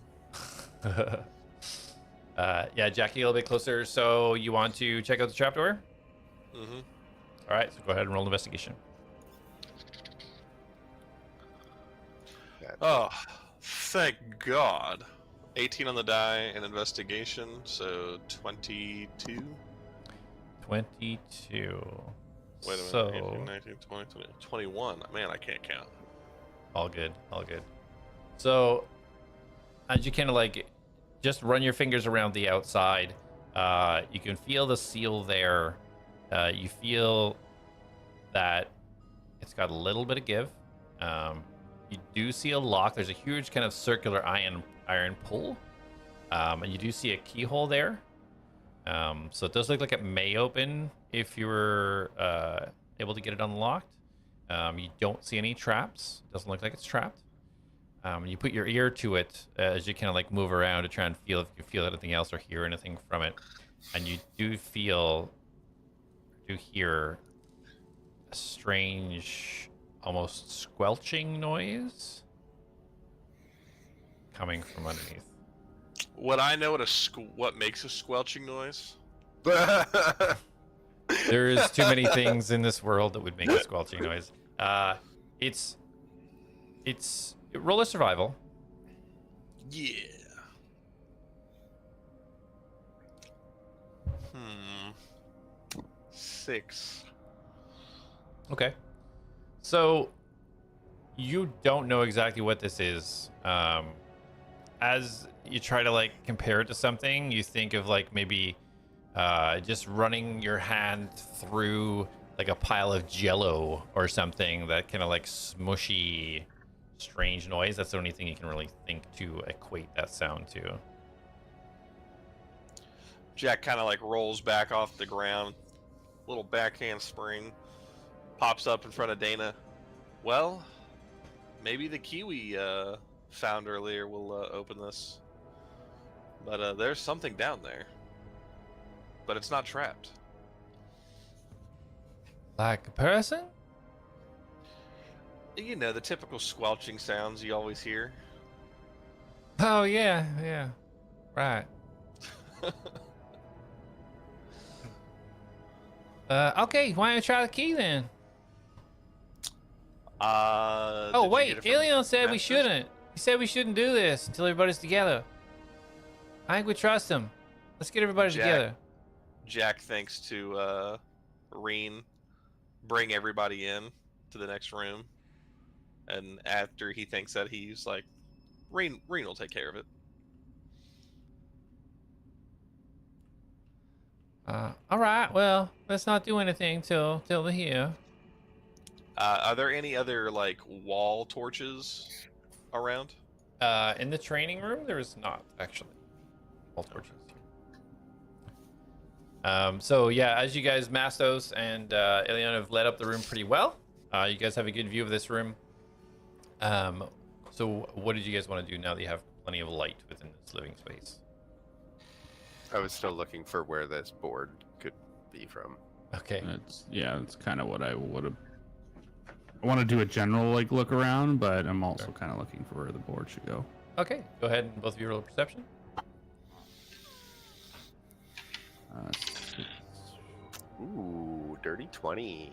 Yeah, Jak, you get a little bit closer. So you want to check out the trapdoor? Mm-hmm. All right, so go ahead and roll investigation. Oh, thank God. 18 on the die and investigation, so 22. 22. Wait a minute. So 18, 19, 20, 21. Man, I can't count. all good, all good. So as you kind of like just run your fingers around the outside, you can feel the seal there. You feel that it's got a little bit of give. You do see a lock. There's a huge kind of circular iron pull, and you do see a keyhole there. So it does look like it may open if you were able to get it unlocked. You don't see any traps. It doesn't look like it's trapped. You put your ear to it as you kind of like move around to try and feel if you feel anything else or hear anything from it, and you do hear a strange, almost squelching noise coming from underneath. Would I know what makes a squelching noise? There is too many things in this world that would make a squelching noise. It's roll a survival. Yeah. 6. Okay. So you don't know exactly what this is. As you try to like compare it to something, you think of like maybe just running your hand through like a pile of jello or something, that kind of like smushy, strange noise. That's the only thing you can really think to equate that sound to. Jak kind of like rolls back off the ground, little backhand spring, pops up in front of Dana. Well, maybe the key we found earlier will open this. But there's something down there. But it's not trapped. Like a person? You know, the typical squelching sounds you always hear. Oh yeah, right. Okay, why don't you try the key then? Oh Oh wait, Elion said we shouldn't. He said we shouldn't do this until everybody's together. I think we trust him. Let's get everybody together. Jak thinks to Reen, bring everybody in to the next room, and after he thinks that, he's like, Reen will take care of it. All right. Well, let's not do anything till they're here. Are there any other like wall torches around? In the training room, there is not actually all torches. So yeah, as you guys, Mastos and Elion have led up the room pretty well. You guys have a good view of this room. So what did you guys want to do now that you have plenty of light within this living space? I was still looking for where this board could be from. Okay. That's kind of what I would have. I want to do a general like look around, but I'm also kind of looking for where the board should go. Okay. Go ahead and both of you roll a perception. Ooh, dirty 20.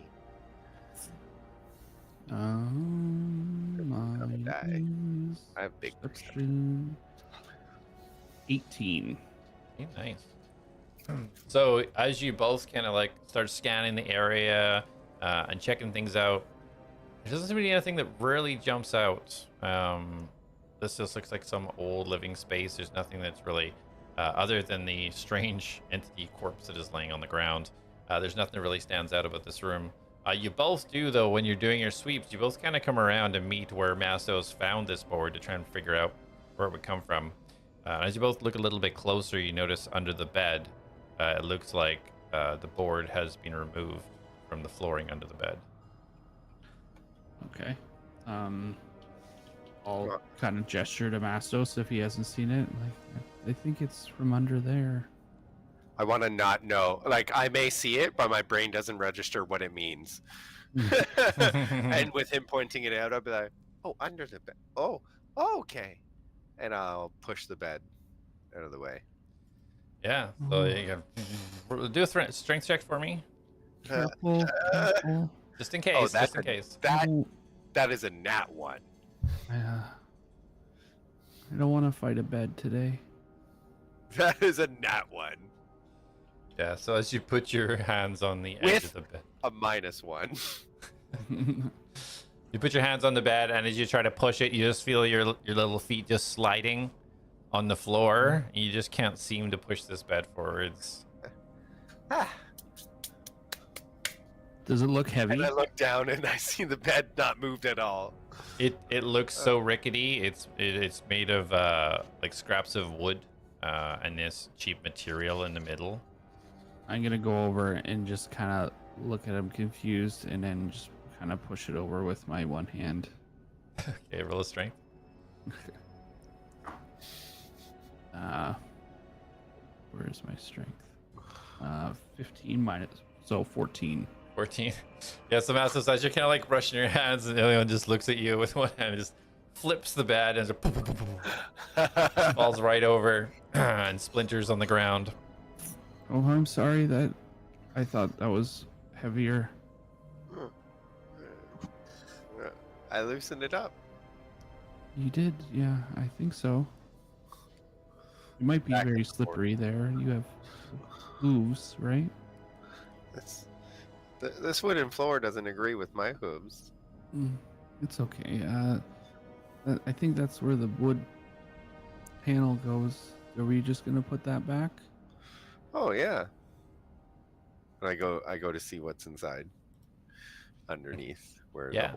Die. I have big perception. 18. Okay, nice. So as you both kind of like start scanning the area and checking things out, there doesn't seem to be anything that really jumps out. This just looks like some old living space. There's nothing that's really, other than the strange entity corpse that is laying on the ground. There's nothing that really stands out about this room. You both do, though, when you're doing your sweeps, you both kind of come around and meet where Mastos found this board to try and figure out where it would come from. As you both look a little bit closer, you notice under the bed, it looks like the board has been removed from the flooring under the bed. Okay. I'll kind of gesture to Mastos if he hasn't seen it. Like, I think it's from under there. I want to not know. Like, I may see it, but my brain doesn't register what it means. And with him pointing it out, I'll be like, oh, under the bed. Oh, okay. And I'll push the bed out of the way. Yeah, so you can do a strength check for me. Careful. Just in case, just in case. That is a nat 1. I don't want to fight a bed today. That is a nat 1. Yeah, so as you put your hands on the edge of the bed. A -1. You put your hands on the bed, and as you try to push it, you just feel your little feet just sliding on the floor. And you just can't seem to push this bed forwards. Does it look heavy? And I look down and I see the bed not moved at all. It looks so rickety. It's made of like scraps of wood and this cheap material in the middle. I'm gonna go over and just kind of look at him confused, and then just kind of push it over with my one hand. Okay, roll a strength. Where is my strength? 15 minus, so 14. 14. Yeah, so Mastos, as you're kind of like brushing your hands, and everyone just looks at you with one hand and just flips the bed and just falls right over and splinters on the ground. Oh, I'm sorry. That I thought that was heavier. I loosened it up. You did, yeah, I think so. You might be Back very and forth. slippery there. You have hooves, right? This wooden floor doesn't agree with my hooves. It's okay. I think that's where the wood panel goes. Are we just gonna put that back? Oh yeah. And I go to see what's inside, underneath where. Yeah.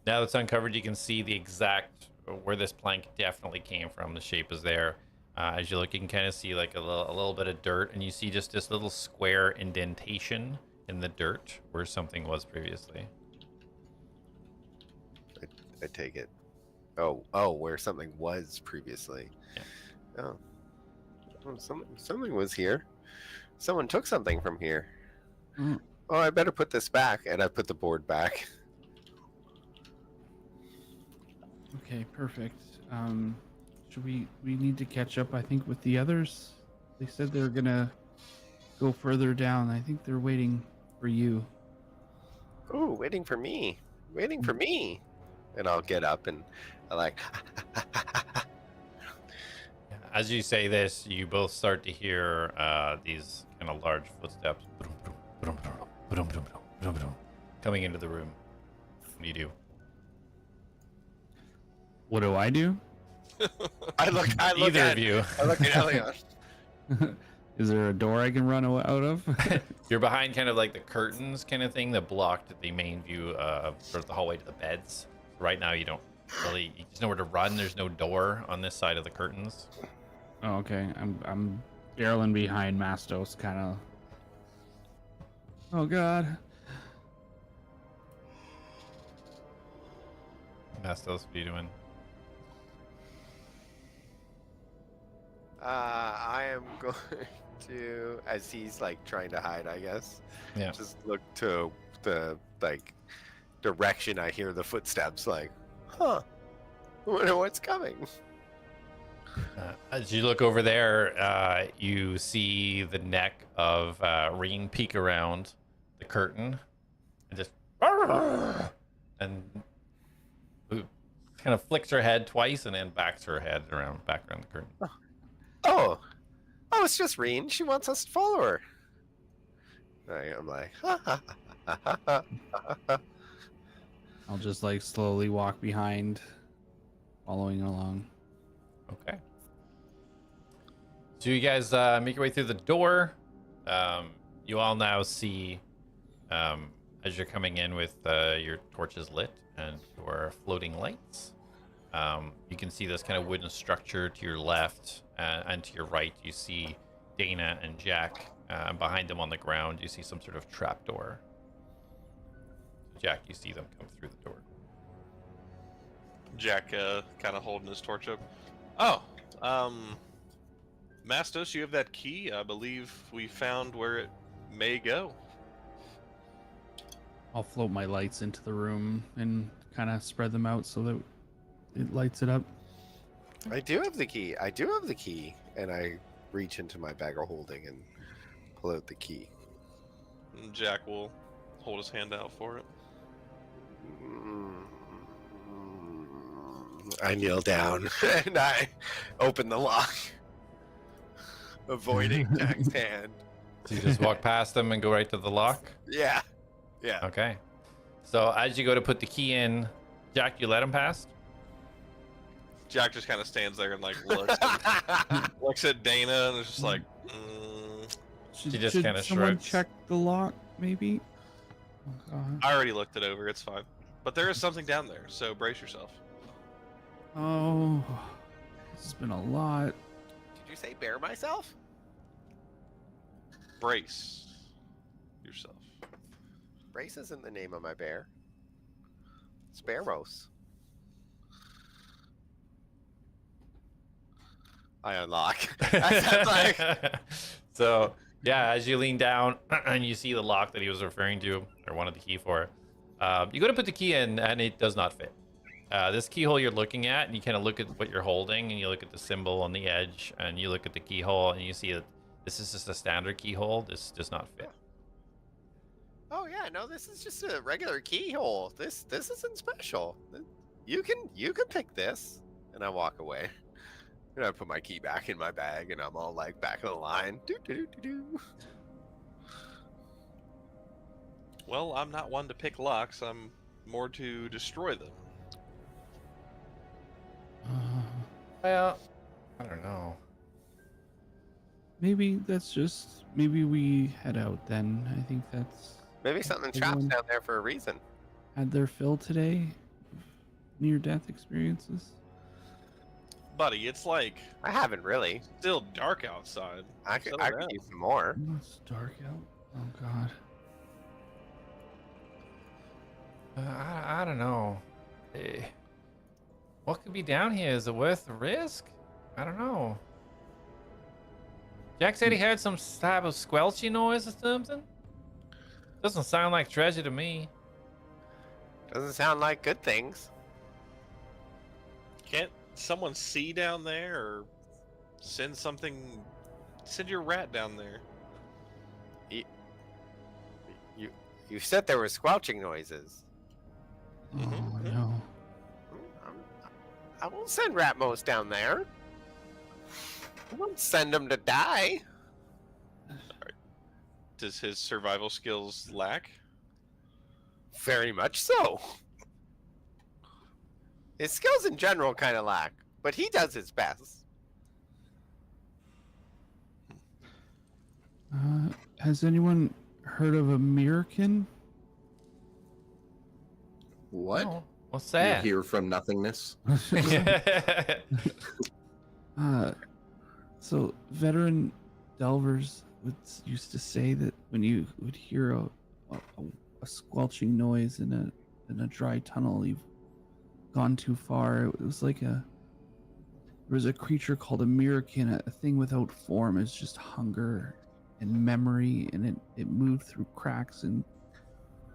Now that's uncovered, you can see the exact where this plank definitely came from. The shape is there. As you look, you can kind of see like a little bit of dirt, and you see just this little square indentation in the dirt where something was previously. I take it. Oh, where something was previously. Yeah. Oh, something was here. Someone took something from here. Mm. Oh, I better put this back, and I put the board back. Okay, perfect. Should we need to catch up, I think, with the others? They said they were gonna go further down. I think they're waiting for you. Oh, waiting for me. Waiting for me. And I'll get up and I like As you say this, you both start to hear these kind of large footsteps coming into the room. What do you do? What do I do? I look Either at of you. I look at Elion. Is there a door I can run out of? You're behind kind of like the curtains kind of thing that blocked the main view of sort of the hallway to the beds. Right now you don't really, there's nowhere to run. There's no door on this side of the curtains. Oh, okay. I'm barreling behind Mastos, kind of. Oh God. Mastos, what are you doing? I am going to, as he's like trying to hide, I guess. Yeah. Just look to the like direction I hear the footsteps. Like, huh? I wonder what's coming. As you look over there, you see the neck of Reen peek around the curtain and just and kind of flicks her head twice and then backs her head back around the curtain. Oh, it's just Reen. She wants us to follow her. I'm like, I'll just like slowly walk behind, following along. Okay. So you guys make your way through the door. You all now see, as you're coming in with your torches lit and your floating lights, you can see this kind of wooden structure to your left, and to your right you see Dana and Jak. And behind them on the ground you see some sort of trapdoor. Jak, you see them come through the door. Jak kind of holding his torch up. Oh, Mastos, you have that key. I believe we found where it may go. I'll float my lights into the room and kind of spread them out so that it lights it up. I do have the key. And I reach into my bag of holding and pull out the key. And Jak will hold his hand out for it. I kneel down and I open the lock, avoiding Jak's hand. So you just walk past them and go right to the lock? Yeah. Okay. So as you go to put the key in, Jak, you let him pass? Jak just kind of stands there and like looks at Dana and is just like, She just Should kinda someone shrugs. check the lock, maybe? Oh, God. I already looked it over. It's fine. But there is something down there, so brace yourself. Oh, this has been a lot. Did you say bear myself? Brace yourself. Brace isn't the name of my bear. Sparrows. I unlock. I said like, So yeah, as you lean down and you see the lock that he was referring to, or wanted the key for, you go to put the key in and it does not fit. This keyhole you're looking at, and you kind of look at what you're holding, and you look at the symbol on the edge, and you look at the keyhole, and you see that this is just a standard keyhole. This does not fit. Oh yeah, no, this is just a regular keyhole. This isn't special. You can pick this. And I walk away. And I put my key back in my bag, and I'm all like back in the line. Do do do do do. Well, I'm not one to pick locks. I'm more to destroy them. Well, I don't know. Maybe maybe we head out then. I think that's Maybe something traps Everyone- down there for a reason. had their fill today. Near-death experiences. Buddy, it's like I haven't really. still dark outside. I could Settle down. use some more. It's dark out. Oh God. I don't know. What could be down here? Is it worth the risk? I don't know. Jack said he heard some type of squelchy noise or something. Doesn't sound like treasure to me. Doesn't sound like good things. Can't someone see down there or send something? Send your rat down there. You said there were squelching noises. Oh Mhm. no. I won't send Ratmos down there. I won't send him to die. Does his survival skills lack? Very much so. His skills in general kind of lack, but he does his best. Has anyone heard of American? What? Oh, what's You're that? here from nothingness. So veteran delvers used to say that when you would hear a squelching noise in a dry tunnel, you've gone too far. It was like there was a creature called American, a thing without form. It's just hunger and memory, and it moved through cracks and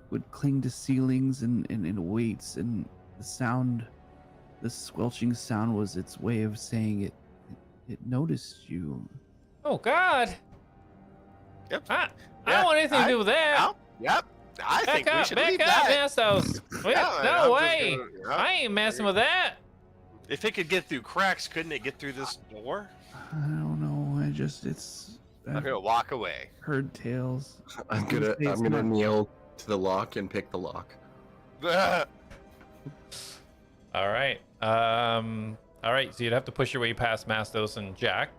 would cling to ceilings and weights, and the squelching sound was its way of saying it noticed you. Oh God! Yep. I don't want anything to do with that. Yep. I think we should leave back up, that. Mastos. Wait, Yeah, and no I'm just way! gonna- I ain't messing with that. If it could get through cracks, couldn't it get through this door? I don't know. I'm I've gonna walk away. heard tales. I'm say gonna it's not- kneel to the lock and pick the lock. All right. All right. So you'd have to push your way past Mastos and Jak.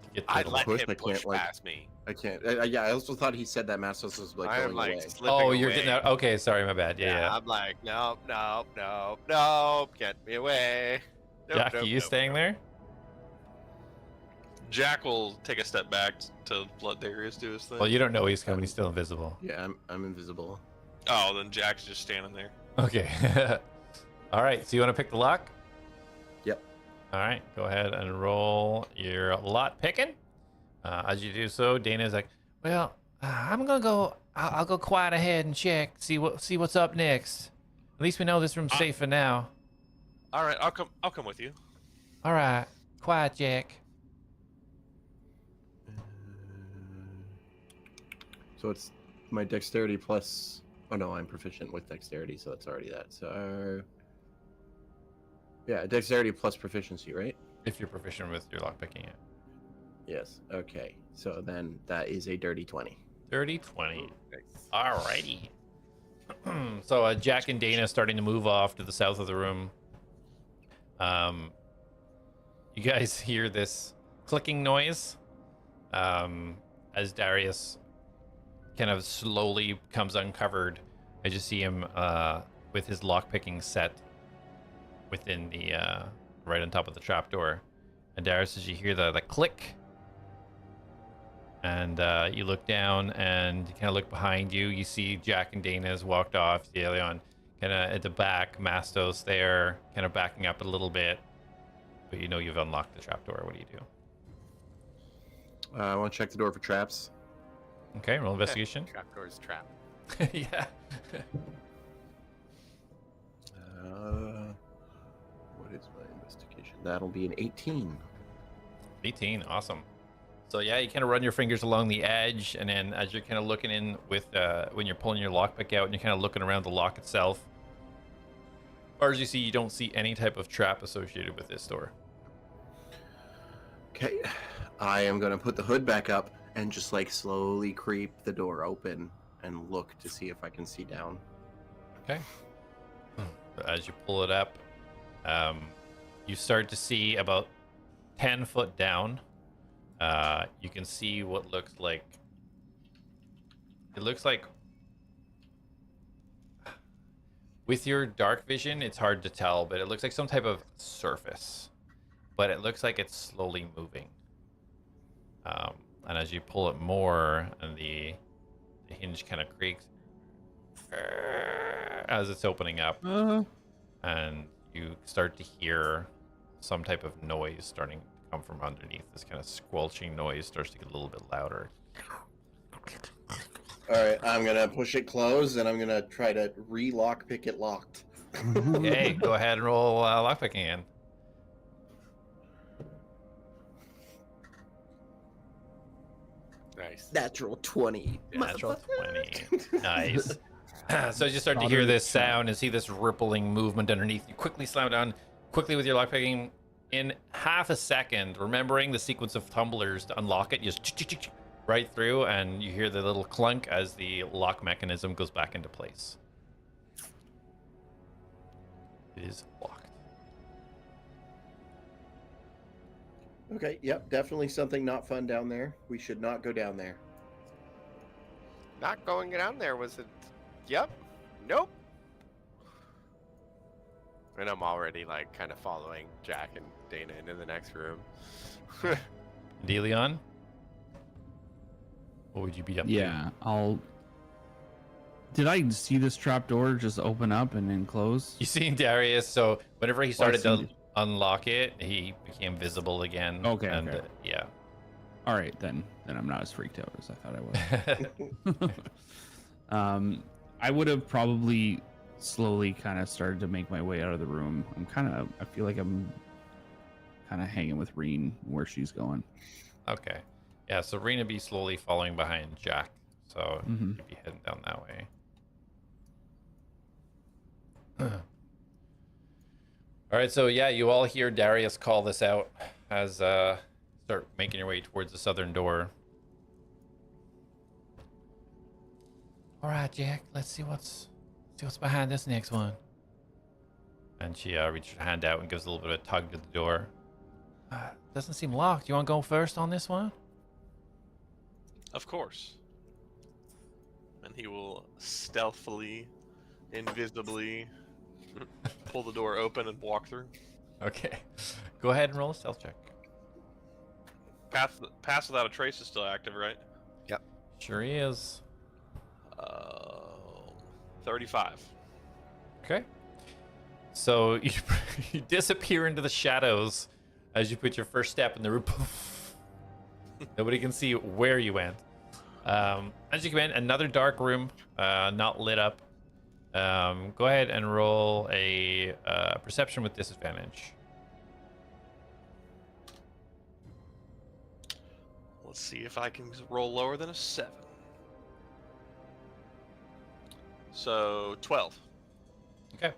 To get to I'd the- let push, him I push can't, like- past me. I can't. Yeah, I also thought he said that Mastos was like I am going like away. slipping Oh, away. you're getting out. Okay, sorry, my bad. Yeah. I'm like, nope, get me away. Nope, Jak, nope, are you nope, staying nope. there? Jack will take a step back to let Darius do his thing. Well, you don't know he's coming. He's still invisible. Yeah, I'm invisible. Oh, then Jack's just standing there. Okay. All right. So you want to pick the lock? Yep. All right. Go ahead and roll your lot picking. As you do so, Dana's like, "Well, I'm gonna go. I'll go quiet ahead and check. See what's up next. At least we know this room's safe for now. All right, I'll come with you. All right. Quiet, Jak. So it's my dexterity plus. Oh no, I'm proficient with dexterity, so that's already that. So yeah, dexterity plus proficiency, right? If you're proficient with your lock picking it. Yes. Okay. So then that is a dirty 20. Dirty 20. Nice. Alrighty. So Jak and Dana starting to move off to the south of the room. You guys hear this clicking noise as Darius kind of slowly comes uncovered. I just see him with his lockpicking set within the right on top of the trapdoor. And Darius, as you hear the click, and you look down and you kind of look behind you. You see Jak and Dana has walked off. The Elion kind of at the back. Mastos there, kind of backing up a little bit. But you know you've unlocked the trapdoor. What do you do? I want to check the door for traps. Okay, roll investigation. Trapdoor's trap. Yeah. What is my investigation? That'll be an 18. 18, awesome. So yeah, you kind of run your fingers along the edge, and then as you're kind of looking in with when you're pulling your lockpick out, and you're kind of looking around the lock itself, as far as you see, you don't see any type of trap associated with this door. Okay, I am gonna put the hood back up and just like slowly creep the door open and look to see if I can see down. Okay. As you pull it up, you start to see about 10 foot down. You can see what looks like. It looks like. With your dark vision, it's hard to tell, but it looks like some type of surface. But it looks like it's slowly moving. And as you pull it more, and the hinge kind of creaks as it's opening up, and you start to hear some type of noise starting to come from underneath. This kind of squelching noise starts to get a little bit louder. All right, I'm gonna push it closed, and I'm gonna try to re-lockpick it locked. Okay, go ahead and roll lockpicking again. Nice. Natural 20. Natural 20. Nice. So as you start to Not hear a this shot. sound and see this rippling movement underneath, you quickly slam down quickly with your lockpicking. In half a second, remembering the sequence of tumblers to unlock it, you just right through, and you hear the little clunk as the lock mechanism goes back into place. It is locked. Okay, yep, definitely something not fun down there. We should not go down there. Not going down there was it? Yep. Nope. And I'm already like kind of following Jak and Dana into the next room. Elion? What would you be up to? Yeah, I'll. Did I see this trap door just open up and then close? You seen Darius, so whenever he started seen to it. unlock it, he became visible again. Okay, And, okay. Yeah. All right, then I'm not as freaked out as I thought I was. I would have probably slowly kind of started to make my way out of the room. I feel like I'm kind of hanging with Reen where she's going. Okay. Yeah, so Rena be slowly following behind Jak. So Mhm. you'd be heading down that way. All right, so yeah, you all hear Darius call this out as start making your way towards the southern door. All right, Jak, let's see what's behind this next one. And she reaches her hand out and gives a little bit of a tug to the door. Doesn't seem locked. You want to go first on this one? Of course. And he will stealthily, invisibly pull the door open and walk through. Okay. Go ahead and roll a stealth check. Pass without a trace is still active, right? Sure he is. 35. Okay. So you disappear into the shadows as you put your first step in the room. Nobody can see where you went. As you come in, another dark room, not lit up. Go ahead and roll a perception with disadvantage. Let's see if I can roll lower than a 7. So 12. Okay.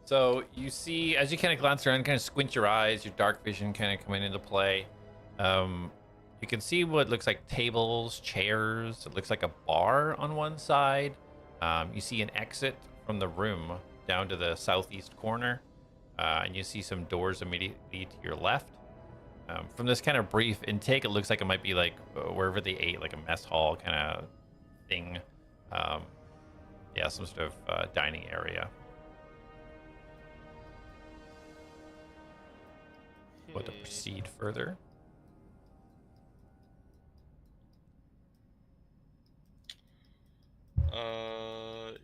So you see, as you kind of glance around, kind of squint your eyes, your dark vision kind of coming into play. You can see what looks like tables, chairs. It looks like a bar on one side. You see an exit from the room down to the southeast corner, and you see some doors immediately to your left. From this kind of brief intake, it looks like it might be like wherever they ate, like a mess hall kind of thing. Yeah, some sort of dining area. What to proceed further?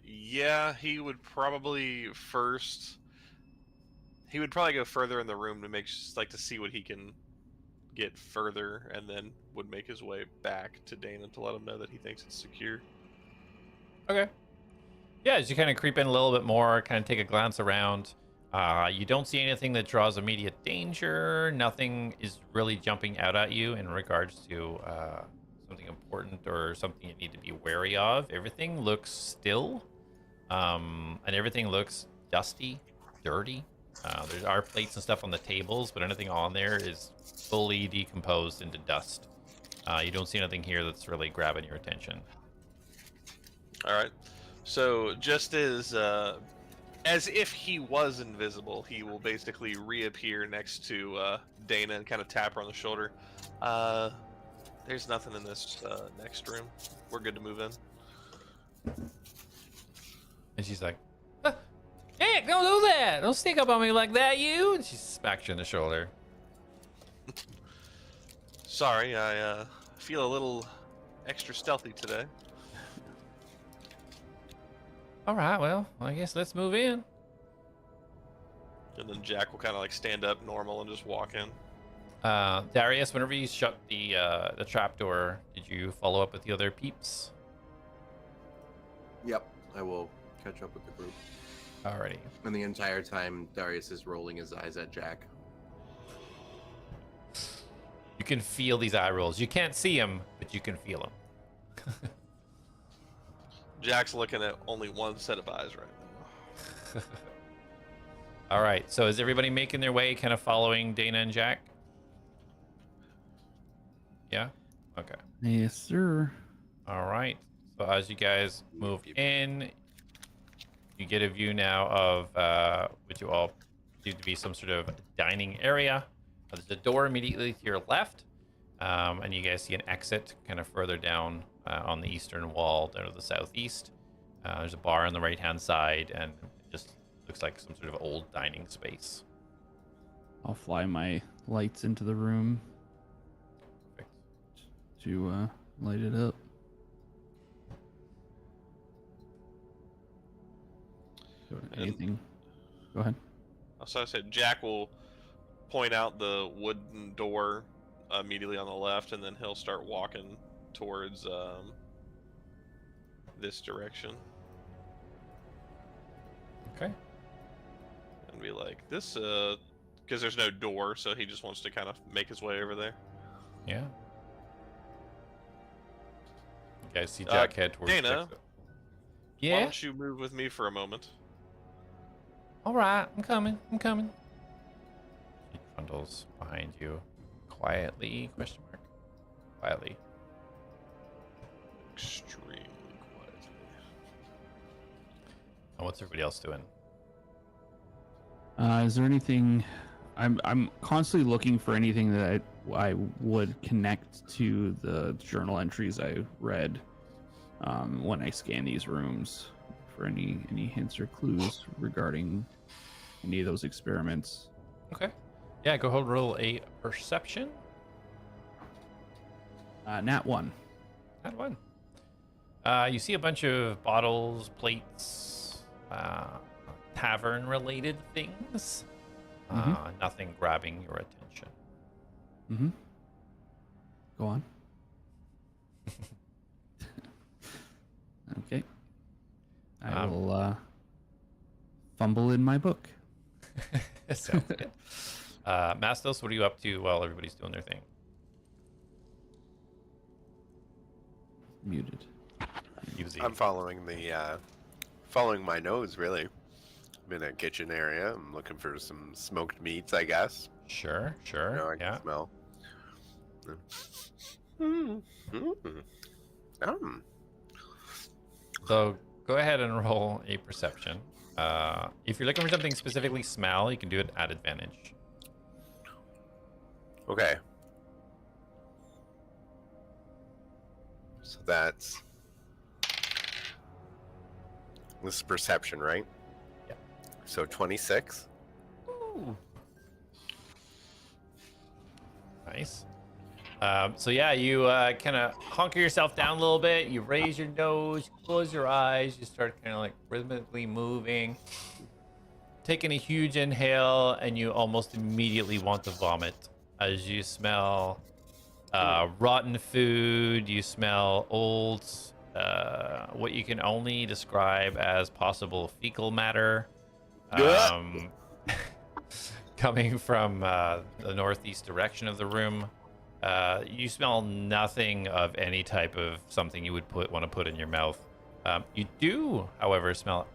Yeah, he would probably first. He would probably go further in the room to to see what he can get further, and then would make his way back to Dana to let him know that he thinks it's secure. Okay. Yeah, as you kind of creep in a little bit more, kind of take a glance around, You don't see anything that draws immediate danger. Nothing is really jumping out at you in regards to something important or something you need to be wary of. Everything looks still, and everything looks dusty, dirty. There are plates and stuff on the tables, but anything on there is fully decomposed into dust. You don't see anything here that's really grabbing your attention. All right. So just as if he was invisible, he will basically reappear next to Dana and kind of tap her on the shoulder. There's nothing in this next room. We're good to move in. And she's like, "Hey, don't do that! Don't sneak up on me like that, you!" And she smacks you in the shoulder. Sorry, I feel a little extra stealthy today. All right, well, I guess let's move in. And then Jak will kind of like stand up normal and just walk in. Darius, whenever you shut the trapdoor, did you follow up with the other peeps? Yep, I will catch up with the group. Alrighty. And the entire time, Darius is rolling his eyes at Jak. You can feel these eye rolls. You can't see them, but you can feel them. Jak's looking at only one set of eyes right now. All right, so is everybody making their way, kind of following Dana and Jak? Yeah? Okay. Yes, sir. All right. So as you guys move in, you get a view now of what you all perceive to be some sort of dining area. There's a door immediately to your left, and you guys see an exit kind of further down on the eastern wall, down to the southeast. There's a bar on the right-hand side, and it just looks like some sort of old dining space. I'll fly my lights into the room Perfect. to light it up. Anything? Go ahead. So I said Jak will point out the wooden door immediately on the left, and then he'll start walking towards this direction. Okay. And be like, this, because there's no door, so he just wants to kind of make his way over there. Yeah. You guys see Jak head towards Dana, the exit. Why Yeah? don't you move with me for a moment? All right, I'm coming. He trundles behind you quietly, question mark. Quietly. Extremely quietly. And what's everybody else doing? Is there anything? I'm constantly looking for anything that I would connect to the journal entries I read when I scan these rooms for any hints or clues regarding any of those experiments. Okay. Yeah, go ahead and roll a perception. Nat 1. That one. You see a bunch of bottles, plates, tavern-related things. Nothing grabbing your attention. Mm-hmm. Go on. Okay. I will fumble in my book. Sounds good. Mastos, what are you up to while everybody's doing their thing? Muted. I'm following following my nose, really. I'm in a kitchen area. I'm looking for some smoked meats, I guess. Sure. You know, I Yeah. can smell. So go ahead and roll a perception. If you're looking for something specifically smell, you can do it at advantage. Okay. So that's... This is perception, right? Yeah. So 26. Ooh. Nice. So yeah, you kind of hunker yourself down a little bit. You raise your nose, you close your eyes, you start kind of like rhythmically moving, taking a huge inhale, and you almost immediately want to vomit as you smell rotten food. You smell old, what you can only describe as possible fecal matter. coming from the northeast direction of the room. You smell nothing of any type of something you would want to put in your mouth. You do, however, smell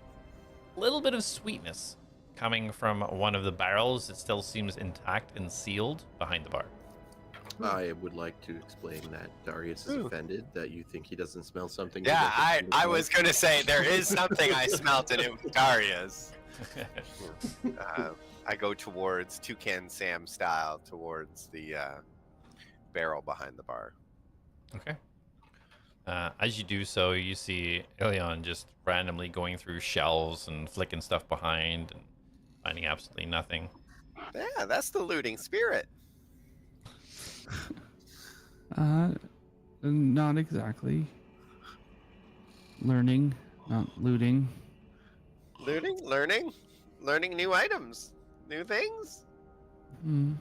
a little bit of sweetness coming from one of the barrels. It still seems intact and sealed behind the bar. I would like to explain that Darius is offended that you think he doesn't smell something. he Yeah, doesn't I smell. was gonna say there is something I smelt in it with Darius. I go towards Toucan Sam style towards the barrel behind the bar. Okay. As you do so, you see Elion just randomly going through shelves and flicking stuff behind and finding absolutely nothing. Yeah, that's the looting spirit. Not exactly. Learning, not looting. Looting, learning new items, new things. Things.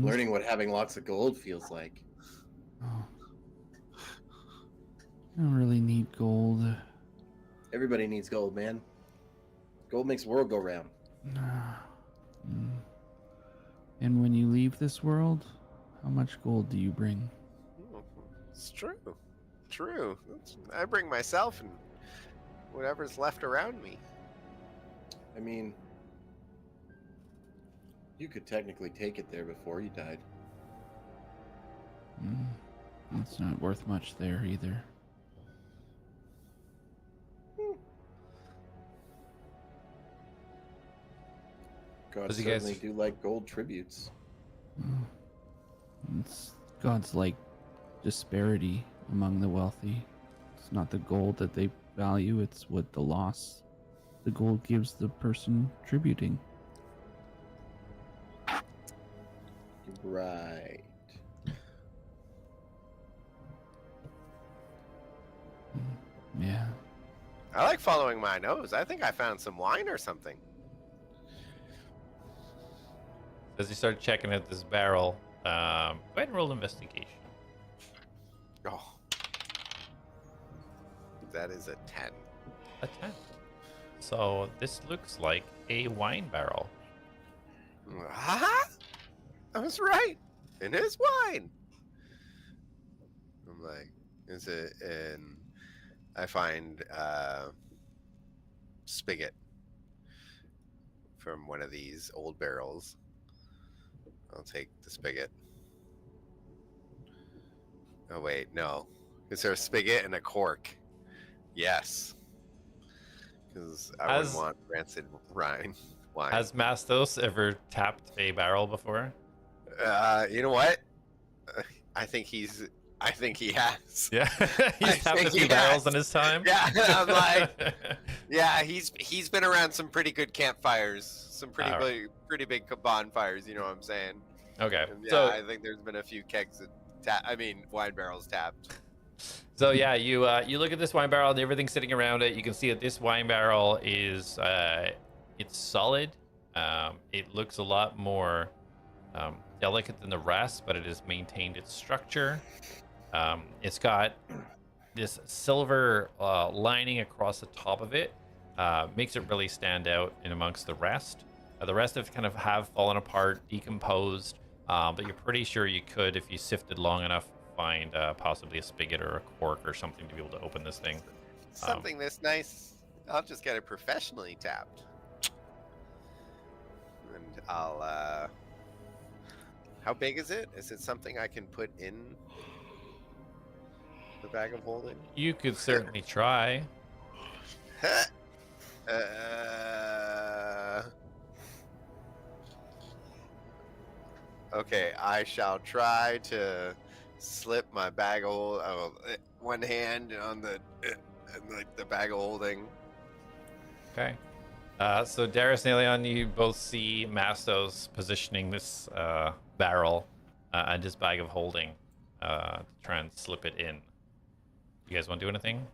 Learning what having lots of gold feels like. Oh. I don't really need gold. Everybody needs gold, man. Gold makes the world go round. And when you leave this world, how much gold do you bring? It's true. True. I bring myself and whatever's left around me. I mean, you could technically take it there before you died. It's not worth much there either. Gods you guys- certainly do like gold tributes. God's like disparity among the wealthy. It's not the gold that they value, it's what the loss the gold gives the person tributing. Right. Yeah. I like following my nose. I think I found some wine or something. As you start checking out this barrel, go ahead and roll investigation. Oh. That is a 10. A 10. So this looks like a wine barrel. Ah! I was right. It is wine. I'm like, is it in... I find spigot from one of these old barrels. I'll take the spigot. Oh wait, no. Is there a spigot and a cork? Yes. Because I wouldn't want rancid wine. Has Mastos ever tapped a barrel before? You know what? I think he has. Yeah, he's tapped a think few he barrels has. in his time. Yeah, I'm like, yeah, he's been around some pretty good campfires, some pretty Alright. big bonfires. You know what I'm saying? Okay, And yeah, so I think there's been a few kegs that wine barrels tapped. So yeah, you look at this wine barrel and everything sitting around it. You can see that this wine barrel is it's solid. It looks a lot more delicate than the rest, but it has maintained its structure. It's got this silver lining across the top of it. Makes it really stand out in amongst the rest. The rest have fallen apart, decomposed, but you're pretty sure you could, if you sifted long enough, find possibly a spigot or a cork or something to be able to open this thing. Something this nice, I'll just get it professionally tapped, and I'll. How big is it? Is it something I can put in the bag of holding? You could certainly try. Okay, I shall try to slip my bag of one hand on the bag of holding. Okay. So Darius and Elion, you both see Mastos positioning this barrel and his bag of holding to try and slip it in. You guys want to do anything?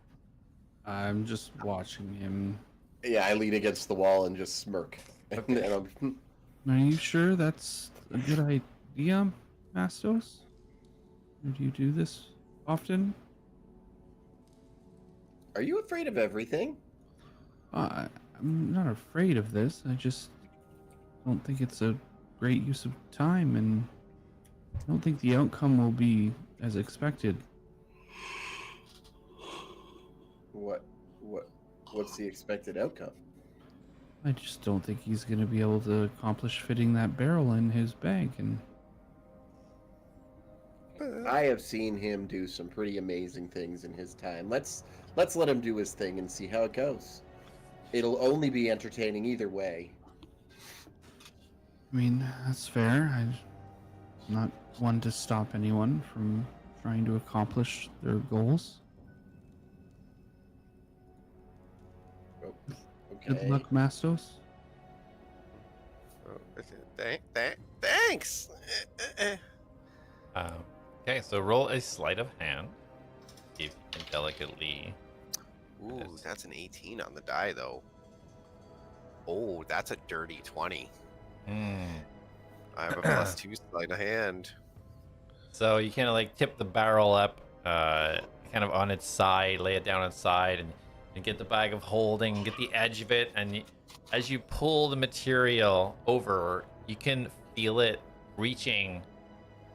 I'm just watching him. Yeah, I lean against the wall and just smirk. And I'm, Are you sure that's a good idea, Mastos? Or do you do this often? are you afraid of everything? I'm not afraid of this. I just don't think it's a great use of time, and I don't think the outcome will be as expected. What's the expected outcome? I just don't think he's going to be able to accomplish fitting that barrel in his bag. And I have seen him do some pretty amazing things in his time. Let's let him do his thing and see how it goes. It'll only be entertaining either way. I mean, that's fair. I'm not one to stop anyone from trying to accomplish their goals. Okay. Good luck, Mastos. Thanks. Okay, so roll a sleight of hand. See if you can delicately. Ooh, Yes. that's an 18 on the die, though. Oh, that's a dirty 20. Hmm. I have a +2 sleight of hand. So you kind of like tip the barrel up, kind of on its side, lay it down on its side, and get the bag of holding, get the edge of it, and as you pull the material over, you can feel it reaching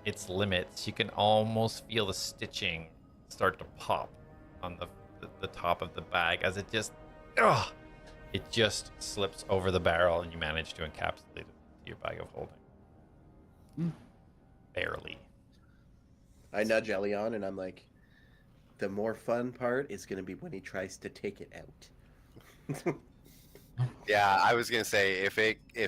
its limits. You can almost feel the stitching start to pop on the top of the bag as it just slips over the barrel, and you manage to encapsulate it into your bag of holding. Barely. I nudge Elion and I'm like, the more fun part is going to be when he tries to take it out. Yeah, I was gonna say if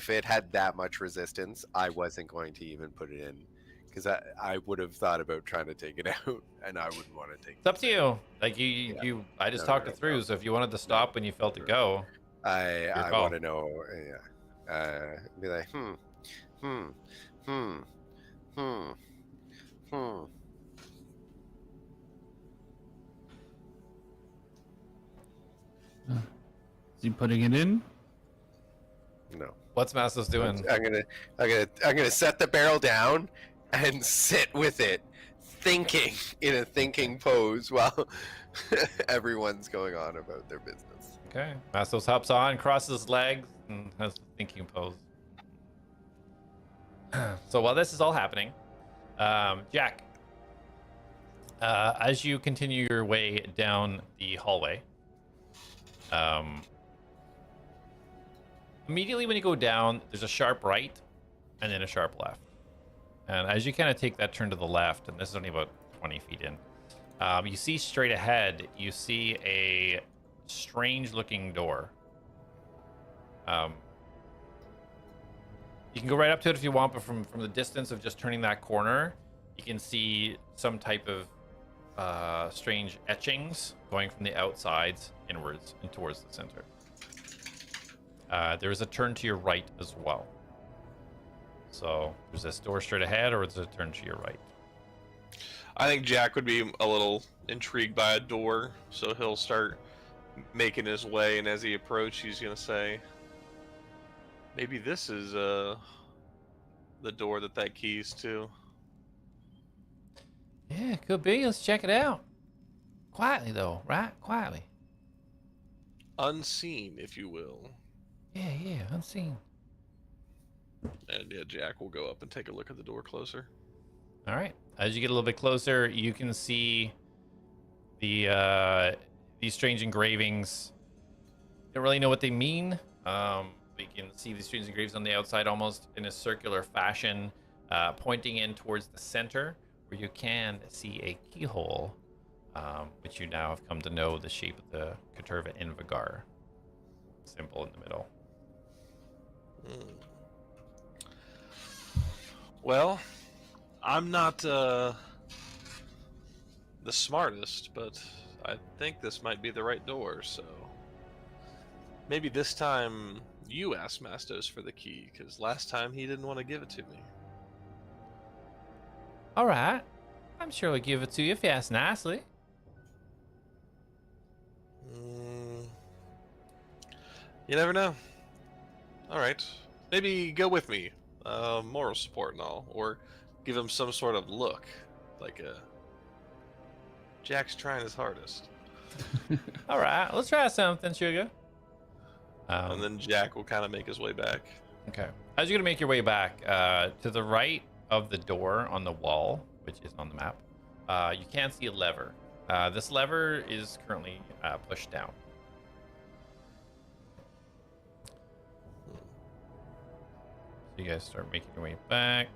it had that much resistance, I wasn't going to even put it in, because I would have thought about trying to take it out, and I wouldn't want to take. It's up to you. Like you I just talked it through. So if you wanted to stop when you felt it go, I call. want to know. Be like, Is he putting it in? No. what's Mastos doing? I'm gonna set the barrel down and sit with it, thinking in a thinking pose while everyone's going on about their business. Okay. Mastos hops on, crosses his legs, and has the thinking pose. So while this is all happening, Jak, as you continue your way down the hallway, immediately when you go down, there's a sharp right and then a sharp left. And as you kind of take that turn to the left, and this is only about 20 feet in, you see straight ahead, you see a strange looking door. You can go right up to it if you want, but from the distance of just turning that corner, you can see some type of strange etchings going from the outsides inwards and towards the center. There is a turn to your right as well. So there's this door straight ahead, or is it a turn to your right? I think Jak would be a little intrigued by a door, so he'll start making his way, and as he approaches, he's gonna say, maybe this is the door that keys to. Yeah, could be. Let's check it out. Quietly though, right? Quietly. Unseen, if you will. Yeah, unseen. And yeah, Jak will go up and take a look at the door closer. All right. As you get a little bit closer, you can see the these strange engravings. Don't really know what they mean. But you can see these strange engravings on the outside, almost in a circular fashion, pointing in towards the center, where you can see a keyhole, which you now have come to know the shape of the Caterva Invigar symbol in the middle. Well, I'm not the smartest, but I think this might be the right door, so maybe this time you ask Mastos for the key, because last time he didn't want to give it to me. All right. I'm sure I'll give it to you if you ask nicely. You never know. Alright. Maybe go with me. Moral support and all. Or give him some sort of look. Like Jak's trying his hardest. All right. Let's try something, sugar. And then Jak will kind of make his way back. Okay. As you're gonna make your way back, to the right of the door on the wall, which is on the map, you can see a lever. This lever is currently pushed down. So you guys start making your way back.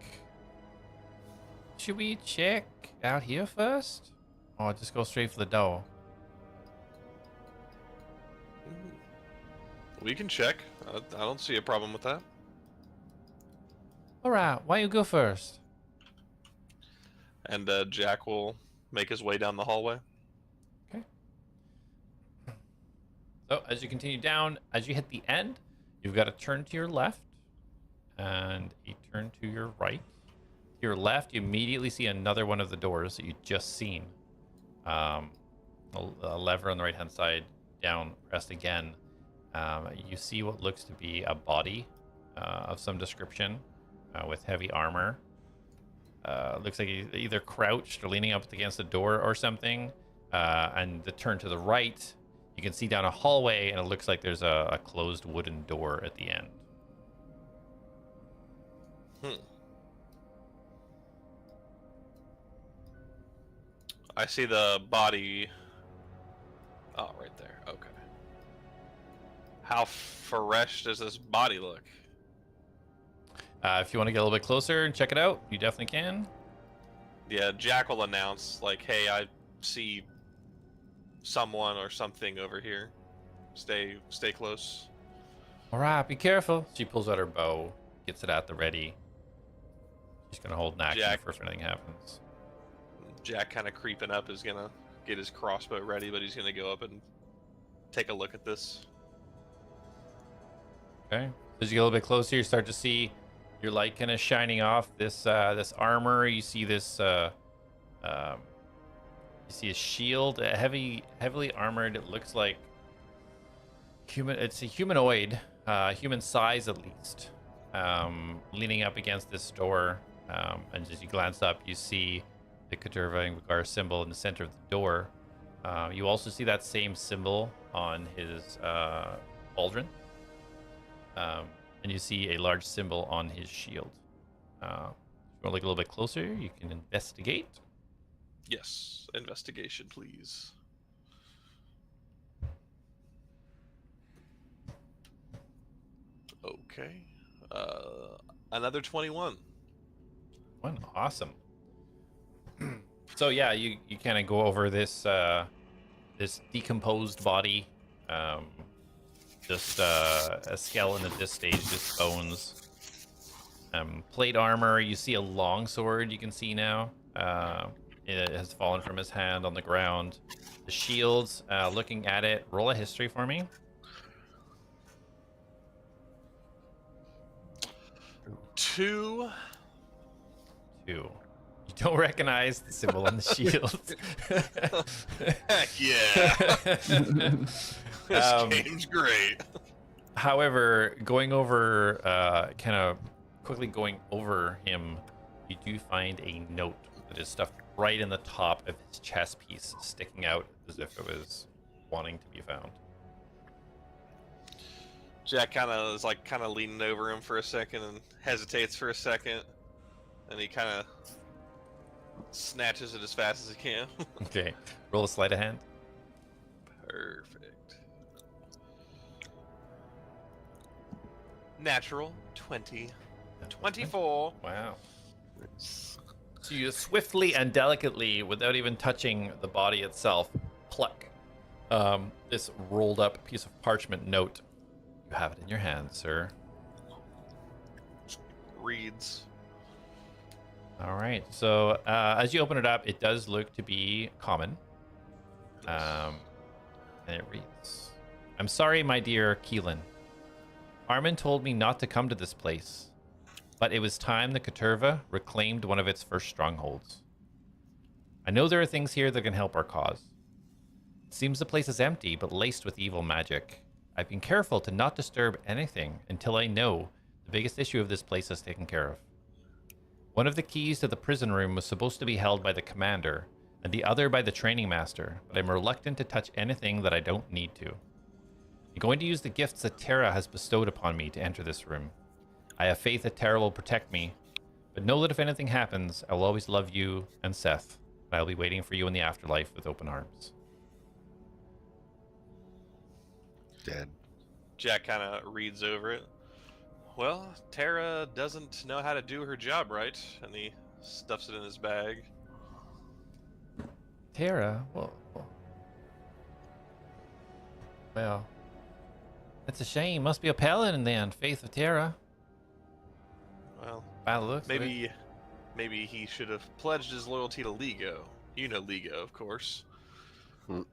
Should we check out here first? Or just go straight for the door? We can check. I don't see a problem with that. Alright, why you go first? And Jak will make his way down the hallway. Okay. So as you continue down, as you hit the end, you've got to turn to your left and you turn to your right. To your left, you immediately see another one of the doors that you just seen. A lever on the right hand side down, pressed again. You see what looks to be a body of some description with heavy armor. Looks like he's either crouched or leaning up against the door or something. And the turn to the right, you can see down a hallway, and it looks like there's a closed wooden door at the end. I see the body. Oh, right there. Okay. How fresh does this body look? If you want to get a little bit closer and check it out, you definitely can. Yeah, Jak will announce, like, hey, I see someone or something over here. Stay close. All right, be careful. She pulls out her bow, gets it at the ready. She's going to hold an action Jak. for if anything happens. Jak kind of creeping up is gonna get his crossbow ready, but he's gonna go up and take a look at this. Okay. As you get a little bit closer, you start to see your light kind of shining off this this armor. You see this you see a shield, heavily armored. It looks like human. It's a humanoid, human size at least, leaning up against this door. And as you glance up, you see the Caterva Ingar symbol in the center of the door. You also see that same symbol on his pauldron. And you see a large symbol on his shield. If you want to look a little bit closer, you can investigate. Yes, investigation, please. Okay. Another 21. One, awesome. So yeah, you kind of go over this this decomposed body. Just a skeleton at this stage, just bones. Plate armor. You see a long sword. You can see now. It has fallen from his hand on the ground. The shields. Looking at it, roll a history for me. 2. You don't recognize the symbol on the shield. Heck yeah! This game's great. However, going over, kind of quickly going over him, you do find a note that is stuffed right in the top of his chest piece, sticking out as if it was wanting to be found. Jak kind of leaning over him for a second and hesitates for a second, and he kind of snatches it as fast as he can. Okay, roll a sleight of hand. Perfect. Natural 20. 24. Wow. So you swiftly and delicately, without even touching the body itself, pluck this rolled up piece of parchment note. You have it in your hand, sir. Reads. All right. So as you open it up, it does look to be common. And it reads, "I'm sorry, my dear Keelan. Armin told me not to come to this place, but it was time the Caterva reclaimed one of its first strongholds. I know there are things here that can help our cause. It seems the place is empty, but laced with evil magic. I've been careful to not disturb anything until I know the biggest issue of this place is taken care of. One of the keys to the prison room was supposed to be held by the commander, and the other by the training master, but I'm reluctant to touch anything that I don't need to. I'm going to use the gifts that Terra has bestowed upon me to enter this room. I have faith that Tara will protect me, but know that if anything happens, I will always love you and Seth. And I'll be waiting for you in the afterlife with open arms. Dead. Jak kind of reads over it. Well, Tara doesn't know how to do her job right, and he stuffs it in his bag. Tara? Well, that's a shame. Must be a paladin then, Faith of Tara. Well, By the looks of it. maybe he should have pledged his loyalty to Lego. You know Lego, of course. Hmm.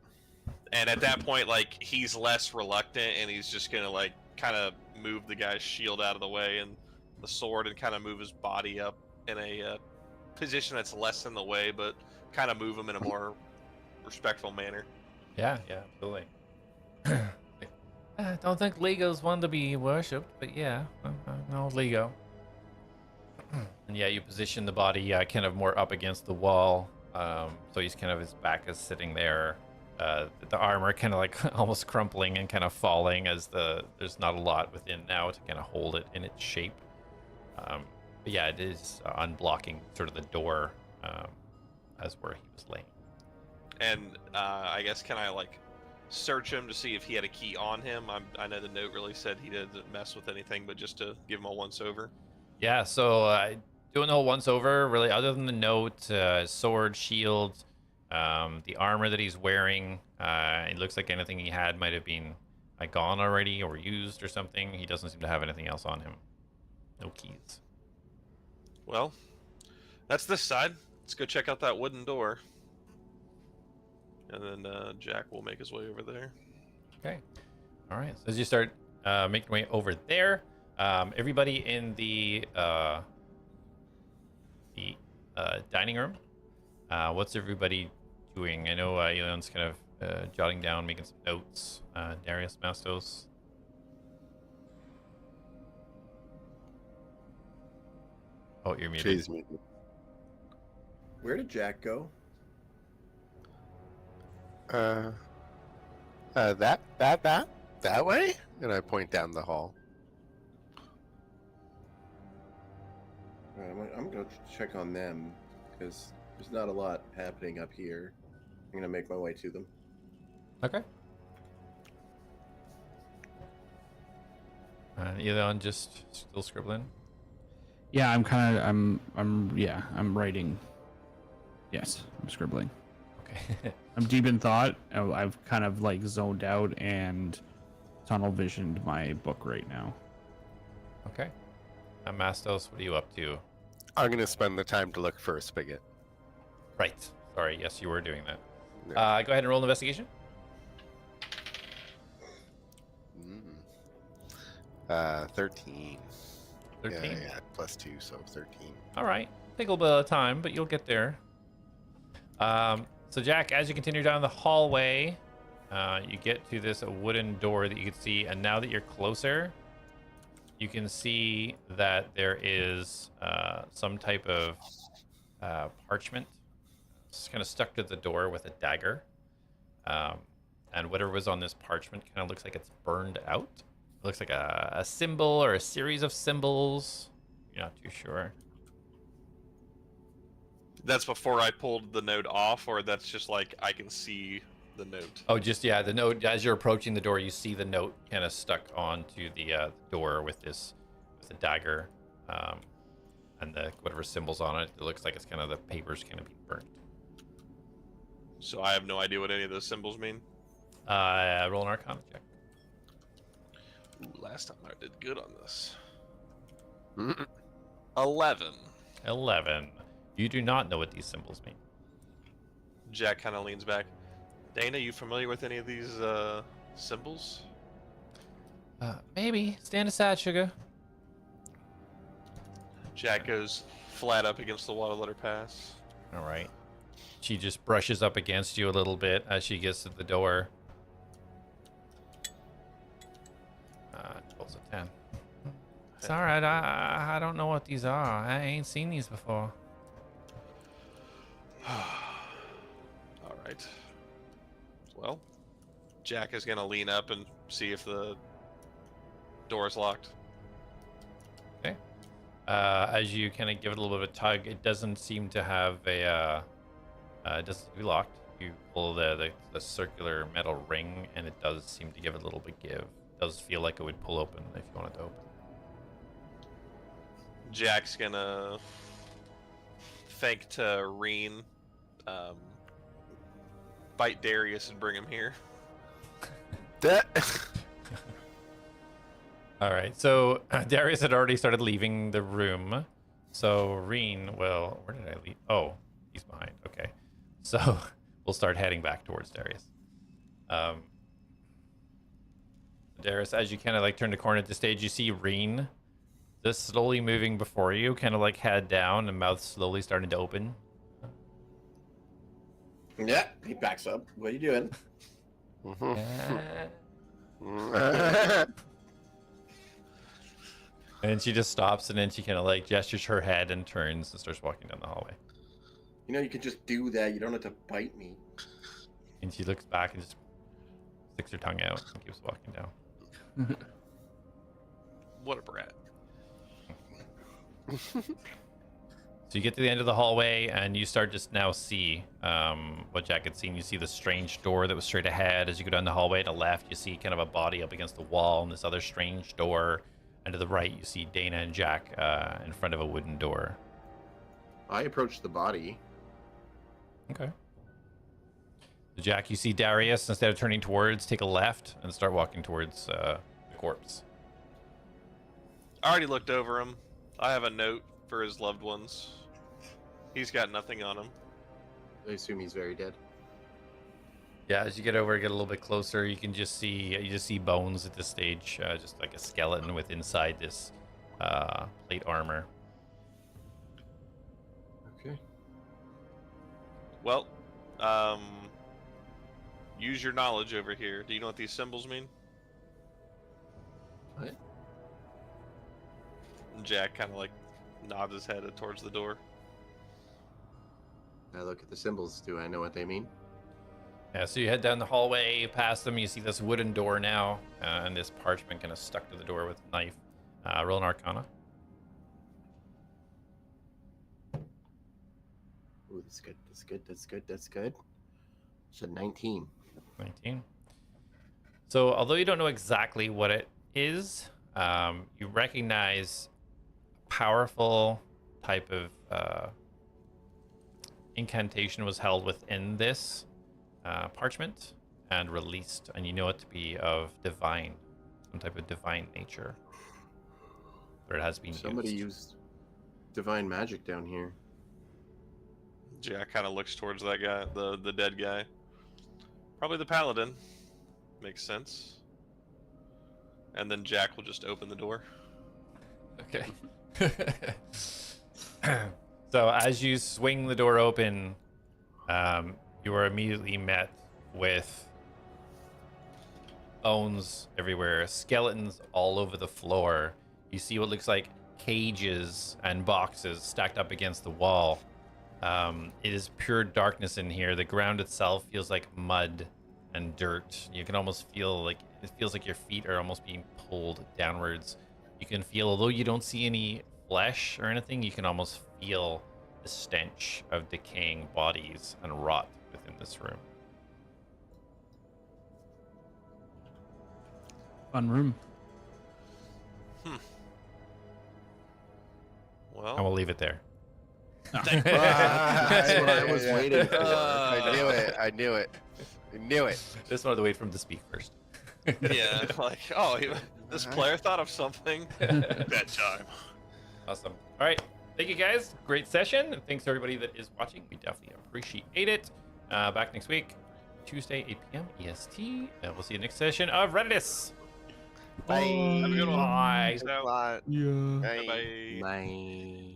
And at that point, like, he's less reluctant, and he's just gonna, like, kind of move the guy's shield out of the way and the sword, and kind of move his body up in a position that's less in the way, but kind of move him in a more respectful manner. Yeah, absolutely. I don't think Lego's one to be worshipped, but yeah, I know Lego. And yeah, you position the body kind of more up against the wall, so he's kind of, his back is sitting there. The armor kind of like almost crumpling and kind of falling as there's not a lot within now to kind of hold it in its shape. But yeah, it is unblocking sort of the door as where he was laying. And I guess, can I, like, search him to see if he had a key on him? I know the note really said he didn't mess with anything, but just to give him a once over. Yeah, so doing the whole once over, really, other than the note, sword, shield, the armor that he's wearing, it looks like anything he had might have been gone already or used or something. He doesn't seem to have anything else on him. No keys. Well, that's this side. Let's go check out that wooden door. And then Jak will make his way over there. Okay. All right. So as you start making your way over there, everybody in the dining room, what's everybody doing? I know Elion's kind of jotting down, making some notes. Darius, Mastos. Oh, you're muted. Jeez, muted. Where did Jak go? That way? And I point down the hall. I'm going to check on them because there's not a lot happening up here. I'm going to make my way to them. Okay. Elion just still scribbling. Yeah, I'm writing. Yes, I'm scribbling. Okay. I'm deep in thought. I've kind of like zoned out and tunnel visioned my book right now. Okay. Mastos, what are you up to? I'm gonna spend the time to look for a spigot. Right. Sorry. Yes, you were doing that. Yeah. Go ahead and roll an investigation. 13. 13. Yeah, +2, so 13. All right. Take a little bit of time, but you'll get there. So Jak, as you continue down the hallway, you get to this wooden door that you can see, and now that you're closer, you can see that there is some type of parchment. It's kind of stuck to the door with a dagger. And whatever was on this parchment kind of looks like it's burned out. It looks like a symbol or a series of symbols. You're not too sure. That's before I pulled the note off, or that's just like I can see the note? Oh, just, yeah, the note, as you're approaching the door, you see the note kind of stuck onto the door with the dagger, and the whatever symbols on it. It looks like it's kind of, the paper's kind of being burnt. So I have no idea what any of those symbols mean? Roll an Arcana check. Ooh, last time I did good on this. 11. 11. You do not know what these symbols mean. Jak kind of leans back. Dana, you familiar with any of these symbols? Maybe. Stand aside, sugar. Jak goes flat up against the wall to let her pass. All right. She just brushes up against you a little bit as she gets to the door. Rolls a 10. It's all right. I don't know what these are. I ain't seen these before. All right. Well, Jak is gonna lean up and see if the door is locked. Okay. As you kind of give it a little bit of a tug, it doesn't seem to have a. It doesn't be locked. You pull the circular metal ring, and it does seem to give it a little bit give. It does feel like it would pull open if you want it to open. Jack's gonna thank to Reen, bite Darius and bring him here. That. All right. So Darius had already started leaving the room. So Reen, well, where did I leave? Oh, he's behind. Okay. So we'll start heading back towards Darius. Darius, as you kind of like turn the corner at the stage, you see Reen just slowly moving before you, kind of like head down and mouth slowly starting to open. Yeah, he backs up. What are you doing? And she just stops, and then she kind of like gestures her head and turns and starts walking down the hallway. You know, you could just do that. You don't have to bite me. And she looks back and just sticks her tongue out and keeps walking down. What a brat. So you get to the end of the hallway, and you start to now see what Jak had seen. You see the strange door that was straight ahead. As you go down the hallway to the left, you see kind of a body up against the wall, and this other strange door. And to the right, you see Dana and Jak in front of a wooden door. I approach the body. Okay. So Jak, you see Darius, instead of turning towards, take a left and start walking towards the corpse. I already looked over him. I have a note for his loved ones. He's got nothing on him. I assume he's very dead. Yeah, as you get over, get a little bit closer, you can just see bones at this stage, just like a skeleton with inside this plate armor. Okay. Well, use your knowledge over here. Do you know what these symbols mean? What? And Jak kind of like nods his head towards the door. I look at the symbols. Do I know what they mean? Yeah, so you head down the hallway, past them, you see this wooden door now, and this parchment kind of stuck to the door with a knife. Roll an Arcana. Ooh, that's good. That's good. That's good. That's good. It's a 19. 19. So although you don't know exactly what it is, you recognize a powerful type of incantation was held within this parchment and released, and you know it to be of divine, some type of divine nature, where it has been Somebody used. used divine magic down here. Jak kind of looks towards that guy, the dead guy. Probably the paladin. Makes sense. And then Jak will just open the door. Okay. So as you swing the door open, you are immediately met with bones everywhere, skeletons all over the floor. You see what looks like cages and boxes stacked up against the wall. It is pure darkness in here. The ground itself feels like mud and dirt. You can almost feel like it feels like your feet are almost being pulled downwards. You can feel, although you don't see any flesh or anything, you can almost feel the stench of decaying bodies and rot within this room. Fun room. Well, And we'll leave it there. That's what I was waiting for. I knew it. I knew it. I knew it. Just wanted to wait for him to speak first. yeah, like, oh, this player thought of something. Bedtime. Awesome. All right. Thank you, guys. Great session. And thanks to everybody that is watching. We definitely appreciate it. Back next week, Tuesday, 8 p.m. EST. And we'll see you next session of Reditus. Bye. Have a good one. Bye. Peace out. Bye. Yeah. Bye. Bye. Bye.